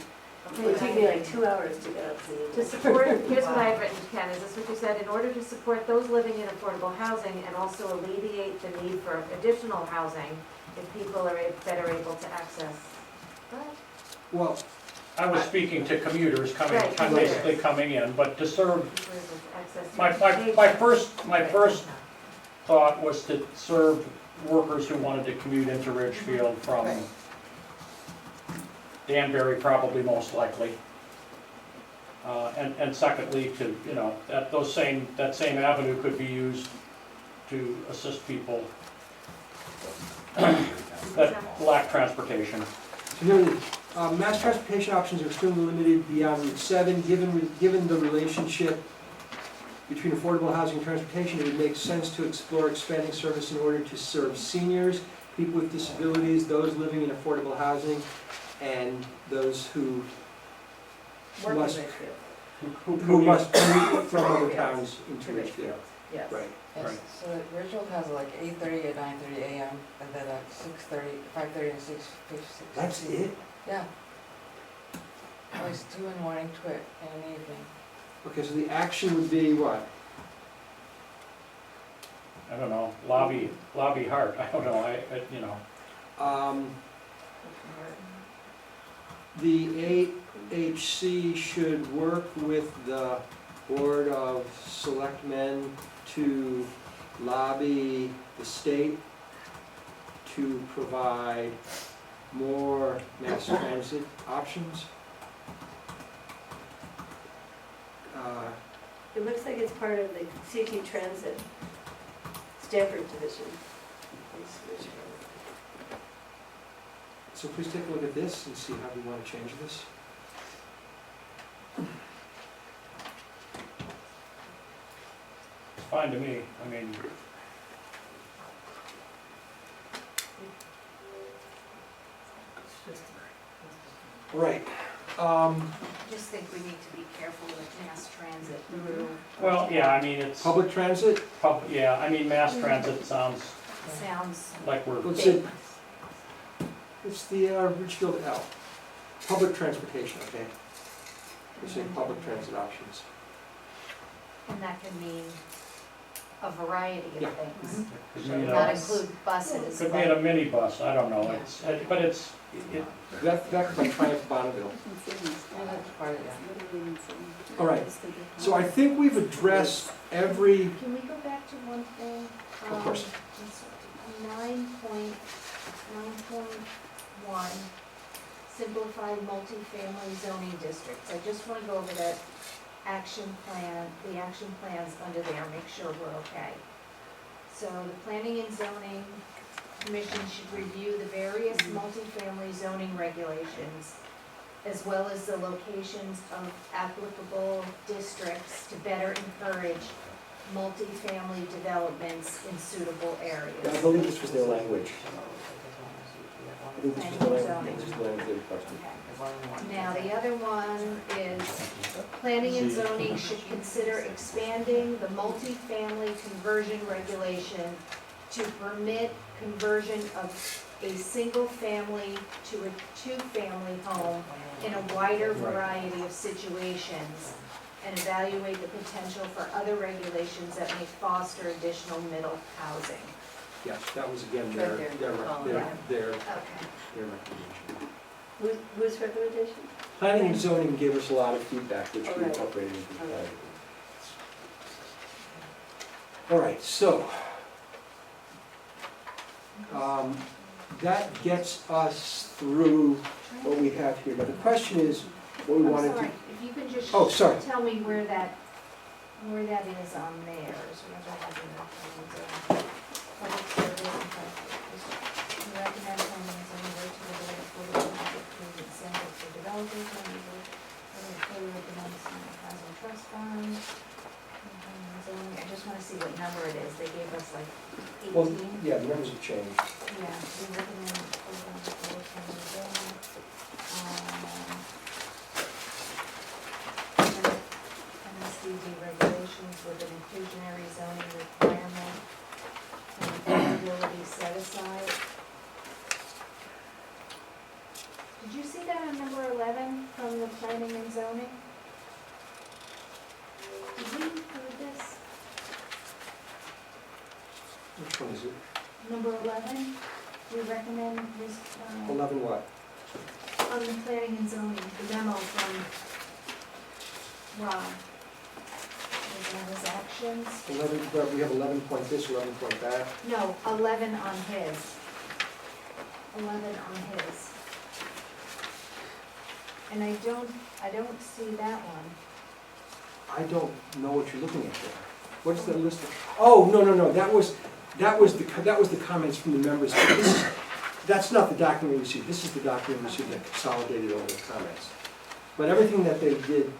would take me like 2 hours to get up to New To Milford. support, here's what I've written, Ken, is this what you said? In order to support those living in affordable housing and also alleviate the need for additional housing if people are better able to access. What? Well, I was speaking to commuters Right, basically coming in, but to serve, People able to access my transportation. first thought was to serve workers who wanted to commute into Ridgefield from Danbury, probably most likely. And secondly, to, that same avenue could be used to assist people that lack transportation. so here it is. Mass transportation options are extremely limited beyond Route 7. Given the relationship between affordable housing and transportation, it would make sense to explore expanding service in order to serve seniors, people with disabilities, those living in affordable housing, and those who Work in must- Richfield. who must commute from other towns into To Ridgefield. Richfield, yes. Right. Yes, Right. so Ridgefield has like 8:30 and 9:30 a.m. and then at 6:30, 5:30 and 6:50. That's it? Yeah. Always 2 in the morning, twit, and in the evening. Okay, so the action would be what? I don't know, lobby hard, I don't know, The AHC should work with the Board of Selectmen to lobby the state to provide more mass transit options. It looks like it's part of the CT Transit Stanford Division. So please take a look at this and see how we want to change this. it's fine to me, I mean, Right. I just think we need to be careful with mass transit. well, yeah, I mean, it's, Public transit, mass transit sounds Sounds like we're, let's big. see, it's the Ridgefield L. Public transportation, okay? We're saying public transit options. And that can mean a variety Yeah. of things. could Should be not a, include buses, could be in a minibus, I don't know, but it's, That's by Triumph Bonneville. Yeah, that's part of it. All right, so I think we've addressed every, Can we go back to one thing? Of course. 9.1, simplified multifamily zoning districts. I just want to go over that action plan, the action plans under there, make sure we're okay. So the Planning and Zoning Commission should review the various multifamily zoning regulations as well as the locations of applicable districts to better encourage multifamily developments in suitable areas. I believe this was their language. I think this was the language, this was the language they requested. Now, the other one is, planning and zoning should consider expanding the multifamily conversion regulation to permit conversion of a single family to a two-family home in a wider variety of situations, and evaluate the potential for other regulations that may foster additional middle housing. Yes, that was again Right their, there. their, Yeah. their Okay. recommendation. Whose recommendation? Planning and zoning gave us a lot of feedback, which we Alright. incorporated into the plan. Alright. All right, so, that gets us through what we have here. Now, the question is, what we I'm wanted to. sorry, if you can just Oh, sorry. tell me where that is on theirs, wherever I have it in the public service and practice. We recommend planning and zoning work to the affordable housing improvement center for developers and we fully recommend the housing trust fund. Planning and zoning, I just wanna see what number it is, they gave us like Well, 18. yeah, the numbers have changed. Yeah, we recommend affordable planning and zoning. MSDD regulations with an inclusionary zoning requirement and affordability set aside. Did you see that on number 11 from the planning and zoning? Did we include this? Which one is it? Number 11, we recommend this, 11 what? on the planning and zoning, the memo from Rob. Was on his actions. 11, but we have 11 point this, 11 point that. No, 11 on his. 11 on his. And I don't see that one. I don't know what you're looking at there. What's the list of? Oh, no, that was the comments from the members. That's not the document we received, this is the document we received that consolidated all the comments. But everything that they did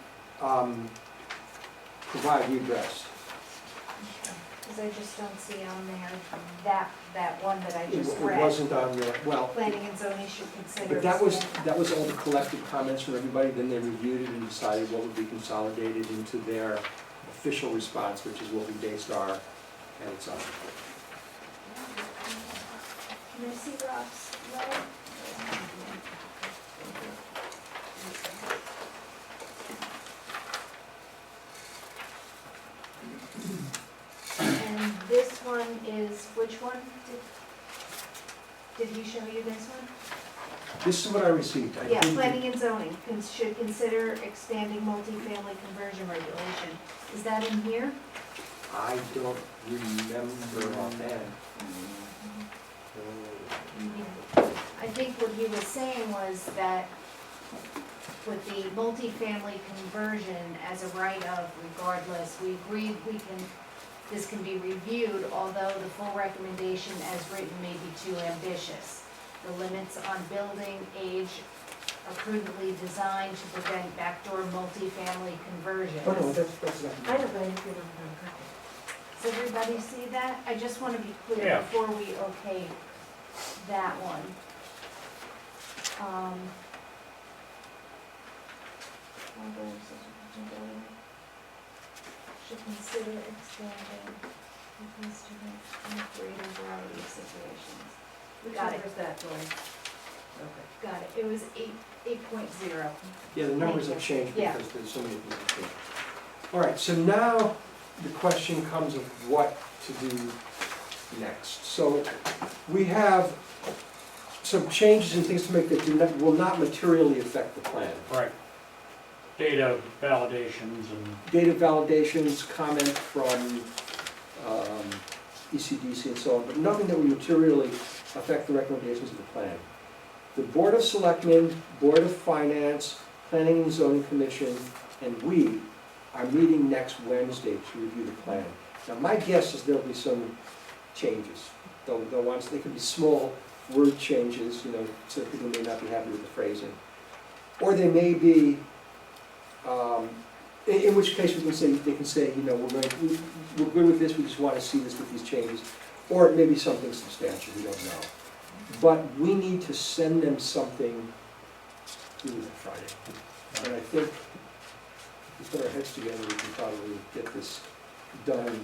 provide, we addressed. Because I just don't see on there that one that I It just it read. wasn't on there, well, Planning and zoning should consider. but that was expanding. all the collective comments from everybody, then they reviewed it and decided what would be consolidated into their official response, which is what we based our edits on. Can I see Rob's letter? And this one is, which one? Did he show you this one? This is what I received. I Yeah, did- planning and zoning, should consider expanding multifamily conversion regulation. Is that in here? I don't remember offhand. I think what he was saying was that with the multifamily conversion as a write-of regardless, we agreed this can be reviewed, although the full recommendation as written may be too ambitious. The limits on building age are prudently designed to prevent backdoor multifamily conversions. Oh, no, that's not. I don't know anything on that. Does everybody see that? I just want to be clear Yeah. before we okay that one. Should consider expanding in a greater variety of situations. Which Got number it. is that, Joy? Okay. Got it. It was 8.0. Yeah, the numbers have Thank you. changed Yeah. because there's so many things that changed. All right, so now the question comes of what to do next. So we have some changes and things to make that will not materially affect the plan. Right. Data validations and, Data validations, comment from ECDC and so on, but nothing that will materially affect the recommendations of the plan. The Board of Selectmen, Board of Finance, Planning and Zoning Commission, and we are meeting next Wednesday to review the plan. Now, my guess is there'll be some changes. They'll want, they could be small word changes, so people may not be happy with the phrasing. Or they may be In which case we can say, they can say, you know, we're good with this, we just want to see this with these changes. Or it may be something substantial, we don't know. But we need to send them something through that Friday. And I think if we put our heads together, we can probably get this done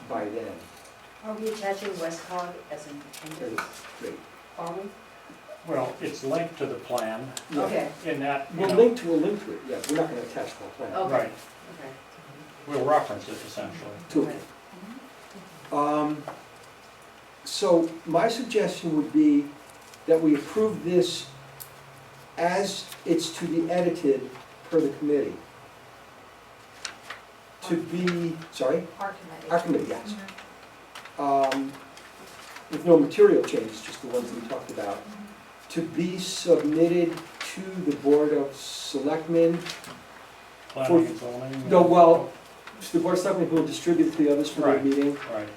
by then. Are we attaching Westcog as an Great, great. Are we? Well, it's linked to the plan Yeah. Okay, in that, you We'll know, link to it, yeah, we're not gonna attach the whole plan okay, right, okay. we'll reference it essentially. to it. So my suggestion would be that we approve this as it's to be edited per the committee. To be, sorry, Our committee. our committee, yes. With no material changes, just the ones that we talked about. To be submitted to the Board of Selectmen. Planning and zoning. No, well, the Board of Selectmen will distribute to the others for their Right. meeting. Right,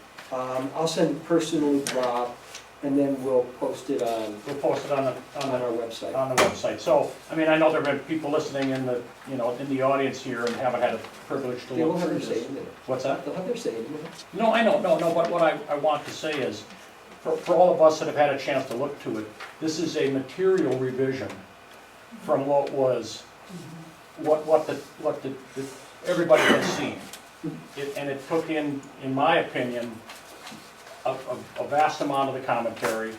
I'll send it personally to Rob, and then we'll post it on we'll post it on our website. the website. So, I mean, I know there have been people listening in the, you know, in the audience here and haven't had a privilege to They will look have through their say this. in it. What's that? They'll have their say in it. No, I know, no, but what I want to say is, for all of us that have had a chance to look to it, this is a material revision from what was, what everybody had seen. And it took in my opinion, a vast amount of the commentary,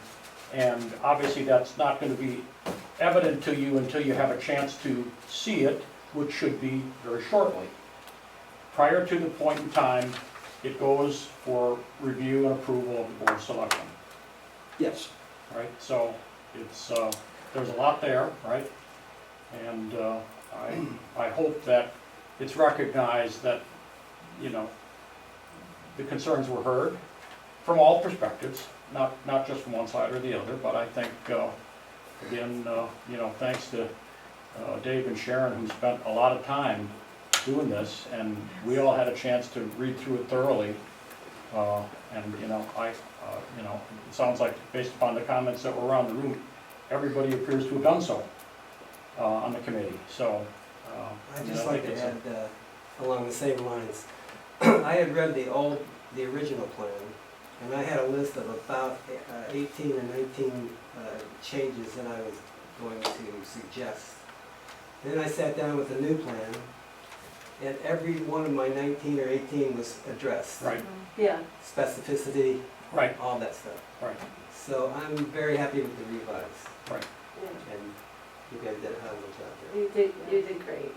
and obviously that's not gonna be evident to you until you have a chance to see it, which should be very shortly. Prior to the point in time, it goes for review and approval of the Board of Selectmen, Yes. right? So it's, there's a lot there, right? And I hope that it's recognized that, you know, the concerns were heard from all perspectives, not just from one side or the other, but I think, again, you know, thanks to Dave and Sharon, who spent a lot of time doing this, and we all had a chance to read through it thoroughly. And, you know, you know, it sounds like, based upon the comments that were around the room, everybody appears to have done so on the committee, so. I'd you know, just I like think to it's a- add, along the same lines, I had read the original plan, and I had a list of about 18 or 19 changes that I was going to suggest. Then I sat down with the new plan, and every one of my 19 or 18 was addressed. Right, Yeah, Specificity, right, all that stuff. right, So I'm very happy with the revise, right. yeah. and you guys did a hell of a job there. You did great.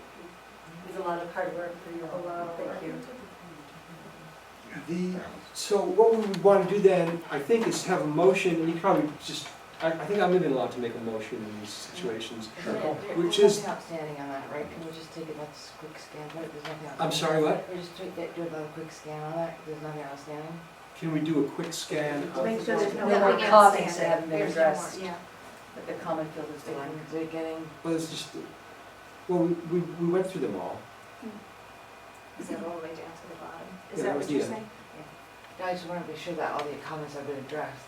There's a lot of hard work for you all. Thank you. So what we would want to do then, I think, is have a motion, and you probably just, I think I'm even allowed to make a motion in these situations. Sure. Which is- There's nothing outstanding on that, right? Can we just take it, let's quick scan, right? There's nothing outstanding. I'm sorry, what? We just do another quick scan on that, there's nothing outstanding? Can we do a quick scan of? Make sure there's no No more more comments comments that haven't been There's no more, addressed, yeah. that the comment field is Is doing. it getting, Well, it's just, well, we went through them all. Is that all the way down to the bottom? Is Yeah, that that was what you're the end. saying? I just want to be sure that all the comments have been addressed.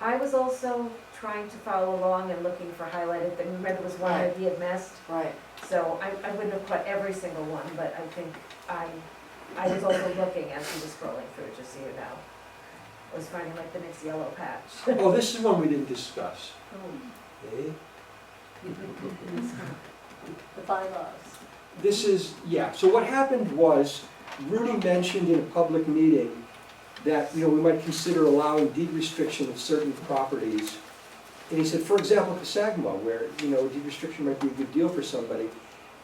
I was also trying to follow along and looking for highlighted, things. Remember there was one that he had missed? Right. So I wouldn't have put every single one, but I think I was also looking as he was scrolling through, just so you know. I was finding like the next yellow patch. Oh, this is one we didn't discuss. Okay? The bylaws. This is, yeah, so what happened was, Rudy mentioned in a public meeting that, you know, we might consider allowing deed restriction of certain properties. And he said, for example, Casagmo, where, you know, deed restriction might be a good deal for somebody.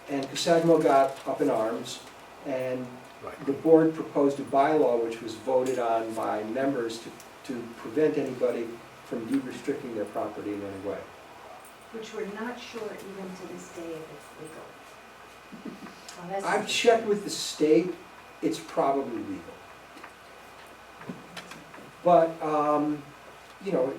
And Casagmo got up in arms, and the board proposed a bylaw which was voted on by members to prevent anybody from deed restricting their property in any way. Which we're not sure even to this day if it's legal. Oh, that's I've checked with the state, it's probably legal. But, you know,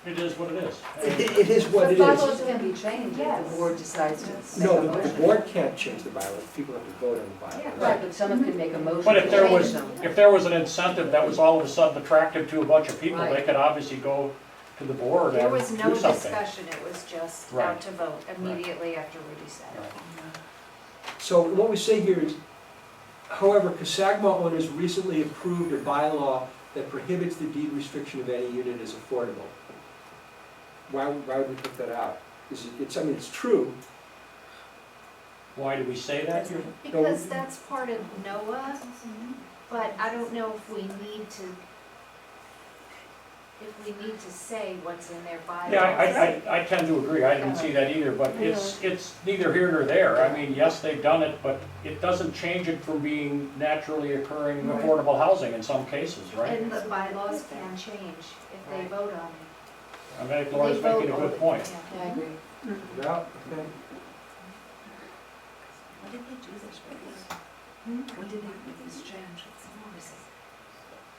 It is what it is. it is what it But is. bylaws can be changed if Yes. the board decides to make No, a the motion. board can't change the bylaws, people have to vote on the bylaws. Right, but someone can make a motion But to if there change was, them. if there was an incentive that was all of a sudden attractive to a bunch of people, they Right. could obviously go to the board There and was do no something. discussion, it was just Right. out to vote immediately after Rudy said it. Right. So what we say here is, however, Casagma owners recently approved a bylaw that prohibits the deed restriction of any unit as affordable. Why would we put that out? I mean, it's true. Why do we say that? Because that's part of NOAA, but I don't know if we need to say what's in their bylaws. Yeah, I tend to agree, I didn't see that either, but it's neither here nor there. I mean, yes, they've done it, but it doesn't change it from being naturally occurring affordable housing in some cases, right? And the bylaws can change if they vote on it. I mean, Laura's They vote making a on good it. point. Yeah, I agree. Yeah, okay. When did they do this, When did they make this change?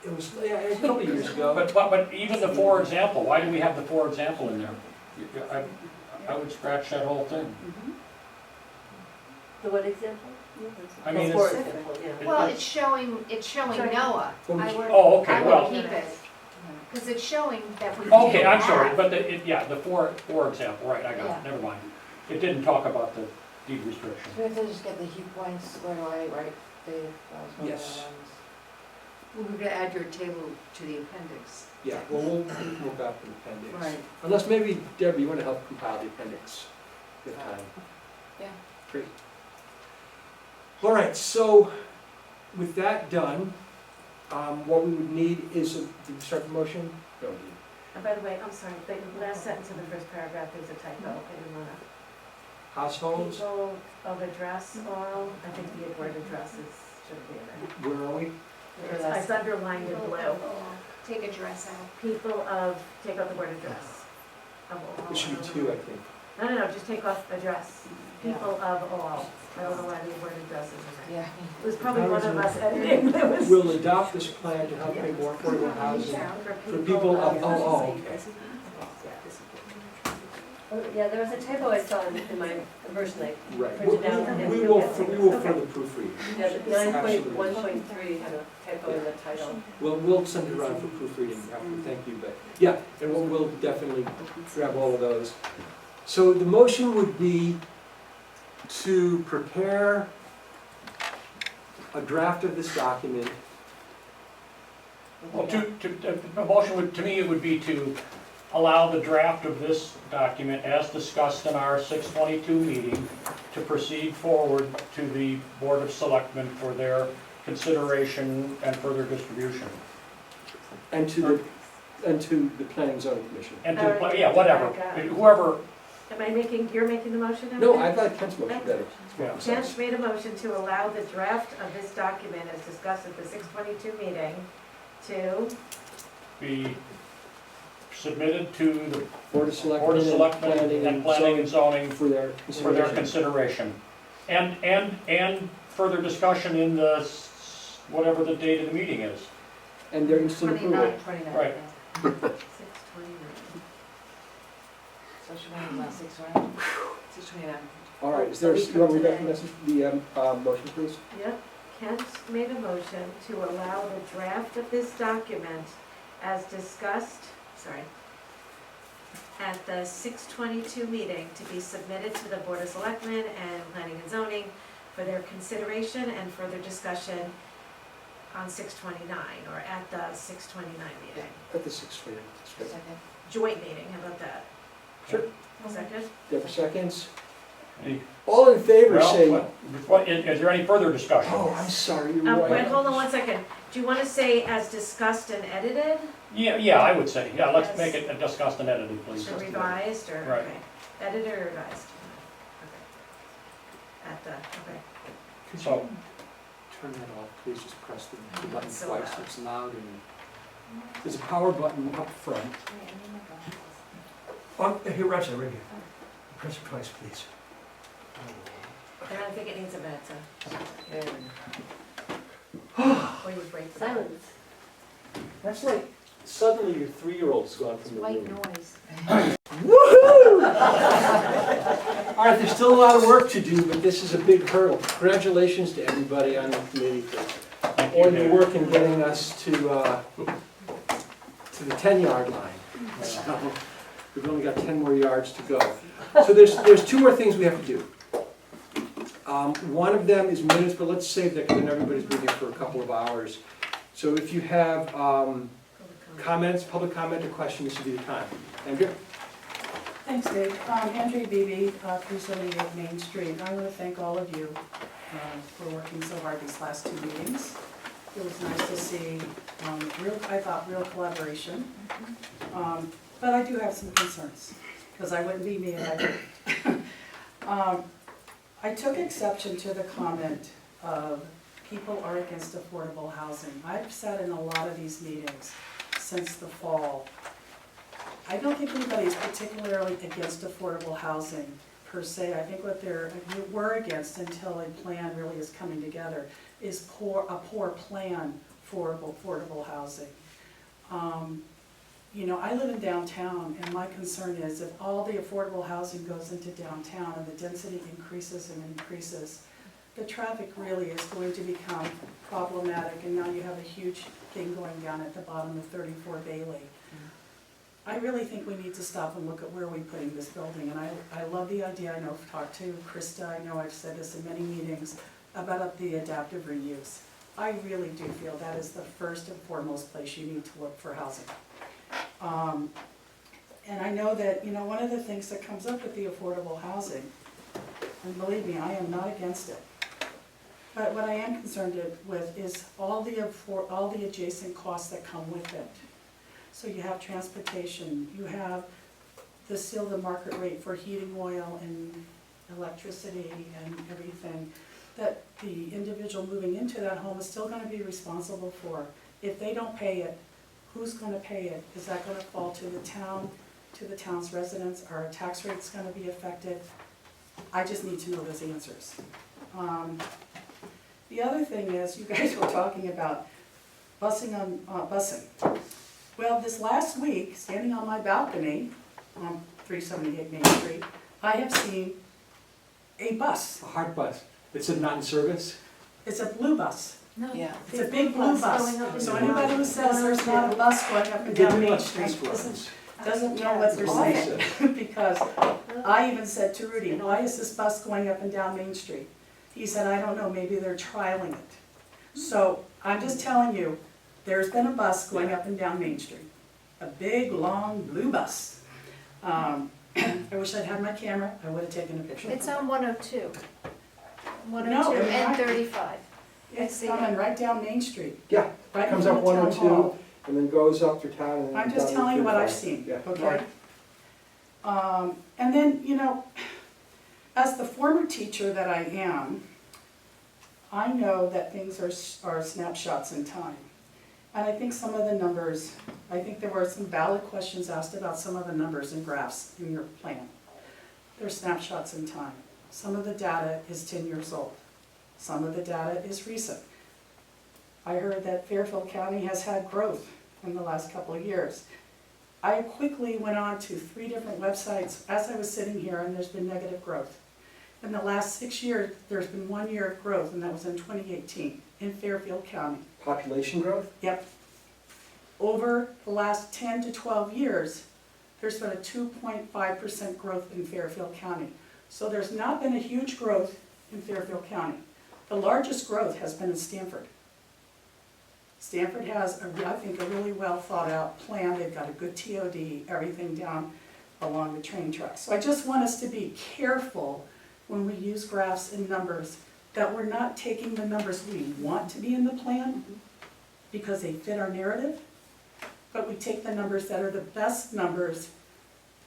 It was, yeah, a couple of years ago. But even the for example, why do we have the for example in there? I would scratch that whole thing. The what example? I mean, For it's, example, yeah. Well, it's showing NOAA. oh, okay, I well, would keep it, because it's showing that we do okay, I'm sorry, have- but the for example, right, I got Yeah. it, never mind. It didn't talk about the deed restriction. So we have to just get the heat points squared away, right, Dave? That was one of Yes. the ones. Well, we're gonna add your table to the appendix. Yeah, well, we'll look up the appendix. Right. Unless maybe, Debbie, you want to help compile the appendix this time? Yeah. Great. All right, so with that done, what we would need is, did we start the motion? No, we didn't. And by the way, I'm sorry, the last sentence of the first paragraph is a typo, I didn't wanna. Households, People of address oral, I think the word addresses should be in where are we? there. It's underlined in blue. Take a dress out. People of, take out the word address. Of all. It should be two, I think. No, just take off address. People of all. I don't know why the word address is in there. Yeah. It was probably one of us editing that was. We'll adopt this plan to help make more affordable housing for people of, okay. Oh, yeah, there was a typo I saw in my version, like, Right. Printed out and We then will, you'll get we will things. further proofread. yeah, the 9.1.3 had a typo in the title. We'll send it around for proofreading after, thank you, but, yeah, and we'll definitely grab all of those. So the motion would be to prepare a draft of this document. Well, a motion would, to me, it would be to allow the draft of this document as discussed in our 622 meeting to proceed forward to the Board of Selectmen for their consideration and further distribution. And to the Planning and Zoning Commission. And to, yeah, whatever, whoever, Am I making, you're making the motion? No, okay? I like Ken's motion better. yeah. Ken's made a motion to allow the draft of this document as discussed at the 622 meeting to, Be submitted to the Board of Selectmen. Board of Selectmen and Planning and Zoning For their for their consideration. consideration. And further discussion in the, whatever the date of the meeting is. And their instant approval. 29. Right. 629. So should we have about 6:20? 629. All right, is there, you want me to read the message, the motion, please? yep, Kent made a motion to allow the draft of this document as discussed, at the 622 meeting to be submitted to the Board of Selectmen and Planning and Zoning for their consideration and further discussion on 629, or at the 629 meeting. At the 6:20. That's great. Second. Joint meeting, how about that? Sure. Second? Deborah seconds. Any- All in favor, Well, say. is there any further discussion? Oh, I'm sorry, you're right. Wait, hold on 1 second. Do you want to say as discussed and edited, Yeah, I would say, yeah, let's Yes. make it discussed and edited, please. or revised, or, Right. okay, edited or revised? Okay. At the, okay. Could So- you turn that off, please, just press the button It's so twice, loud. it's loud and, there's a power button up front. Here, Roger, right here. Press it twice, please. And I think it needs a minute, so, There we or you break the Silence. That's like, suddenly your 3-year-old's gone from the White room. noise. Woohoo! All right, there's still a lot of work to do, but this is a big hurdle. Congratulations to everybody on the committee for Thank all you, your Dave. work in getting us to the 10-yard line. So we've only got 10 more yards to go. So there's 2 more things we have to do. One of them is minutes, but let's save that because then everybody's been here for a couple of hours. So if you have comments, public comment or questions, this would be the time. Andrea? Thanks, Dave. Andrea Beebe, 378 Main Street. I want to thank all of you for working so hard these last 2 meetings. It was nice to see real collaboration. But I do have some concerns, because I wouldn't be me if I didn't. I took exception to the comment of people are against affordable housing. I've sat in a lot of these meetings since the fall. I don't think anybody's particularly against affordable housing per se. I think what we're against until a plan really is coming together is a poor plan for affordable housing. You know, I live in downtown, and my concern is if all the affordable housing goes into downtown and the density increases and increases, the traffic really is going to become problematic, and now you have a huge thing going down at the bottom of 34 Bailey. I really think we need to stop and look at where we're putting this building, and I love the idea. I know I've talked to Krista, I know I've said this in many meetings, about the adaptive reuse. I really do feel that is the first and foremost place you need to look for housing. And I know that, you know, one of the things that comes up with the affordable housing, and believe me, I am not against it, but what I am concerned with is all the adjacent costs that come with it. So you have transportation, you have the market rate for heating oil and electricity and everything that the individual moving into that home is still going to be responsible for. If they don't pay it, who's going to pay it? Is that going to fall to the town, to the town's residents? Are our tax rates going to be affected? I just need to know those answers. The other thing is, you guys were talking about busing. Well, this last week, standing on my balcony on 378 Main Street, I have seen a bus. A hard bus. It's not in service? It's a blue bus. No. Yeah. It's a big blue bus. So anybody who says there's not a bus going up and They down do Main not Street test runs. doesn't know what they're saying. Because I even said to Rudy, why is this bus going up and down Main Street? He said, I don't know, maybe they're trialing it. So I'm just telling you, there's been a bus going up and down Main Street. A big, long, blue bus. I wish I'd had my camera, I would have taken a picture. It's on 102. No, 102 it's and not. 35. It's coming right down Main Street, Yeah, right in comes front up of town 102 hall. and then goes up through town and then I'm just down telling you what I've 35. seen, Yeah. okay? And then, you know, as the former teacher that I am, I know that things are snapshots in time. And I think some of the numbers, I think there were some valid questions asked about some of the numbers and graphs in your plan. They're snapshots in time. Some of the data is 10 years old. Some of the data is recent. I heard that Fairfield County has had growth in the last couple of years. I quickly went on to 3 different websites as I was sitting here, and there's been negative growth. In the last 6 years, there's been 1 year of growth, and that was in 2018 in Fairfield County. Population growth? Yep. Over the last 10 to 12 years, there's been a 2.5% growth in Fairfield County. So there's not been a huge growth in Fairfield County. The largest growth has been in Stamford. Stamford has, I think, a really well thought out plan. They've got a good TOD, everything down along the train tracks. So I just want us to be careful when we use graphs and numbers, that we're not taking the numbers we want to be in the plan because they fit our narrative, but we take the numbers that are the best numbers,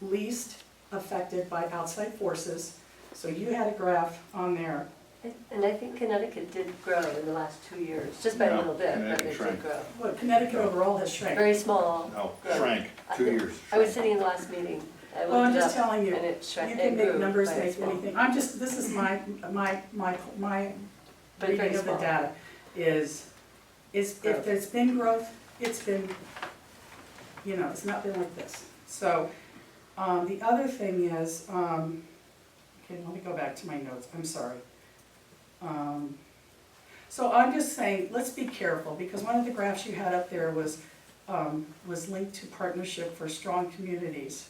least affected by outside forces. So you had a graph on there. And I think Connecticut did grow in the last 2 years, just by a little bit, but it did grow. Well, Connecticut overall has shrank. Very small. No, growth. shrank, 2 years. I was sitting in the last meeting. I Well, I'm looked it just up, telling you, and it shrank. you It can make grew, numbers but it's make small. anything. This is my But very reading of the small. data is if Growth. there's been growth, it's been, you know, it's not been like this. So, the other thing is, okay, let me go back to my notes, I'm sorry. So I'm just saying, let's be careful, because one of the graphs you had up there was linked to Partnership for Strong Communities,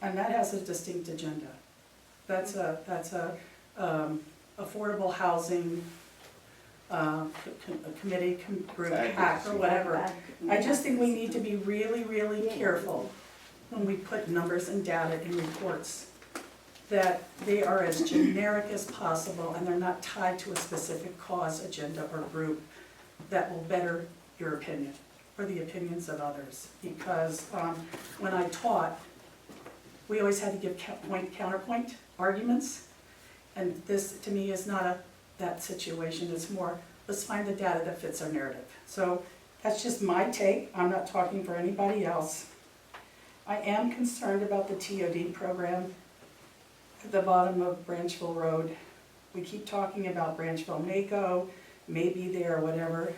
and that has a distinct agenda. That's a affordable housing committee, group, pack, or whatever. I just think we need to be really, really careful when we put numbers and data in reports, that they are as generic as possible and they're not tied to a specific cause, agenda, or group that will better your opinion or the opinions of others. Because when I taught, we always had to give counterpoint arguments, and this, to me, is not that situation. It's more, let's find the data that fits our narrative. So that's just my take. I'm not talking for anybody else. I am concerned about the TOD program at the bottom of Branchville Road. We keep talking about Branchville Mako, maybe there or whatever,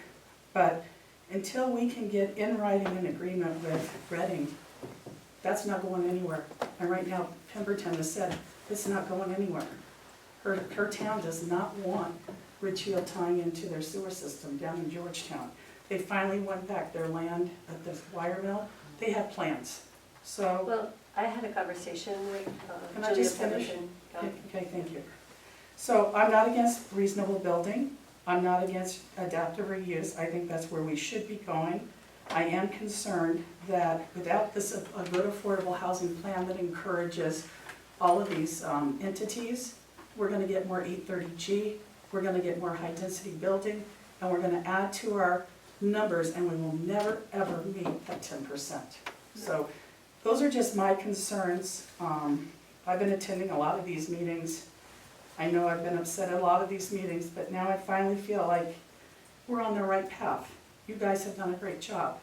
but until we can get in writing an agreement with Reading, that's not going anywhere. And right now, Pemberton has said it's not going anywhere. Her town does not want Ridgefield tying into their sewer system down in Georgetown. They finally went back their land at the wire mill. They have plans. So, Well, I had a conversation with Can I Julia just finish? Pemberton. okay, thank you. So I'm not against reasonable building. I'm not against adaptive reuse. I think that's where we should be going. I am concerned that without this, a good affordable housing plan that encourages all of these entities, we're gonna get more 830G, we're gonna get more high-density building, and we're gonna add to our numbers, and we will never, ever meet that 10%. So those are just my concerns. I've been attending a lot of these meetings. I know I've been upset at a lot of these meetings, but now I finally feel like we're on the right path. You guys have done a great job.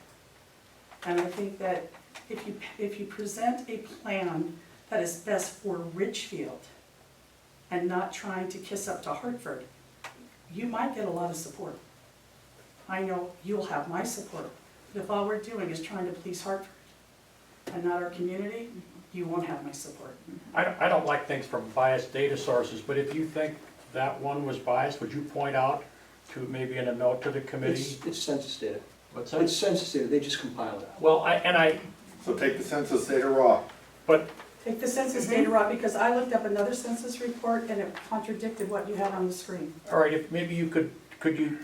And I think that if you present a plan that is best for Richfield and not trying to kiss up to Hartford, you might get a lot of support. I know you'll have my support. But if all we're doing is trying to please Hartford and not our community, you won't have my support. I don't like things from biased data sources, but if you think that one was biased, would you point out to maybe in a note to the committee? It's census data. What's It's that? census data, they just compile it out. Well, So take the census data raw. but Take the census data, Rob, because I looked up another census report and it contradicted what you had on the screen. all right, if maybe you could you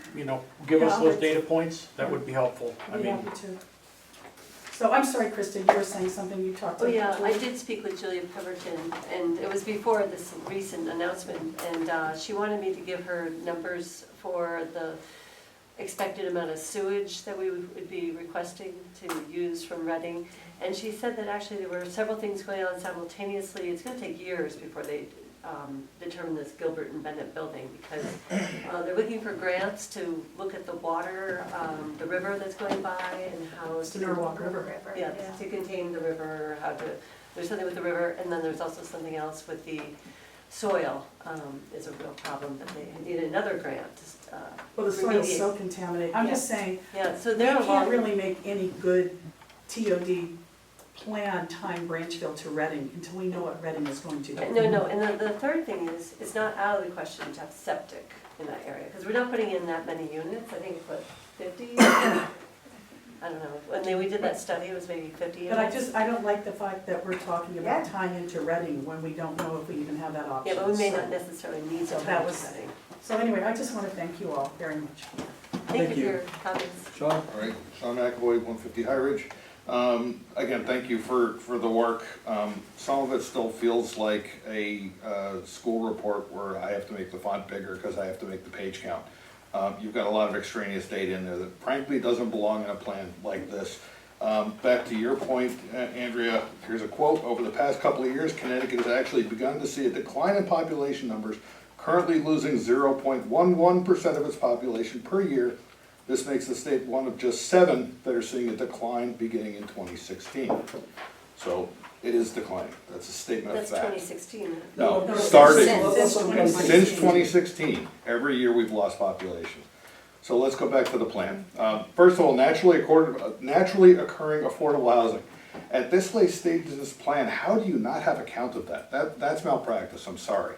give us Yeah, those I'll- data points? That would be helpful. I I'd be mean, happy to. So I'm sorry, Krista, you were saying something, you talked to. Oh, yeah, I did speak with Julia Pemberton, and it was before this recent announcement, and she wanted me to give her numbers for the expected amount of sewage that we would be requesting to use from Reading. And she said that actually there were several things going on simultaneously. It's gonna take years before they determine this Gilbert and Bennett building, because they're looking for grants to look at the water, the river that's going by, and how It's the Norwalk River. yeah, to contain the river, how to, there's something with the river, and then there's also something else with the soil, is a real problem, that they need another grant. Well, the soil's remediate. so contaminated. I'm just saying, Yeah, so we they're can't along, really make any good TOD plan tying Branchville to Reading until we know what Reading is going to do. no, and the third thing is, it's not out of the question to have septic in that area, because we're not putting in that many units, I think, what, 50? I don't know, when we did that study, it was maybe 50 But units. I don't like the fact that we're talking about Yeah. tying into Reading when we don't know if we even have that option. Yeah, but we may So- not necessarily need So to that have was- setting. So anyway, I just want to thank you all very much. Thank you Thank for you. your comments. Sean? All right, Sean McAvoy, 150 High Ridge. Again, thank you for the work. Some of it still feels like a school report where I have to make the font bigger because I have to make the page count. You've got a lot of extraneous data in there that frankly doesn't belong in a plan like this. Back to your point, Andrea, here's a quote. Over the past couple of years, Connecticut has actually begun to see a decline in population numbers, currently losing 0.11% of its population per year. This makes the state one of just 7 that are seeing a decline beginning in 2016. So it is declining. That's a statement of That's fact. 2016. No, No, starting since 2016. since 2016, every year we've lost population. So let's go back to the plan. First of all, naturally occurring affordable housing. At this late stage in this plan, how do you not have a count of that? That's malpractice, I'm sorry.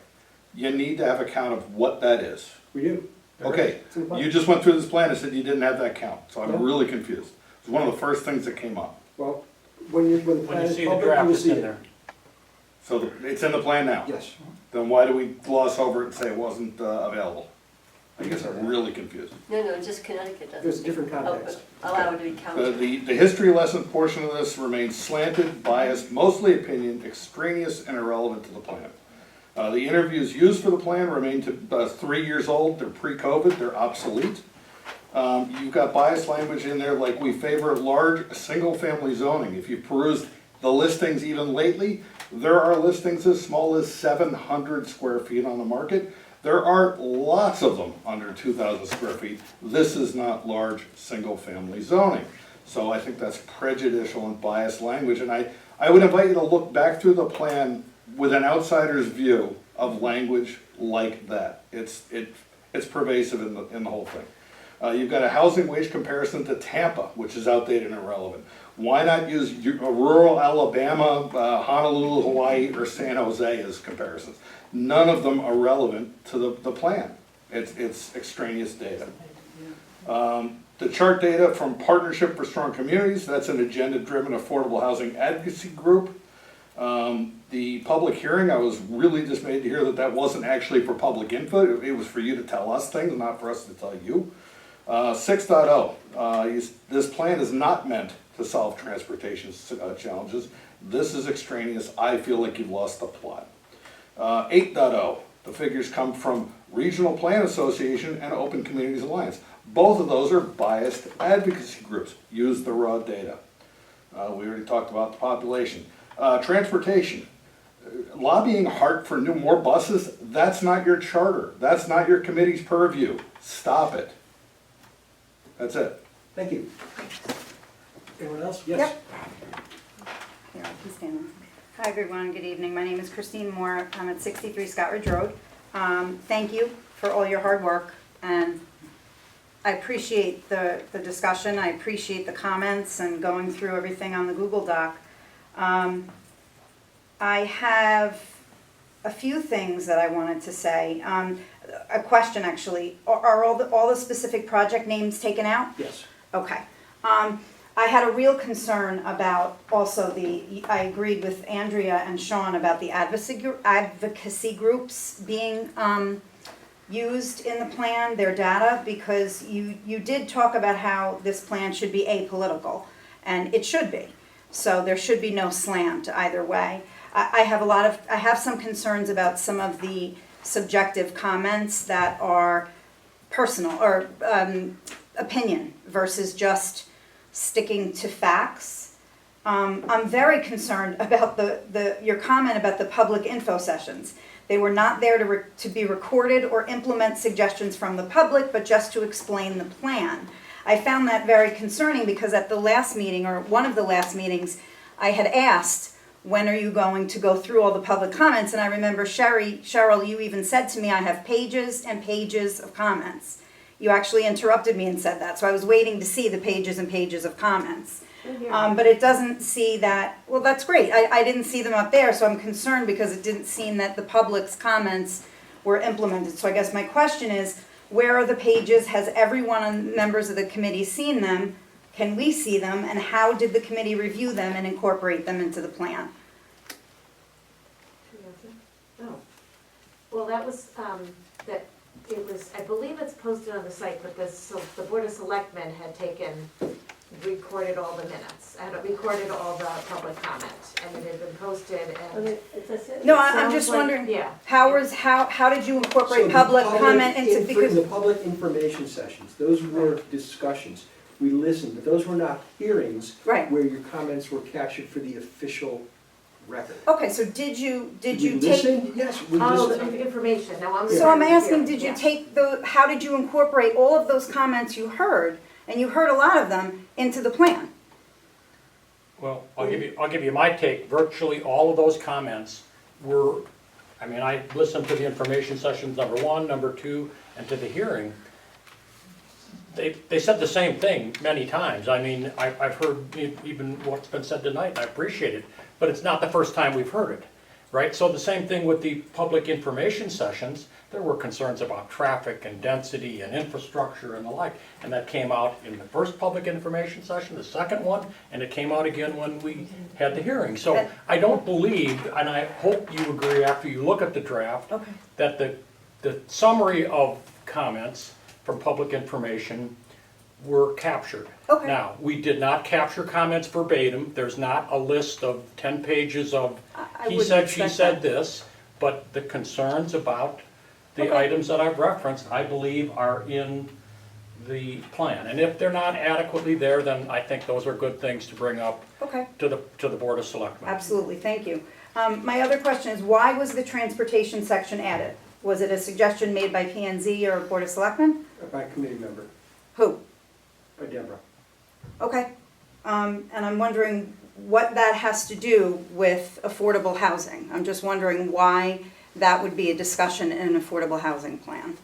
You need to have a count of what that is. We do. Okay, It's in the plan. you just went through this plan and said you didn't have that count, so No. I'm really confused. It's one of the first things that came up. Well, when the when plan you is see the public, you draft, will it's see in it. there. So it's in the plan now? Yes. Then why do we gloss over it and say it wasn't available? I guess I'm really confused. No, just Connecticut doesn't. There's a different context. Allow it to be counted. The history lesson portion of this remains slanted, biased, mostly opinion, extraneous, and irrelevant to the plan. The interviews used for the plan remain 3 years old, they're pre-COVID, they're obsolete. You've got biased language in there like we favor large, single-family zoning. If you peruse the listings even lately, there are listings as small as 700 square feet on the market. There are lots of them under 2,000 square feet. This is not large, single-family zoning. So I think that's prejudicial and biased language, and I would invite you to look back through the plan with an outsider's view of language like that. It's pervasive in the whole thing. You've got a housing wage comparison to Tampa, which is outdated and irrelevant. Why not use rural Alabama, Honolulu, Hawaii, or San Jose as comparisons? None of them are relevant to the plan. It's extraneous data. The chart data from Partnership for Strong Communities, that's an agenda-driven affordable housing advocacy group. The public hearing, I was really dismayed to hear that that wasn't actually for public input. It was for you to tell us things, not for us to tell you. 6.0, this plan is not meant to solve transportation challenges. This is extraneous. I feel like you've lost the plot. 8.0, the figures come from Regional Plan Association and Open Communities Alliance. Both of those are biased advocacy groups. Use the raw data. We already talked about the population. Transportation. Lobbying hard for more buses, that's not your charter. That's not your committee's purview. Stop it. That's it. Thank you. Anyone else? Yes. Yep. Here, I can stand. Hi, everyone. Good evening. My name is Christine Moore. I'm at 63 Scott Ridge Road. Thank you for all your hard work, and I appreciate the discussion. I appreciate the comments and going through everything on the Google Doc. I have a few things that I wanted to say. A question, actually. Are all the specific project names taken out? Yes. Okay. I had a real concern about also I agreed with Andrea and Sean about the advocacy groups being used in the plan, their data, because you did talk about how this plan should be apolitical, and it should be. So there should be no slant either way. I have some concerns about some of the subjective comments that are personal or opinion versus just sticking to facts. I'm very concerned about your comment about the public info sessions. They were not there to be recorded or implement suggestions from the public, but just to explain the plan. I found that very concerning because at the last meeting, or one of the last meetings, I had asked, when are you going to go through all the public comments? And I remember Cheryl, you even said to me, I have pages and pages of comments. You actually interrupted me and said that, so I was waiting to see the pages and pages of comments. But it doesn't see that, well, that's great. I didn't see them up there, so I'm concerned because it didn't seem that the public's comments were implemented. So I guess my question is, where are the pages? Has everyone, members of the committee, seen them? Can we see them? And how did the committee review them and incorporate them into the plan? Oh, well, that was, I believe it's posted on the site, but the Board of Selectmen had recorded all the minutes, and it recorded all the public comment, and it had been posted, and. No, I'm just wondering, Yeah. how did you incorporate So the public comment into, In because, the public information sessions, those were discussions. We listened, but those were not hearings right. where your comments were captured for the official record. Okay, so did you We take, listened, yes, we Oh, listened. the information, now I'm. so I'm asking, did you Yeah. take how did you incorporate all of those comments you heard, and you heard a lot of them, into the plan? Well, I'll give you my take. Virtually all of those comments were, I listened to the information sessions, number one, number two, and to the hearing. They said the same thing many times. I've heard even what's been said tonight, and I appreciate it, but it's not the first time we've heard it. right? So the same thing with the public information sessions, there were concerns about traffic and density and infrastructure and the like. And that came out in the first public information session, the second one, and it came out again when we had the hearing. So I don't believe, and I hope you agree after you look at the draft, Okay. that the summary of comments from public information were captured. Okay. Now, we did not capture comments verbatim, there's not a list of 10 pages of I he wouldn't said, she expect said that. this, but the concerns about the Okay. items that I've referenced, I believe are in the plan. And if they're not adequately there, then I think those are good things to bring up Okay, to the Board of Selectmen. absolutely, thank you. My other question is, why was the transportation section added? Was it a suggestion made by P and Z or Board of Selectmen? By a committee member, Who? by Deborah. Okay, and I'm wondering what that has to do with affordable housing. I'm just wondering why that would be a discussion in an affordable housing plan.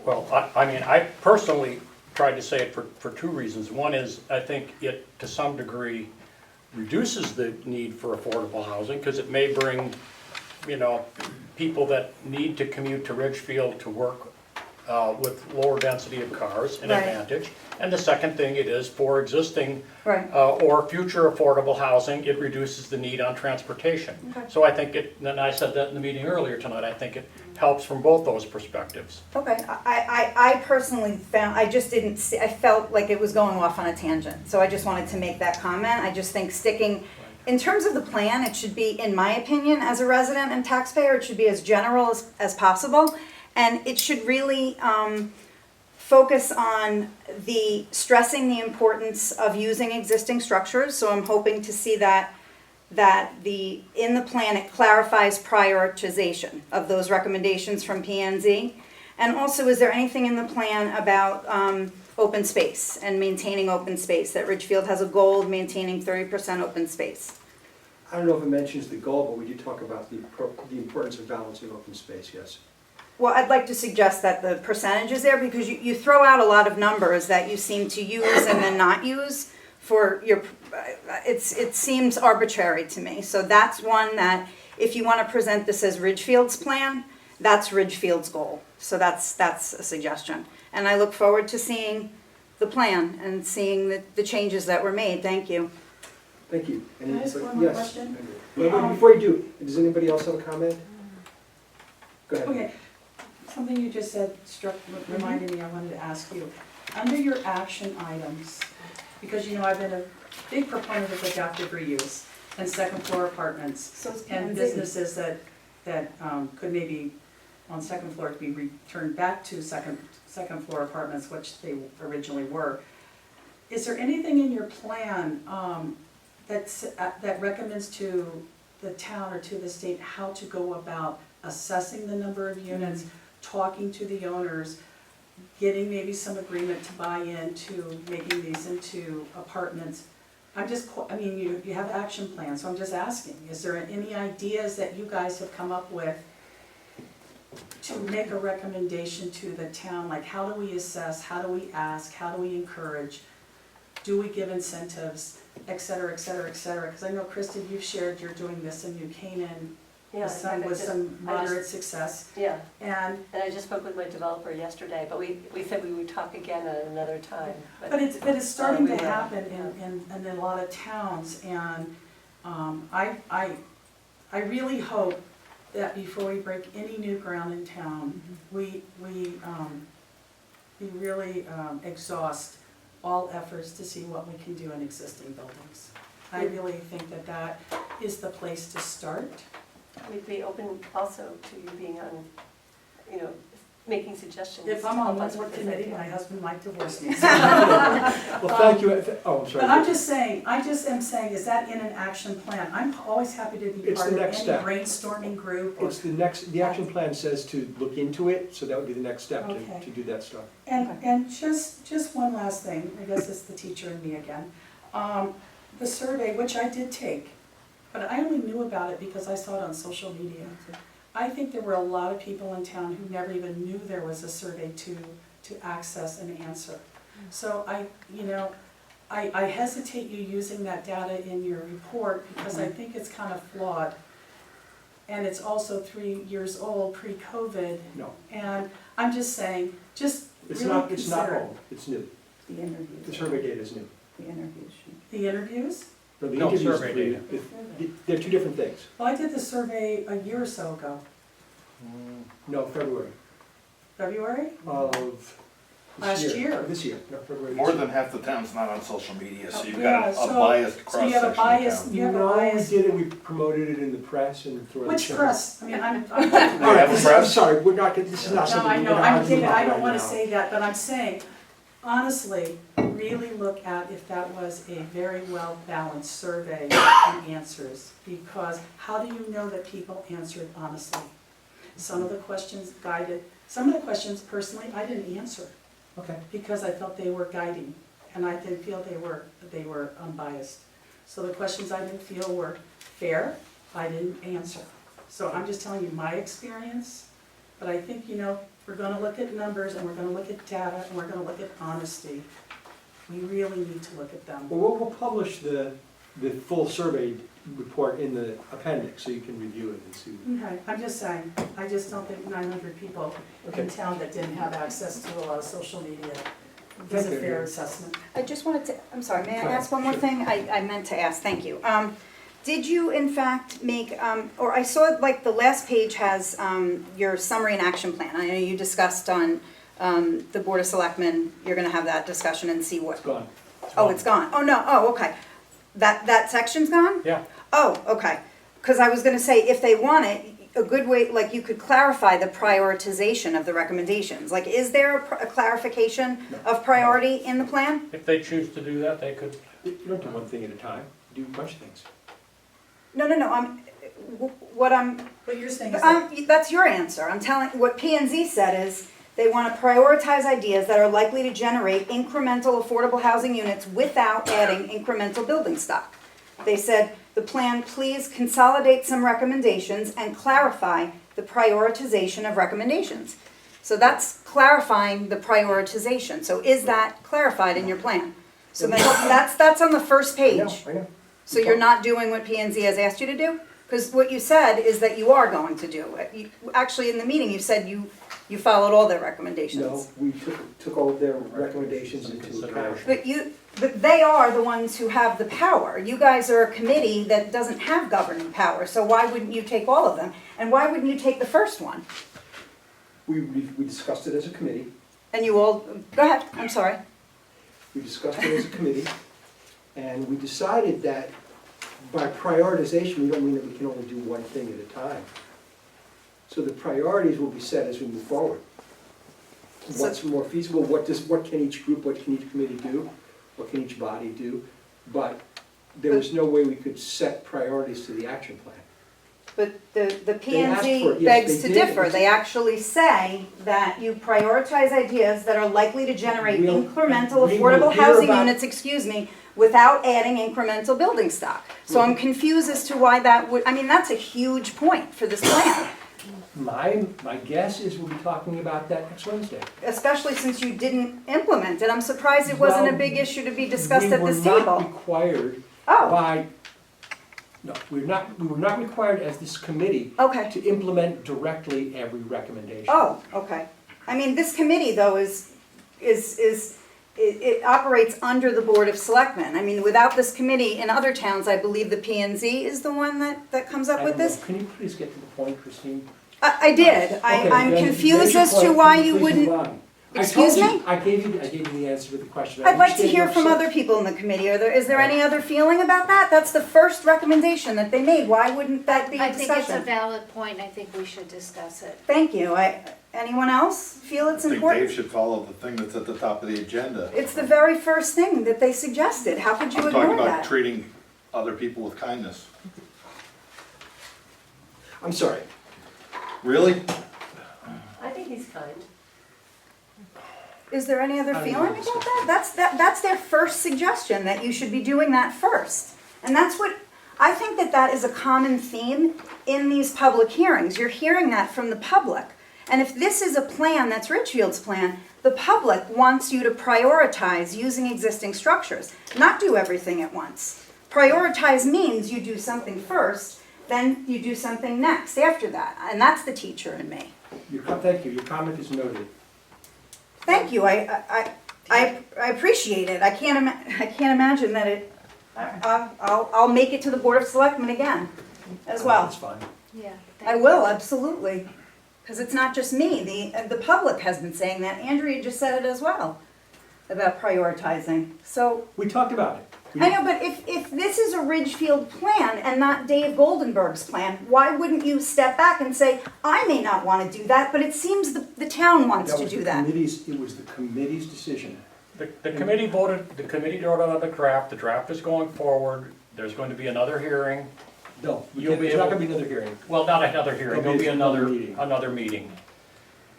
Well, I mean, I personally tried to say it for two reasons. One is, I think it, to some degree, reduces the need for affordable housing, because it may bring, you know, people that need to commute to Ridgefield to work with lower density of cars, an Right. advantage. And the second thing it is for existing Right. or future affordable housing, it reduces the need on transportation. Okay. So I think it, and I said that in the meeting earlier tonight, I think it helps from both those perspectives. Okay, I personally found, I just didn't see, I felt like it was going off on a tangent, so I just wanted to make that comment. I just think sticking, in terms of the plan, it should be, in my opinion, as a resident and taxpayer, it should be as general as possible. And it should really focus on stressing the importance of using existing structures. So I'm hoping to see that in the plan, it clarifies prioritization of those recommendations from P&Z. And also, is there anything in the plan about open space and maintaining open space, that Ridgefield has a goal of maintaining 30% open space? I don't know if it mentions the goal, but we did talk about the importance of balancing open space, yes. Well, I'd like to suggest that the percentage is there, because you throw out a lot of numbers that you seem to use and then not use for your, it seems arbitrary to me. So that's one that, if you want to present this as Ridgefield's plan, that's Ridgefield's goal. So that's a suggestion. And I look forward to seeing the plan and seeing the changes that were made. Thank you. Thank you. Can I ask one more question? Wait, before you do, does anybody else have a comment? Go ahead. Okay, something you just said reminded me, I wanted to ask you. Under your action items, because you know I've been a big proponent of adaptive reuse and second floor apartments So it's and P&Z. businesses that could maybe on second floor be returned back to second floor apartments, which they originally were. Is there anything in your plan that recommends to the town or to the state how to go about assessing the number of units, talking to the owners, getting maybe some agreement to buy into making these into apartments? I mean, you have action plans, so I'm just asking, is there any ideas that you guys have come up with to make a recommendation to the town? Like, how do we assess, how do we ask, how do we encourage? Do we give incentives, et cetera, et cetera, et cetera? Because I know, Kristen, you've shared you're doing this in New Canaan with some moderate success. Yeah, And and I just spoke with my developer yesterday, but we said we would talk again at another time. But it's starting we to will, happen yeah. in a lot of towns, and I really hope that before we break any new ground in town, we really exhaust all efforts to see what we can do in existing buildings. I really think that is the place to start. We'd be open also to you being on, making suggestions. If I'm to on help one us more with this committee, idea. my husband might divorce me. Well, thank you. Oh, I'm sorry. But I'm just saying, is that in an action plan? I'm always happy to be It's part the of any next step. brainstorming group. or- It's the action plan says to look into it, so that would be the next step Okay. to do that stuff. And just one last thing, I guess it's the teacher in me again. The survey, which I did take, but I only knew about it because I saw it on social media. I think there were a lot of people in town who never even knew there was a survey to access and answer. So I hesitate you using that data in your report because I think it's kind of flawed. And it's also 3 years old, pre-COVID, No, and I'm just saying, just it's really not, it's not consider old, it's new. The interviews. The survey data is new. The interviews. the interviews. No, the No, interviews, survey we- data. they're two different things. Well, I did the survey a year or so ago, No, February February? of this Last year. This year, no, February. More this than year. half the town's not on social media, so you've Yeah, got a so- biased so cross you have a section of bias- town. you have a No, bias. we did it, we promoted it in the press and through other Which channels. press? I mean, I'm All right, have this- press? I'm sorry, we're not, this is not No, something I we're know, gonna I'm argue kidding, about I don't right wanna now. say that, but I'm saying, honestly, really look at if that was a very well-balanced survey and answers, because how do you know that people answered honestly? Some of the questions guided, some of the questions personally, I didn't answer, Okay. because I felt they were guiding, and I didn't feel they were unbiased. So the questions I didn't feel were fair, I didn't answer. So I'm just telling you my experience, but I think, we're gonna look at numbers, and we're gonna look at data, and we're gonna look at honesty. We really need to look at them. Well, we'll publish the full survey report in the appendix, so you can review it and see. Okay, I'm just saying, I just don't think 900 people in Okay. town that didn't have access to a lot of social media is Thank a you. fair assessment. I just wanted to, I'm sorry, may I Go ahead, ask one more sure. thing? I meant to ask, thank you. Did you in fact make, or I saw like the last page has your summary and action plan. I know you discussed on the Board of Selectmen, you're gonna have that discussion and see what, It's gone. oh, it's gone. Oh, no, oh, okay. That section's gone? Yeah. Oh, okay. Because I was gonna say, if they want it, a good way, like you could clarify the prioritization of the recommendations. Like, is there a clarification of priority in the plan? If they choose to do that, they could. You don't do one thing at a time, you do a bunch of things. No, What you're saying is that, that's your answer. I'm telling, what P and Z said is, they want to prioritize ideas that are likely to generate incremental affordable housing units without adding incremental building stock. They said, the plan, please consolidate some recommendations and clarify the prioritization of recommendations. So that's clarifying the prioritization. So is that clarified in your plan? So then that's on the first I know, page. I know. So you're not doing what P and Z has asked you to do? Because what you said is that you are going to do it. Actually, in the meeting, you said you followed all their recommendations. No, we took all of their recommendations into account. But they are the ones who have the power. You guys are a committee that doesn't have governing power, so why wouldn't you take all of them? And why wouldn't you take the first one? We discussed it as a committee, And you all, go ahead, I'm sorry. we discussed it as a committee, and we decided that by prioritization, we don't mean that we can only do one thing at a time. So the priorities will be set as we move forward. So- What's more feasible, what can each group, what can each committee do, what can each body do? But there was no way we could set priorities to the action plan. But the P They and asked Z for it, yes, begs they to did. differ. They actually say that you prioritize ideas that are likely to generate We'll- incremental we will affordable hear housing about- units, without adding incremental building stock. So I'm confused as to why that would, that's a huge point for this plan, My guess is we'll be talking about that next Wednesday. especially since you didn't implement it. I'm surprised it wasn't a Well, big issue to be discussed at this We were not table. required Oh, by, no, we were not required as this committee okay. to implement directly every recommendation. Oh, okay. This committee though it operates under the Board of Selectmen. Without this committee, in other towns, I believe the P and Z is the one that comes up I with don't know. this. Can you please get to the point, Christine? I did. Okay, I'm then confused make your as to point. why Can you please wouldn't. move on? Excuse I told you, me? I gave you the answer to the question. I I'd like to understand hear you're from upset. other people in the committee. Is there any other feeling about that? That's the first recommendation that they made. Why wouldn't that be a I think it's a discussion? valid point, I think we should discuss it. Thank you. Anyone else feel it's I think important? Dave should follow the thing that's at the top of the agenda. It's the very first thing that they suggested. How could you I'm talking ignore about that? treating other people with kindness. I'm sorry. Really? I think he's kind. Is there any other I don't feeling know. about that? That's their first suggestion, that you should be doing that first. And that's what, I think that is a common theme in these public hearings. You're hearing that from the public. And if this is a plan that's Richfield's plan, the public wants you to prioritize using existing structures, not do everything at once. Prioritize means you do something first, then you do something next after that, and that's the teacher in me. Thank you, your comment is noted. Thank you, I appreciate it. I can't imagine that it, I'll make it to the Board of Selectmen again, as well. That's fine. Yeah. I will, absolutely. Because it's not just me, the public has been saying that. Andrea just said it as well, about prioritizing. So, We talked about it. I know, but if this is a Ridgefield plan and not David.goldenberg's plan, why wouldn't you step back and say, I may not want to do that, but it seems the town wants to do that? It was the committee's decision. The committee voted on the draft is going forward, there's going to be another hearing. No, You'll be there's not able- going to be another hearing. Well, not another hearing, There'll be there'll be meeting. another meeting.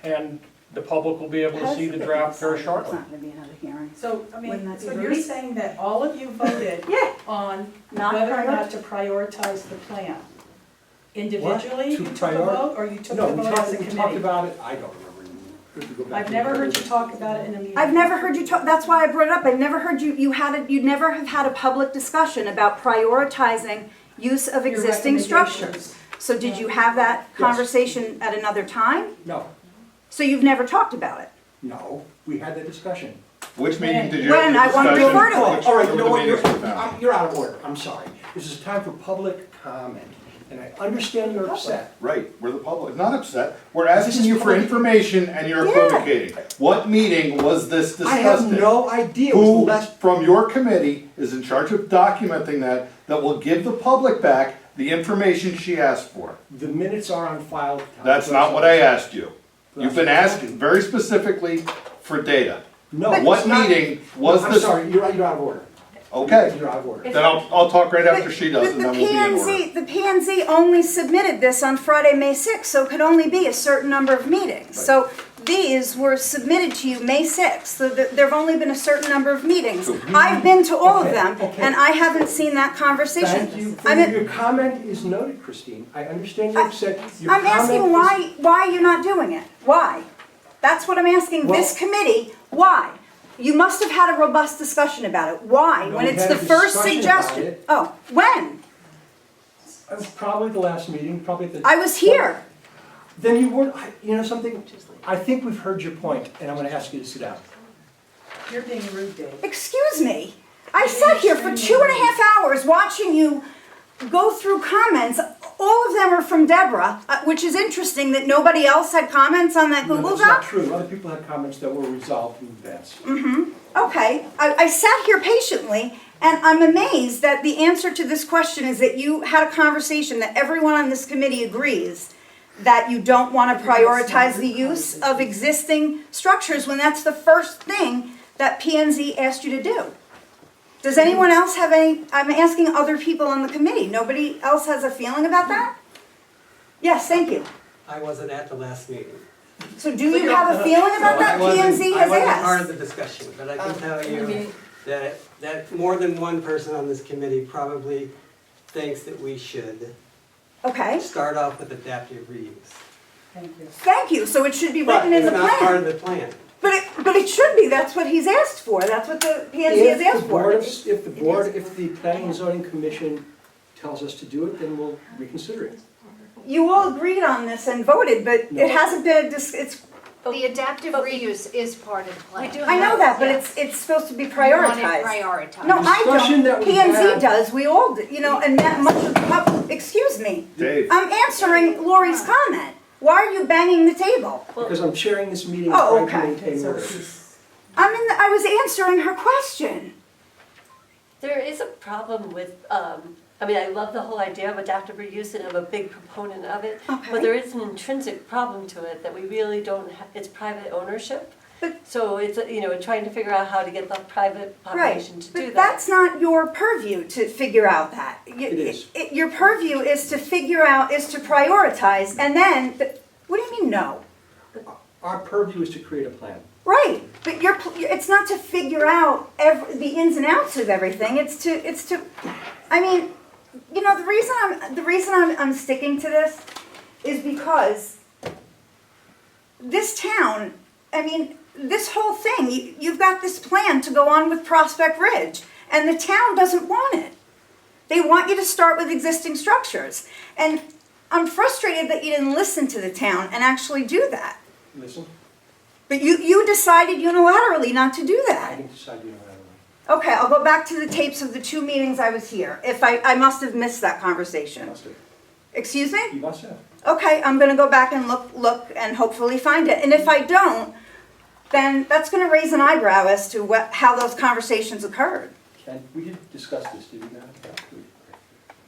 And the public will be able to see the draft very It's shortly. not going to be another hearing. So, I Wouldn't mean, that be so you're rude? saying that all of you voted Yeah, on Not whether or prior- not to prioritize the plan? Individually, To you took the prior- vote, or you took No, the we vote as a talked committee? about it, I don't remember. Could we go back I've and never look at heard it? you talk about it in a meeting. I've never heard you talk, that's why I brought it up. I've never heard you'd never have had a public discussion about prioritizing use of Your existing structures. recommendations. So did you have that conversation at another time? No, So you've never talked about it? no, we had that discussion. Which meeting did you When? have the I want to discussion? refer to it. Which- All right, which you know what, meetings was that? you're out of order, I'm sorry. This is time for public comment, and I understand you're upset. Right, we're the public, not upset, we're asking is you for public- information and you're Yeah. equivocating. What meeting was this I have discussed in? no idea, it was the Who last, from your committee is in charge of documenting that will give the public back the information she asked for? the minutes are on file. That's not what I asked you. You've been That's- asked very specifically for data. No, What it's not- meeting was I'm this? sorry, you're out of order. Okay, You're out of order. then I'll talk right after she does But and then we'll be in order. the PNZ only submitted this on Friday, May 6th, so it could only be a certain number of meetings. So these were submitted to you May 6th, so there've only been a certain number of meetings. I've been to all of Okay, them, okay. and I haven't seen that conversation. Thank you, I mean, your comment is noted, Christine. I understand you're upset. Your I'm asking comment is- why you're not doing it. Why? That's what I'm asking this Well- committee, why? You must have had a robust discussion about it. Why? No, When we it's had the a first discussion about suggestion. it. Oh, when? Probably the last meeting, probably at the. I was here. Then you weren't, you know something? I think we've heard your point, and I'm gonna ask you to sit down. You're being rude, Dave. Excuse me. I sat here for 2.5 hours watching you go through comments. All of them are from Deborah, which is interesting that nobody else had comments on that No, Google that's not Doc. true. Other people had comments that were resolved in advance. Okay, I sat here patiently, and I'm amazed that the answer to this question is that you had a conversation that everyone on this committee agrees that you don't want to prioritize the use of existing structures when that's the first thing that P&Z asked you to do. Does anyone else have any, I'm asking other people on the committee, nobody else has a feeling about that? Yes, thank you. I wasn't at the last meeting. So do you have a feeling about that? P&Z has I wasn't part of asked. the discussion, but I can tell you that more than one person on this committee probably thinks that we should Okay, start off with adaptive reuse. Thank you. thank you, so it should be But written in it's the not part plan. of the plan. But it should be, that's what he's asked for, that's what the P&Z has asked for. If the Planning and Zoning Commission tells us to do it, then we'll reconsider it. You all agreed on this and voted, but No. it hasn't been, it's, The adaptive reuse is part of the plan. I know that, but it's supposed to be We want it prioritized. prioritized. No, I discussion that don't, we P&Z had- does, we all do, you know, and that much of the public, excuse me. Dave, I'm answering Lori's comment. Why are you banging the table? Because I'm chairing this meeting, Oh, trying to okay. maintain So order. I was answering her question. There is a problem with, I mean, I love the whole idea of adaptive reuse and I'm a big proponent of it. Okay. But there is an intrinsic problem to it that we really don't, it's private ownership. But- So it's, you know, trying to figure out how to get the private Right, population to do but that. that's not your purview to figure out that. It is. Your purview is to figure out, is to prioritize, and then, what do you mean, no? Our purview is to create a plan. Right, but it's not to figure out the ins and outs of everything, it's to, I mean, you know, the reason I'm sticking to this is because this town, I mean, this whole thing, you've got this plan to go on with Prospect Ridge, and the town doesn't want it. They want you to start with existing structures. And I'm frustrated that you didn't listen to the town and actually do that. Listen, But you decided unilaterally not to do I that. didn't decide unilaterally. Okay, I'll go back to the tapes of the 2 meetings I was here. If I must have missed that You conversation. must have. Excuse me? You must have. Okay, I'm gonna go back and look and hopefully find it. And if I don't, then that's gonna raise an eyebrow as to how those conversations occurred. Ken, we did discuss this, did we not?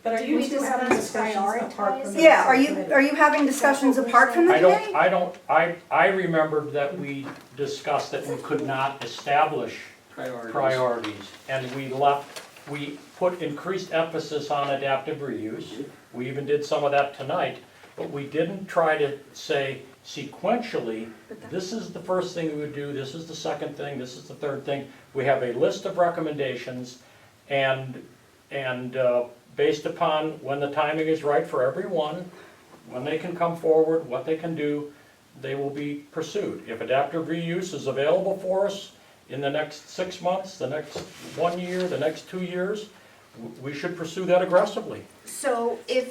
But are Did you we two having discuss discussions apart from the? Yeah, committee? are you having discussions apart from the committee? I remembered that we discussed that we could not establish priorities, and we put increased emphasis on adaptive reuse. We even did some of that tonight, but we didn't try to say sequentially, this is the first thing we would do, this is the second thing, this is the third thing. We have a list of recommendations, and based upon when the timing is right for everyone, when they can come forward, what they can do, they will be pursued. If adaptive reuse is available for us in the next 6 months, the next 1 year, the next 2 years, we should pursue that aggressively. So in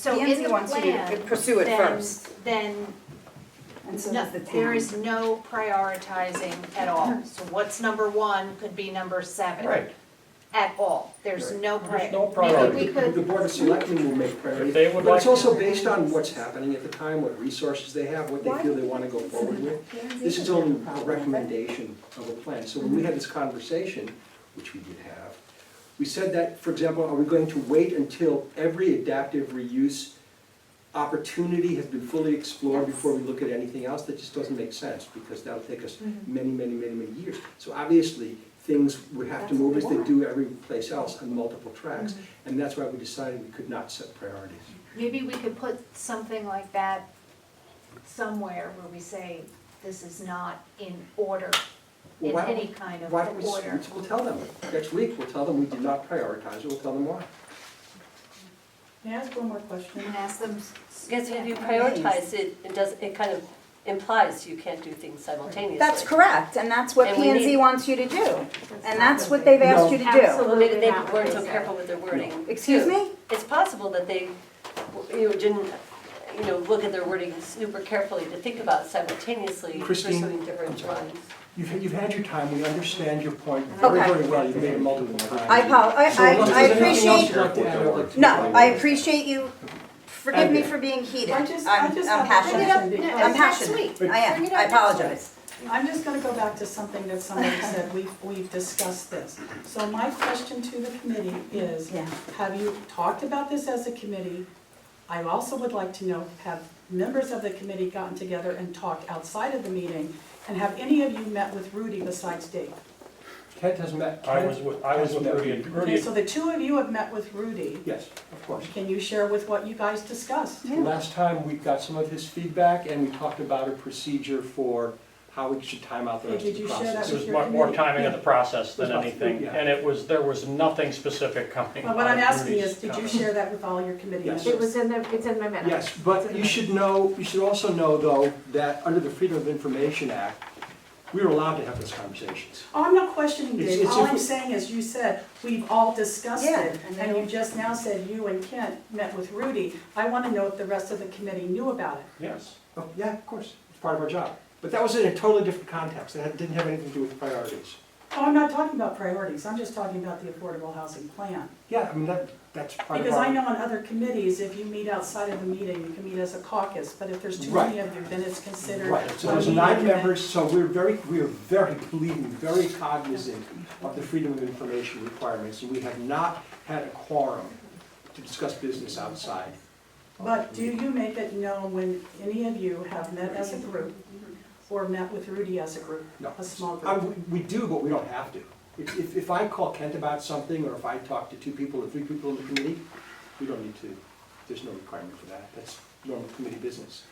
Nancy the wants you to plan, pursue it then, first. then And so no, does the town. there is no prioritizing at all. So what's number 1 could be number 7. Right. At all. There's no There's no priority. Maybe we priority. The could, Board of Selectmen will make priorities, If they would but it's like also to- based on what's happening at the time, what resources they have, what they feel they want to go forward with. This is only a recommendation of a plan. So when we had this conversation, which we did have, we said that, for example, are we going to wait until every adaptive reuse opportunity has been fully explored before we look at anything else? That just doesn't make sense, because that'll take us many, many, many, many years. So obviously, things would have to move as they do every place else on multiple tracks, and that's why we decided we could not set priorities. maybe we could put something like that somewhere where we say, this is not in order, Well, in why don't any we- kind of Why don't order. we'll tell them, next week, we'll tell them we did not prioritize it, we'll tell them why. May I ask one more question? And ask them. Because if you prioritize it, it kind of implies you can't do things simultaneously. That's correct, and that's what And we P and Z need- wants you to do. And that's what they've asked you to do. Well, maybe they Not what weren't they so said. careful with their wording. Excuse too. me? It's possible that they, didn't, look at their wording super carefully to think about simultaneously Christine, pursuing different I'm sorry. ones. You've had your time, we understand your point very, Okay. very well, you've made it multiple times. I So unless there's anything else appreciate, you'd like to add, I'd like to- no, I appreciate you, forgive me for being heated. I just have I'm a passionate. question Bring it up because- I'm passionate, I am, I apologize. I'm just gonna go back to something that somebody said, we've discussed this. So my question to the committee is, Yeah. have you talked about this as a committee? I also would like to know, have members of the committee gotten together and talked outside of the meeting? And have any of you met with Rudy besides Dave? Kent has met. I was with Rudy, and Okay, Rudy, so the two of you have met with Rudy. Yes, of course. Can you share with what you guys discussed? Last time, we got some of his feedback, and we talked about a procedure for how we should time out the rest Did of the you share process. that it with was your more committee? timing of the process than It was about- anything, yeah. and there was nothing specific coming Well, what out I'm of asking Rudy's is, did you comment. share that with all your committee Yes. members? It's in my minutes. Yes, but you should know, you should also know, though, that under the Freedom of Information Act, we were allowed to have those conversations. Oh, I'm not questioning It's- Dave, it's all if- I'm saying is, you said, we've all discussed Yeah, it, and and then- you just now said you and Kent met with Rudy. I wanna know if the rest of the committee knew about it. Yes. Oh, yeah, of course, it's part of our job. But that was in a totally different context, that didn't have anything to do with priorities. Oh, I'm not talking about priorities, I'm just talking about the affordable housing plan. Yeah, I mean, that's part of Because our. I know on other committees, if you meet outside of the meeting, you can meet as a caucus, but if there's too Right. many of you, then it's considered. Right, so one there's meeting 9 and then- members, so we are very, believe me, very cognizant of the Freedom of Information requirements, and we have not had a quorum to discuss business outside. But do you make it known when any of you have met as a group, or met with Rudy as a group, No. a small group? We do, but we don't have to. If I call Kent about something, or if I talk to 2 people or 3 people in the committee, we don't need to, there's no requirement for that. That's normal committee business.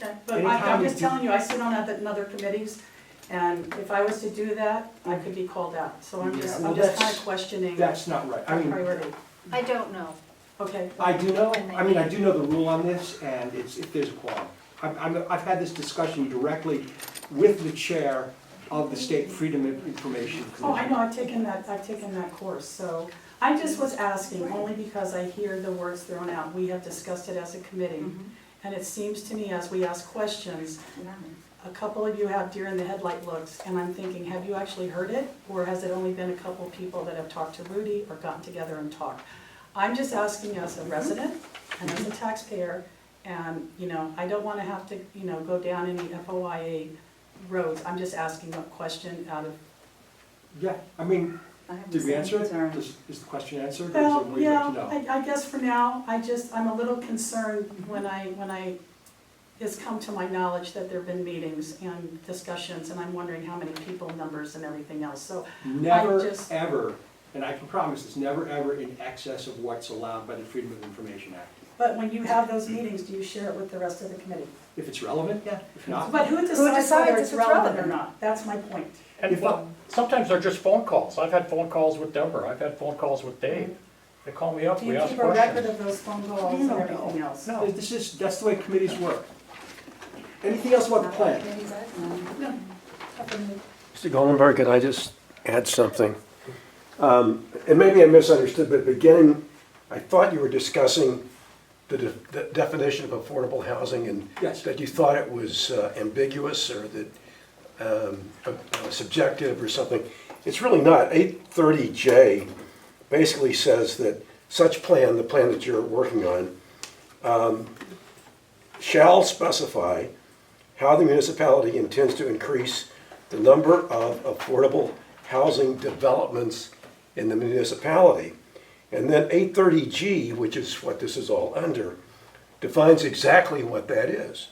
But Anytime I'm we just do- telling you, I sit on other committees, and if I was to do that, I could be called out. So I'm Yeah, just well, kind of that's- questioning That's not right. I mean, priority. I don't know. Okay, I do know the rule on this, and it's if there's a quorum. I've had this discussion directly with the chair of the State Freedom of Information Commission. Oh, I know, I've taken that course, so I just was asking, only because I hear the words thrown out. We have discussed it as a committee, and it seems to me as we ask questions, a couple of you have deer in the headlight looks, and I'm thinking, have you actually heard it? Or has it only been a couple people that have talked to Rudy or gotten together and talked? I'm just asking as a resident and as a taxpayer, and, you know, I don't wanna have to, you know, go down any FOIA roads. I'm just asking a question out of, Yeah, I mean, I have the did we same answer it? concern. Is the question answered? Or is well, there more you'd like yeah, to know? I guess for now, I'm a little concerned when it's come to my knowledge that there've been meetings and discussions, and I'm wondering how many people, numbers, and everything else, so. Never, just- ever, and I can promise it's never, ever in excess of what's allowed by the Freedom of Information Act. But when you have those meetings, do you share it with the rest of the committee? If it's relevant, yeah. If not, But who decides decides whether if it's it's relevant or relevant? not? That's my point. And sometimes they're just phone calls. I've had phone calls with Deborah, I've had phone calls with Dave. They call me up, Do we you ask keep a record questions. of those phone calls and everything else? No. that's the way committees work. Anything else about the plan? Mr. Goldenberg, could I just add something? And maybe I misunderstood, but at the beginning, I thought you were discussing the definition of affordable housing and Yes. that you thought it was ambiguous or that subjective or something. It's really not. 830J basically says that such plan, the plan that you're working on, shall specify how the municipality intends to increase the number of affordable housing developments in the municipality. And then 830G, which is what this is all under, defines exactly what that is.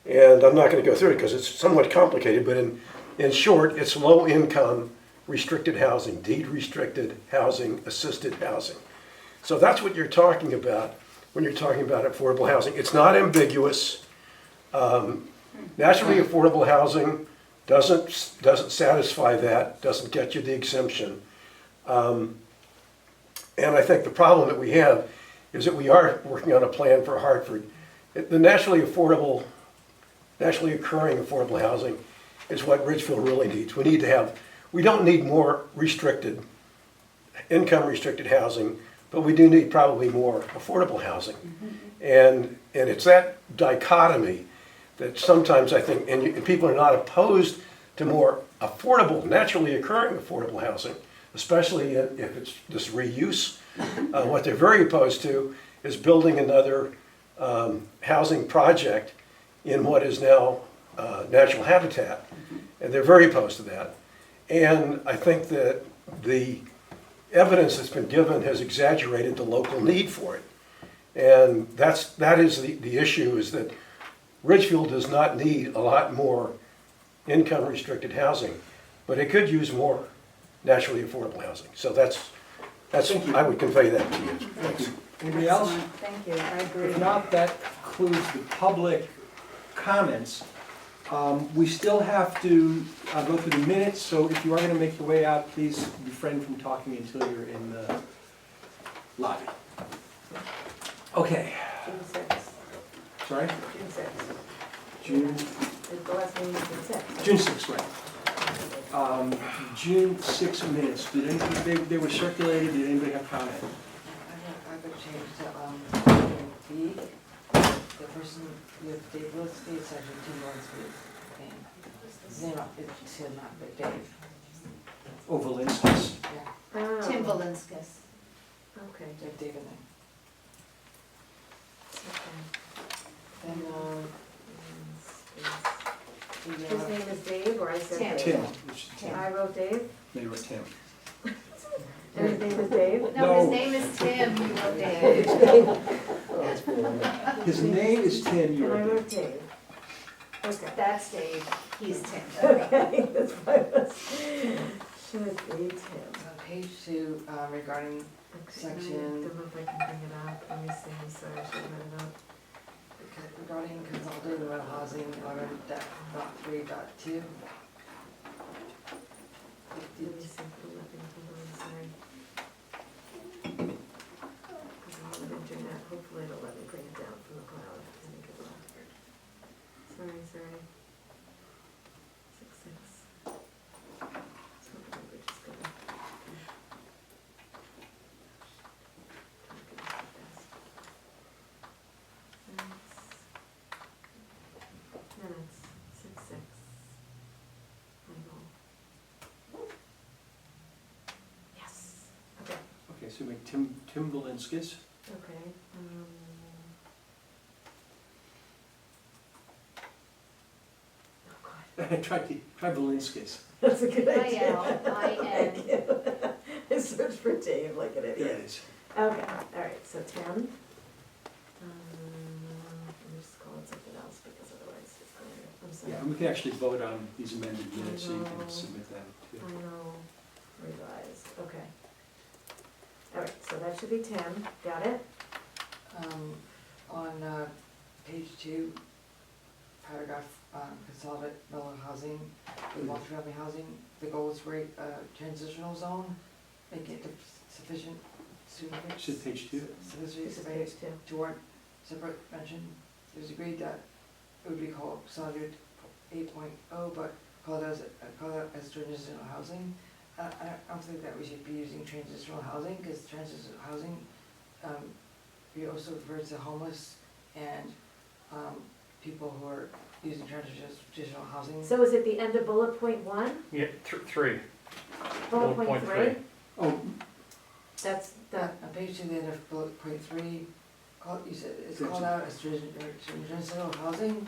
And I'm not going to go through it because it's somewhat complicated, but in short, it's low-income restricted housing, deed-restricted housing, assisted housing. So that's what you're talking about when you're talking about affordable housing. It's not ambiguous. Naturally affordable housing doesn't satisfy that, doesn't get you the exemption. And I think the problem that we have is that we are working on a plan for Hartford. The naturally occurring affordable housing is what Ridgefield really needs. We don't need more income restricted housing, but we do need probably more affordable housing. And it's that dichotomy that sometimes I think, and people are not opposed to more affordable, naturally occurring affordable housing, especially if it's this reuse. What they're very opposed to is building another housing project in what is now natural habitat. And they're very opposed to that. And I think that the evidence that's been given has exaggerated the local need for it. And that is the issue, is that Ridgefield does not need a lot more income restricted housing, but it could use more naturally affordable housing. So that's I would convey that to you. Thanks. Anybody else? Excellent. Thank you, I agree. If not, that concludes the public comments. We still have to go through the minutes, so if you are going to make your way out, please refrain from talking until you're in the lobby. Okay, June 6th. sorry? June 6th. June, The last meeting was June 6th. June 6th, right. June 6 minutes, did anybody, they were circulated, did anybody have comment? I could change to, B, the person with Dave Wilsby, it's actually Tim Wilsby's name. His name is Tim, not Dave. Oh, Valinsky's. Yeah, Oh, Tim Valinskas. Okay. they have Dave in there. Okay. And, His name is Dave, or I said Tim. Dave? Tim, it's Tim. I wrote Dave, They were Tim. and his name is Dave? No, No. his name is Tim, you wrote Dave. His name is Tim, you And I were wrote Dave. Okay. That's Dave, he's Tim. Okay, that's why I was, should be Tim. on page 2, regarding Okay, Section- I don't know if I can bring it up, let me see, I'm sorry, I should have read it up. regarding consolidated rental housing, 11.3.2. Let me see, hold on, sorry. Because I'm on internet, hopefully it'll let me bring it down from the cloud. I think it will. to make Tim Valinskis. Okay. Oh, God. Try Valinskis. That's a good idea. I-L-I-N. Thank you. I searched for Dave like an There idiot. it is. Okay, all right, so Tim. I'm just calling something else because otherwise it's going to, I'm sorry. Yeah, and we can actually vote on these amended minutes, so you No. can submit them too. Final revised, okay. All right, so that should be Tim, got it? On page 2, paragraph, consolidate mellow housing, with multifamily housing, the goal is to create a transitional zone, making it sufficient Is it page 2? sufficiently This is surveyed page 2. to warrant separate mention. It was agreed that it would be called consolidated 8.0, but call it as transitional housing. I don't think that we should be using transitional housing, because transitional housing, we also refer to homeless and people who are using transitional housing. So is it the end of bullet point 1? Yeah, 3. Bullet Bullet point point 3? Oh, That's the, On page 2, the end of bullet point 3, you said it's called out as transitional housing,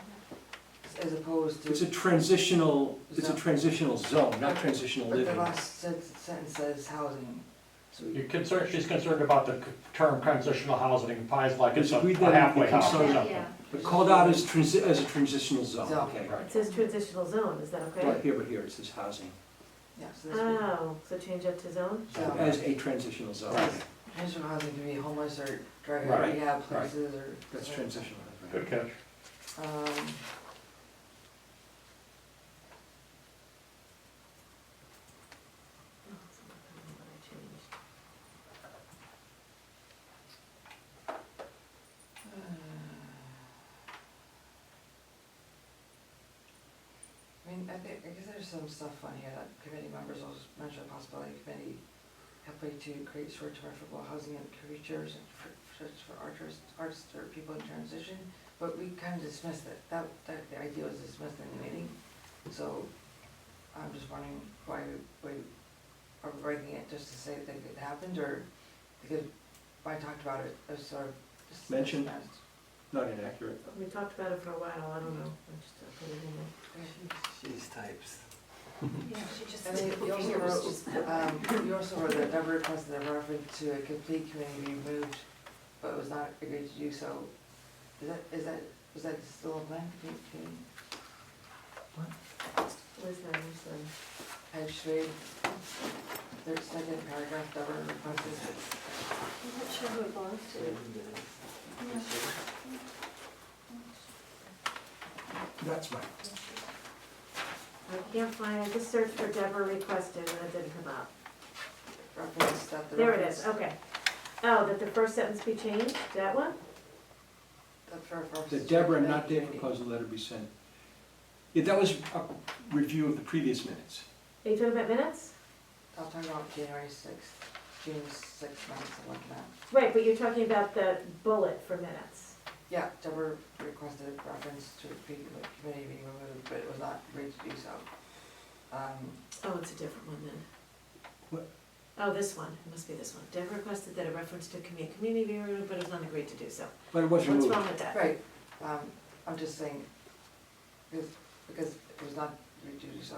as opposed to. it's a transitional zone, not transitional But the living. last sentence says housing, so. She's concerned about the term transitional housing, it implies like it's a Agreed that it halfway be house or considered- something. Yeah. But called out as a transitional zone, Zone. okay. Right. it says transitional zone, is that okay? Right here, but here it says housing, Yeah, so this Oh, so change that to zone? Zone. as a transitional zone. Right. transitional housing can be homeless or drug Right. rehab places or. That's transitional. Good catch. Um, Oh, it's not telling me what I changed. I guess there's some stuff on here that committee members also mentioned, the possibility of committee helping to create short-term affordable housing and creatures and for artists or people in transition, but we kind of dismissed it, that the idea was dismissed in the meeting, so I'm just wondering why we are writing it just to say that it happened, or because when I talked about it, it was sort of just Mentioned. dismissed. Not inaccurate. We talked about it for a while, I don't know, I just put it in there. She's types. Yeah, she just. And then you also wrote, you also wrote that Deborah requested a reference to a complete committee be removed, but was not agreed to do so. Was that still a plan, complete committee? Where's that, Page 3, third, second paragraph, Deborah requested. I'm not sure who it belongs to. That's right. I can't find, I just searched for Deborah requested and it didn't come up. Reference that the There it reference. is, okay. Oh, that the first sentence be changed, that one? The Deborah, not Dave, proposed a letter be sent. Yeah, that was a review of the previous minutes. Are you talking about minutes? I'm talking about January 6th, June 6th minutes I'm looking at. Right, but you're talking about the bullet for minutes. Yeah, Deborah requested a reference to a committee being removed, but it was not agreed to do so. Oh, it's a different one then. What? Oh, this one, it must be this one. Deborah requested that a reference to community be removed, but it was not agreed to do so. But it was What's removed. wrong with that? Right, I'm just saying, because it was not agreed to do so.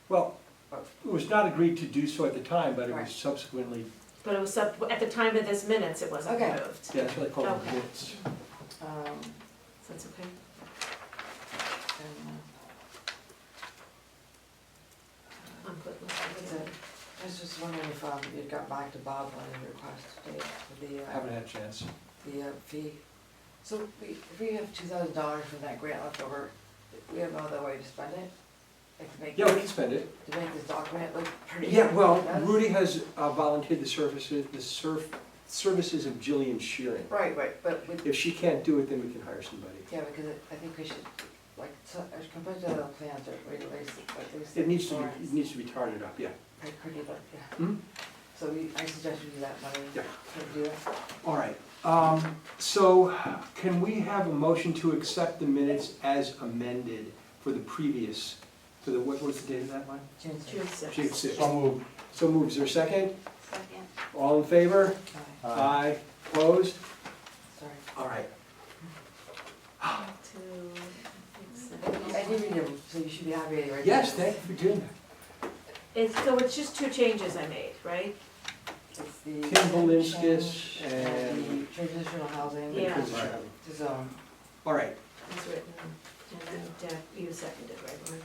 Well, it was not agreed to do so at the time, but it was Right. subsequently, But it was, at the time of this minutes, it wasn't Okay. removed. yeah, that's what they call it Okay. minutes. So that's okay? And, I'm putting That's this it. I was just wondering if you got back to Bob on his request for I haven't had a chance. the fee. So if we have $2,000 from that grant left over, we have no other way to spend it? Like to make Yeah, we can spend it. to make this document look pretty. Yeah, well, It does? Rudy has volunteered the services of Jillian Shearing. Right, but with, If she can't do it, then we can hire somebody. yeah, because I think we should, like, as compared to the plans, we at least. It needs to be tarted up, yeah. Pretty, but, yeah. Hmm? So I suggest we do that money. Yeah. Can we do that? All right, so can we have a motion to accept the minutes as amended for the what's the date of that one? June June 6th. 6th. June 6th. So moved. So moved, is there a second? Second. All in favor? Aye. Aye. Opposed? Sorry. All right. I did read them, so you should be happy, right? Yes, thank you for doing that. So it's just two changes I made, right? It's the. Kim Valinskas change and- the transitional housing. Yeah. To zone. All right. It's written, and then Deb, you seconded, right, Lori?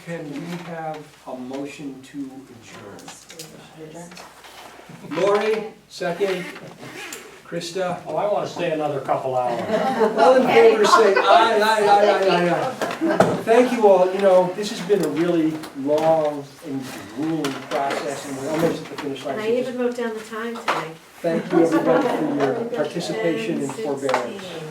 Can we have a motion to adjourn? Adjourn? Lori, second. Krista? Oh, I wanna stay another couple hours. All in favor, say aye, aye, aye, aye, aye. Thank you all, you know, this has been a really long and grueling process, and we're almost at the finish line. And I So just even wrote down the time today. Thank you, everybody, for your participation and forbearance. 10:16.